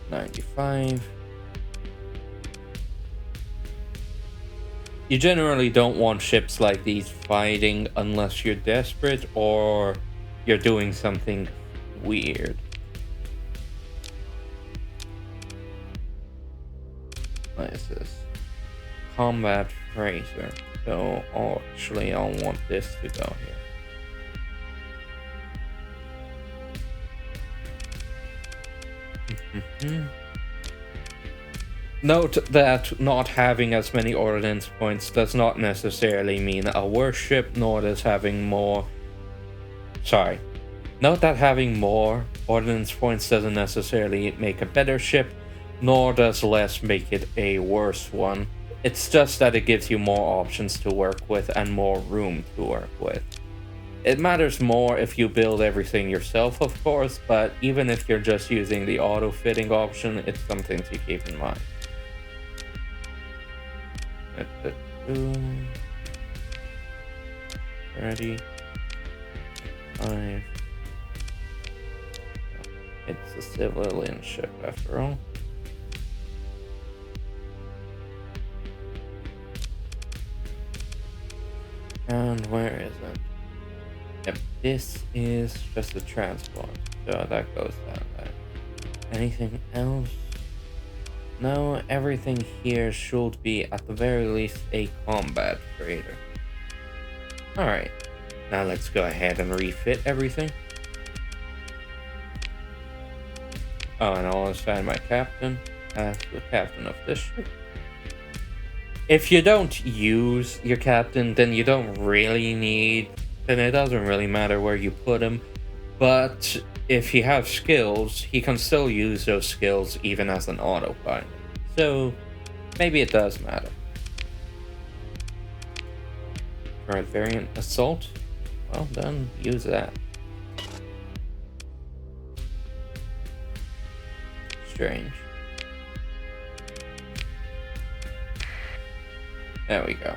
95. You generally don't want ships like these fighting unless you're desperate or you're doing something weird. What is this? Combat freighter. So actually I'll want this to go here. Note that not having as many ordnance points does not necessarily mean a worse ship, nor does having more... Sorry. Note that having more ordnance points doesn't necessarily make a better ship, nor does less make it a worse one. It's just that it gives you more options to work with and more room to work with. It matters more if you build everything yourself, of course, but even if you're just using the auto-fitting option, it's something to keep in mind. Ready. 5. It's a civilian ship after all. And where is it? Yep, this is just a transport, so that goes down there. Anything else? No, everything here should be at the very least a combat freighter. Alright, now let's go ahead and refit everything. Oh, and I'll assign my captain as the captain of this ship. If you don't use your captain, then you don't really need... then it doesn't really matter where you put him. But if he has skills, he can still use those skills even as an autopilot. So maybe it does matter. Current variant assault. Well then, use that. Strange. There we go.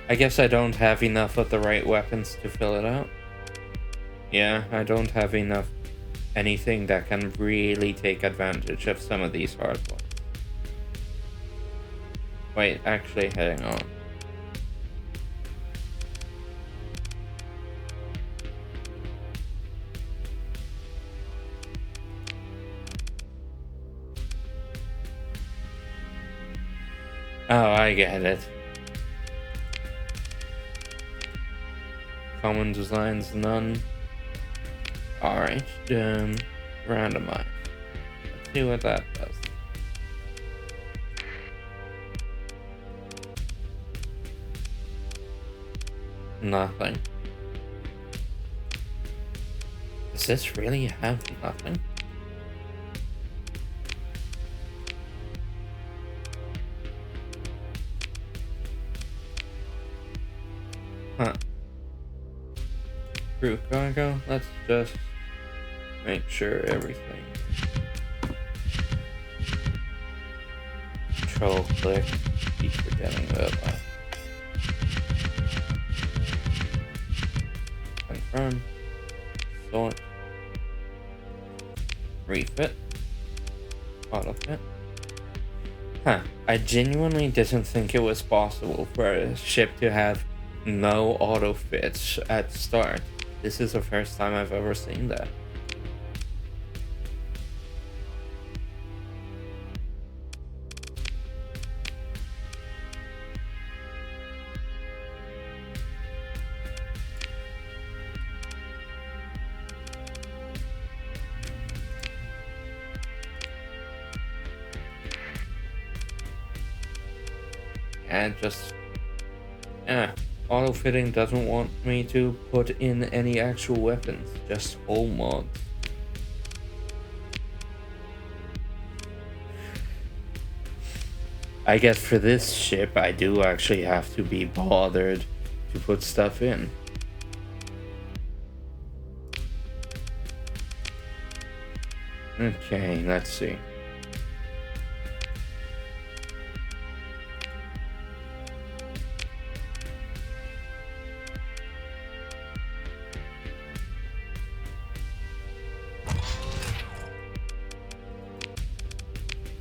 I guess I don't have enough of the right weapons to fill it out. Yeah, I don't have enough anything that can really take advantage of some of these hard ones. Wait, actually, hang on. Oh, I get it. Common designs, none. Alright, randomize. Let's see what that does. Nothing. Does this really have nothing? Huh. Crew cargo, let's just make sure everything. Control click, keep forgetting that. Confirm, sort, refit, auto fit. Huh, I genuinely didn't think it was possible for a ship to have no auto fits at start. This is the first time I've ever seen that. And just... auto-fitting doesn't want me to put in any actual weapons, just whole mods. I guess for this ship, I do actually have to be bothered to put stuff in. Okay, let's see.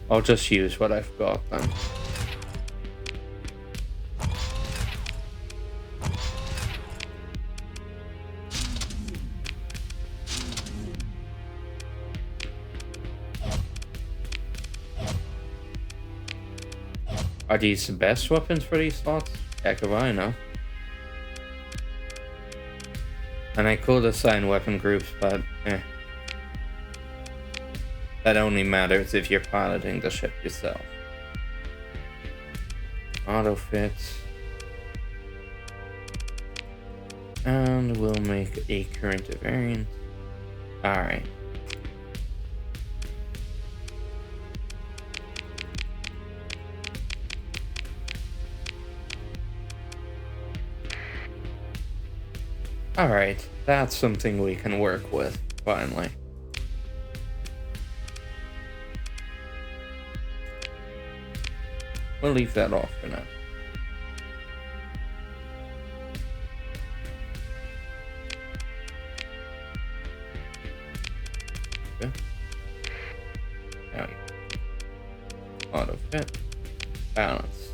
I'll just use what I've got then. Are these the best weapons for these slots? Heck if I know. And I could assign weapon groups, but that only matters if you're piloting the ship yourself. Auto fits. And we'll make a current variant. Alright. Alright, that's something we can work with, finally. We'll leave that off for now. Okay. Auto fit. Balance.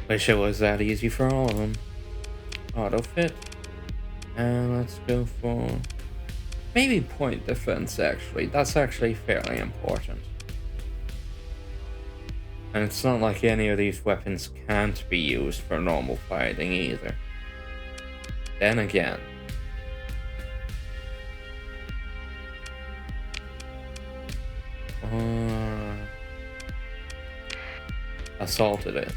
Wish it was that easy for all of them. Auto fit. And let's go for maybe point defense, actually. That's actually fairly important. And it's not like any of these weapons can't be used for normal fighting either. Then again. Assault it is.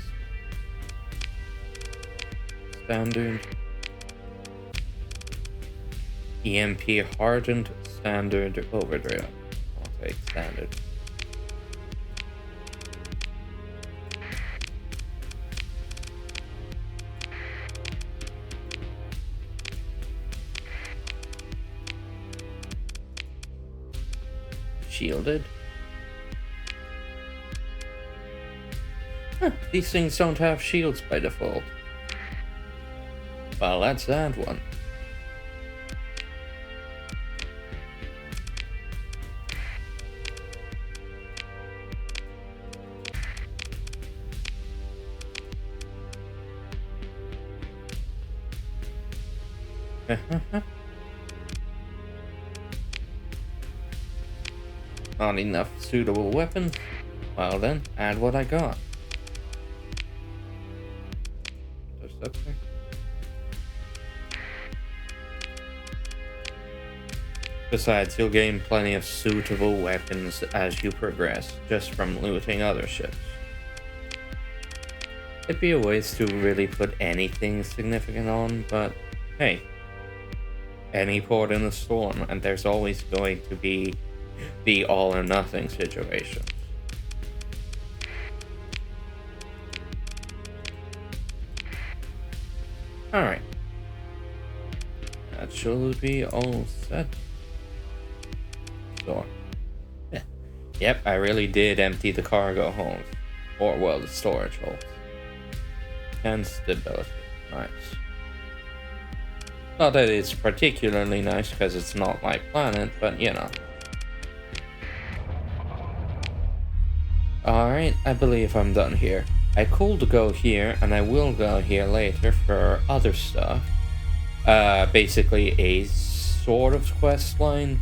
Standard. EMP hardened, standard, overdrive. I'll take standard. Shielded. Huh, these things don't have shields by default. Well, let's add one. Not enough suitable weapons? Well then, add what I got. Starsector. Besides, you'll gain plenty of suitable weapons as you progress, just from looting other ships. It'd be a waste to really put anything significant on, but hey, any port in the storm, and there's always going to be the all or nothing situation. Alright. That should be all set. Store. Yeah. Yep, I really did empty the cargo holds. Or, well, the storage holds. And stability. Nice. Not that it's particularly nice because it's not my planet, but you know. Alright, I believe I'm done here. I could go here, and I will go here later for other stuff. Basically a sort of quest line.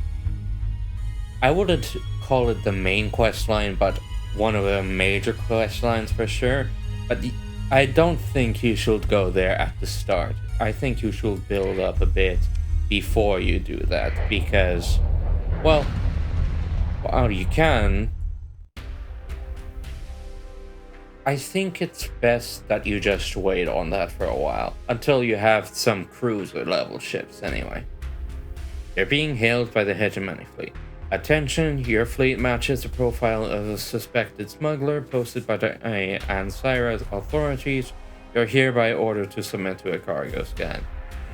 I wouldn't call it the main quest line, but one of the major quest lines for sure. But I don't think you should go there at the start. I think you should build up a bit before you do that, because, well, while you can, I think it's best that you just wait on that for a while, until you have some cruiser level ships anyway. They're being hailed by the hegemony fleet. Attention, your fleet matches the profile of a suspected smuggler posted by the Ansira authorities. You're hereby ordered to submit to a cargo scan.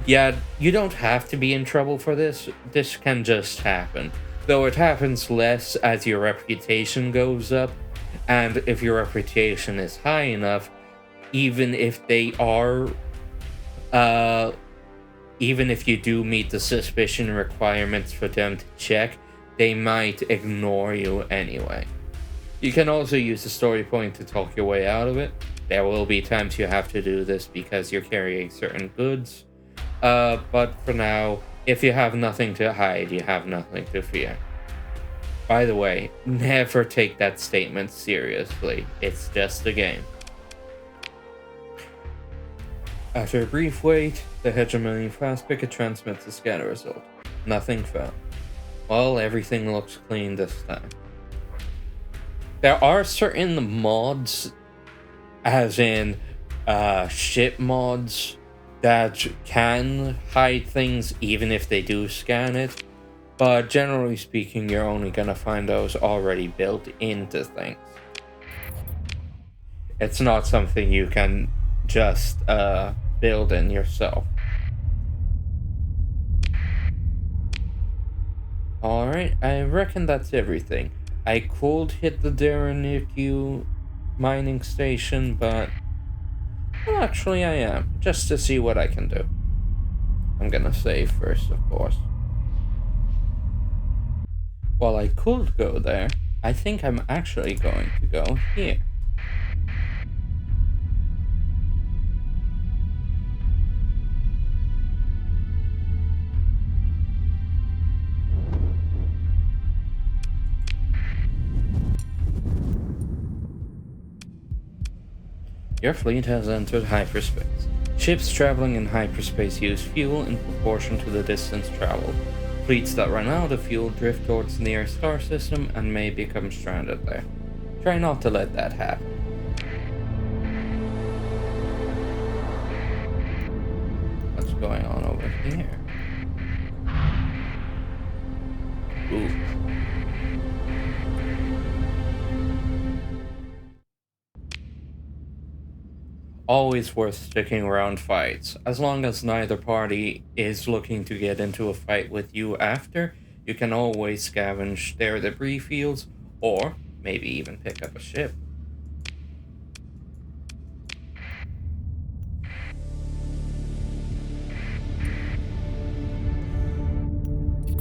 Yeah, you don't have to be in trouble for this. This can just happen. Though it happens less as your reputation goes up. And if your reputation is high enough, even if they are, even if you do meet the suspicion requirements for them to check, they might ignore you anyway. You can also use the story point to talk your way out of it. There will be times you have to do this because you're carrying certain goods. But for now, if you have nothing to hide, you have nothing to fear. By the way, never take that statement seriously. It's just a game. After a brief wait, the hegemony fast picket transmits the scanner result. Nothing found. Well, everything looks clean this time. There are certain mods, as in ship mods, that can hide things even if they do scan it. But generally speaking, you're only gonna find those already built into things. It's not something you can just build in yourself. Alright, I reckon that's everything. I could hit the Derenicu mining station, but well, actually I am, just to see what I can do. I'm gonna save first, of course. Well, I could go there, I think I'm actually going to go here. Your fleet has entered hyperspace. Ships traveling in hyperspace use fuel in proportion to the distance traveled. Fleets that run out of fuel drift towards the nearest star system and may become stranded there. Try not to let that happen. What's going on over here? Ooh. Always worth sticking around fights. As long as neither party is looking to get into a fight with you after, you can always scavenge their debris fields, or maybe even pick up a ship.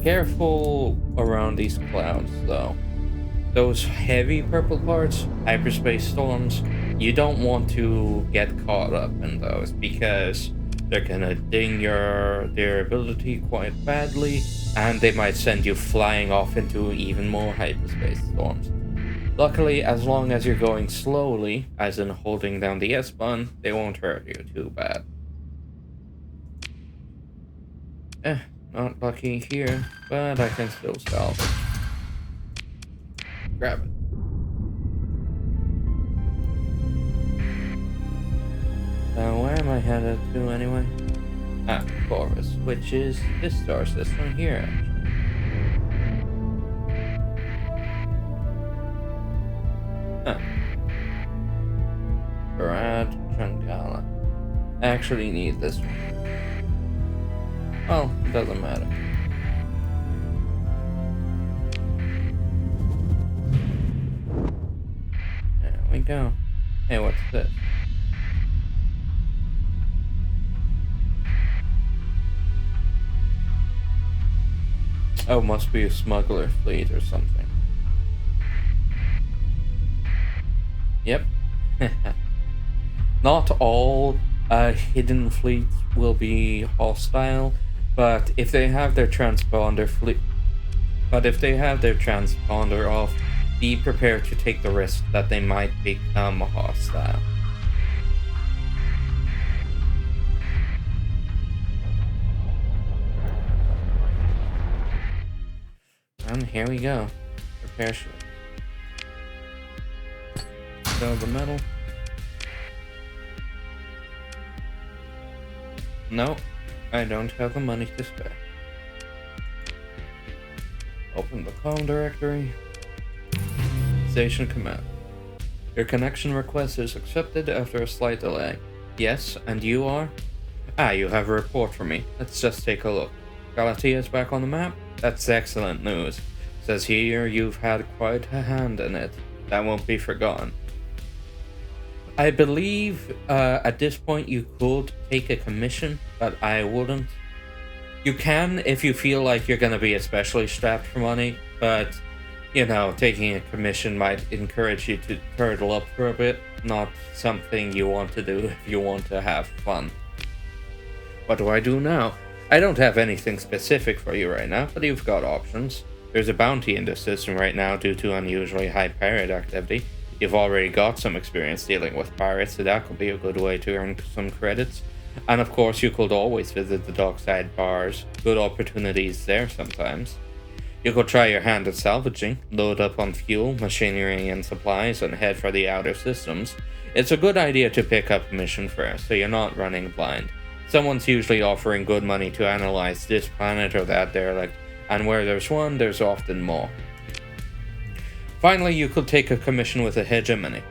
Careful around these clouds, though. Those heavy purple parts, hyperspace storms, you don't want to get caught up in those because they're gonna ding your durability quite badly, and they might send you flying off into even more hyperspace storms. Luckily, as long as you're going slowly, as in holding down the S button, they won't hurt you too bad. Not lucky here, but I can still salvage. Grab it. Where am I headed to anyway? Corvus, which is this star system here, actually. Brad Changala. I actually need this one. Well, it doesn't matter. There we go. Hey, what's this? Oh, must be a smuggler fleet or something. Yep. Not all hidden fleets will be hostile, but if they have their transponder off, be prepared to take the risk that they might become hostile. And here we go. Repair ship. Sell the metal. No, I don't have the money to spare. Open the comm directory. Station command. Your connection request is accepted after a slight delay. Yes, and you are? You have a report for me. Let's just take a look. Galatea is back on the map? That's excellent news. Says here you've had quite a hand in it. That won't be forgotten. I believe at this point you could take a commission, but I wouldn't. You can if you feel like you're going to be especially strapped for money, but, you know, taking a commission might encourage you to turtle up for a bit. Not something you want to do if you want to have fun. What do I do now? I don't have anything specific for you right now, but you've got options. There's a bounty in the system right now due to unusually high pirate activity. You've already got some experience dealing with pirates, so that could be a good way to earn some credits. And of course, you could always visit the dockside bars. Good opportunities there sometimes. You could try your hand at salvaging, load up on fuel, machinery, and supplies, and head for the outer systems. It's a good idea to pick up a mission first, so you're not running blind. Someone's usually offering good money to analyze this planet or that derelict, and where there's one, there's often more. Finally, you could take a commission with a hegemony.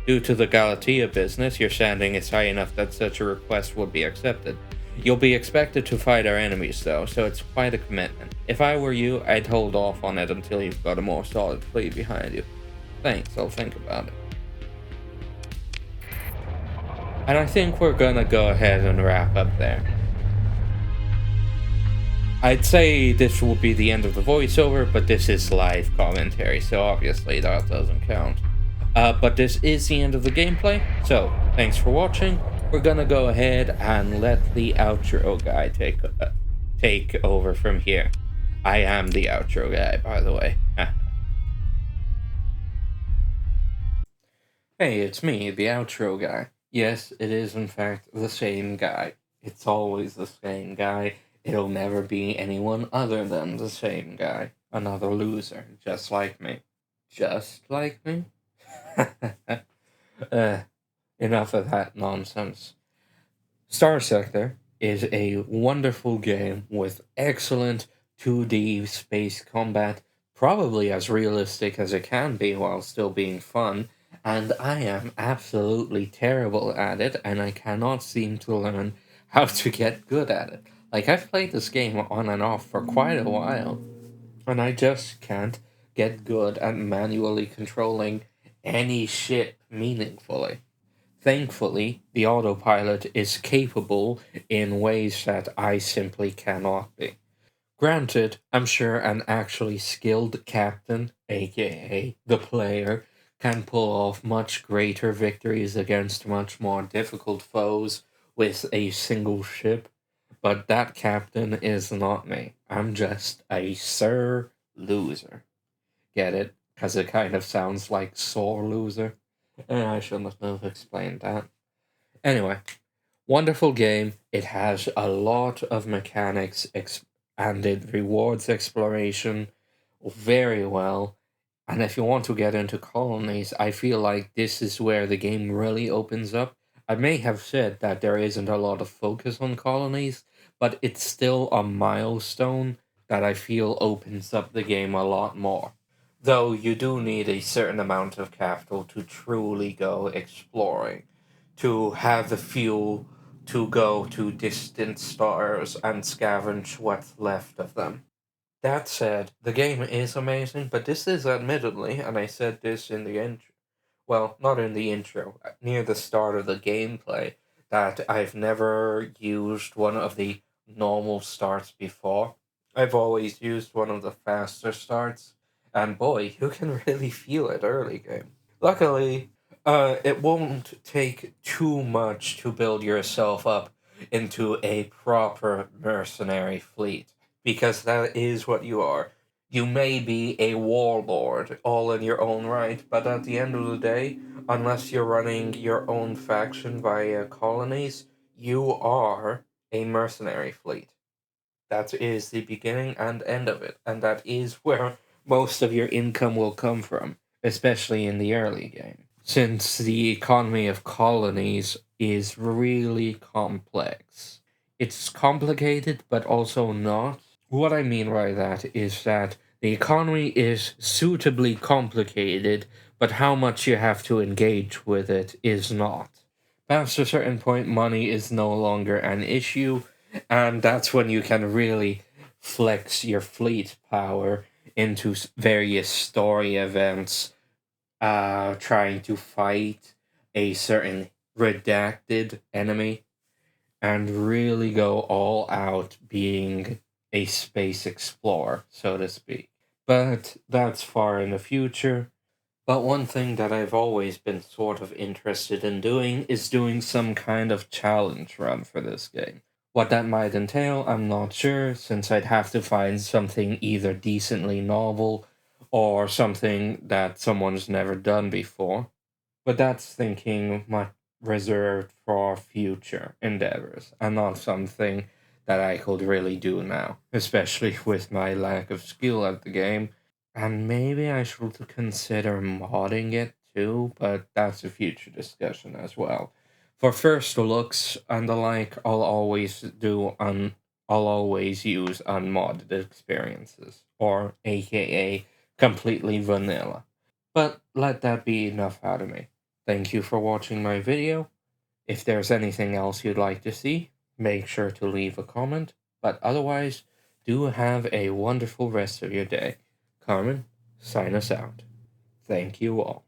Due to the Galatea business, your standing is high enough that such a request would be accepted. You'll be expected to fight our enemies though, so it's quite a commitment. If I were you, I'd hold off on it until you've got a more solid fleet behind you. Thanks, I'll think about it. And I think we're gonna go ahead and wrap up there. I'd say this will be the end of the voiceover, but this is live commentary, so obviously that doesn't count. But this is the end of the gameplay, so thanks for watching. We're gonna go ahead and let the outro guy take over from here. I am the outro guy, by the way. Hey, it's me, the outro guy. Yes, it is in fact the same guy. It's always the same guy. It'll never be anyone other than the same guy. Another loser, just like me. Just like me? uh, enough of that nonsense. Starsector is a wonderful game with excellent 2D space combat, probably as realistic as it can be while still being fun, and I am absolutely terrible at it, and I cannot seem to learn how to get good at it. Like, I've played this game on and off for quite a while, and I just can't get good at manually controlling any ship meaningfully. Thankfully, the autopilot is capable in ways that I simply cannot be. Granted, I'm sure an actually skilled captain, aka the player, can pull off much greater victories against much more difficult foes with a single ship, but that captain is not me. I'm just a sir loser. Get it? Because it kind of sounds like sore loser. I shouldn't have explained that. Anyway, wonderful game. It has a lot of mechanics and it rewards exploration very well. And if you want to get into colonies, I feel like this is where the game really opens up. I may have said that there isn't a lot of focus on colonies, but it's still a milestone that I feel opens up the game a lot more. Though you do need a certain amount of capital to truly go exploring, to have the fuel to go to distant stars and scavenge what's left of them. That said, the game is amazing, but this is admittedly, and I said this in the intro, well, not in the intro, near the start of the gameplay, that I've never used one of the normal starts before. I've always used one of the faster starts, and boy, you can really feel it early game. Luckily, it won't take too much to build yourself up into a proper mercenary fleet, because that is what you are. You may be a warlord all in your own right, but at the end of the day, unless you're running your own faction via colonies, you are a mercenary fleet. That is the beginning and end of it, and that is where most of your income will come from, especially in the early game. Since the economy of colonies is really complex. It's complicated, but also not. What I mean by that is that the economy is suitably complicated, but how much you have to engage with it is not. Past a certain point, money is no longer an issue, and that's when you can really flex your fleet power into various story events, trying to fight a certain redacted enemy, and really go all out being a space explorer, so to speak. But that's far in the future. But one thing that I've always been sort of interested in doing is doing some kind of challenge run for this game. What that might entail, I'm not sure, since I'd have to find something either decently novel or something that someone's never done before. But that's thinking much reserved for future endeavors and not something that I could really do now, especially with my lack of skill at the game. And maybe I should consider modding it too, but that's a future discussion as well. For first looks and the like, I'll always use unmodded experiences, or aka completely vanilla. But let that be enough out of me. Thank you for watching my video. If there's anything else you'd like to see, make sure to leave a comment. But otherwise, do have a wonderful rest of your day. Carmen, sign us out. Thank you all.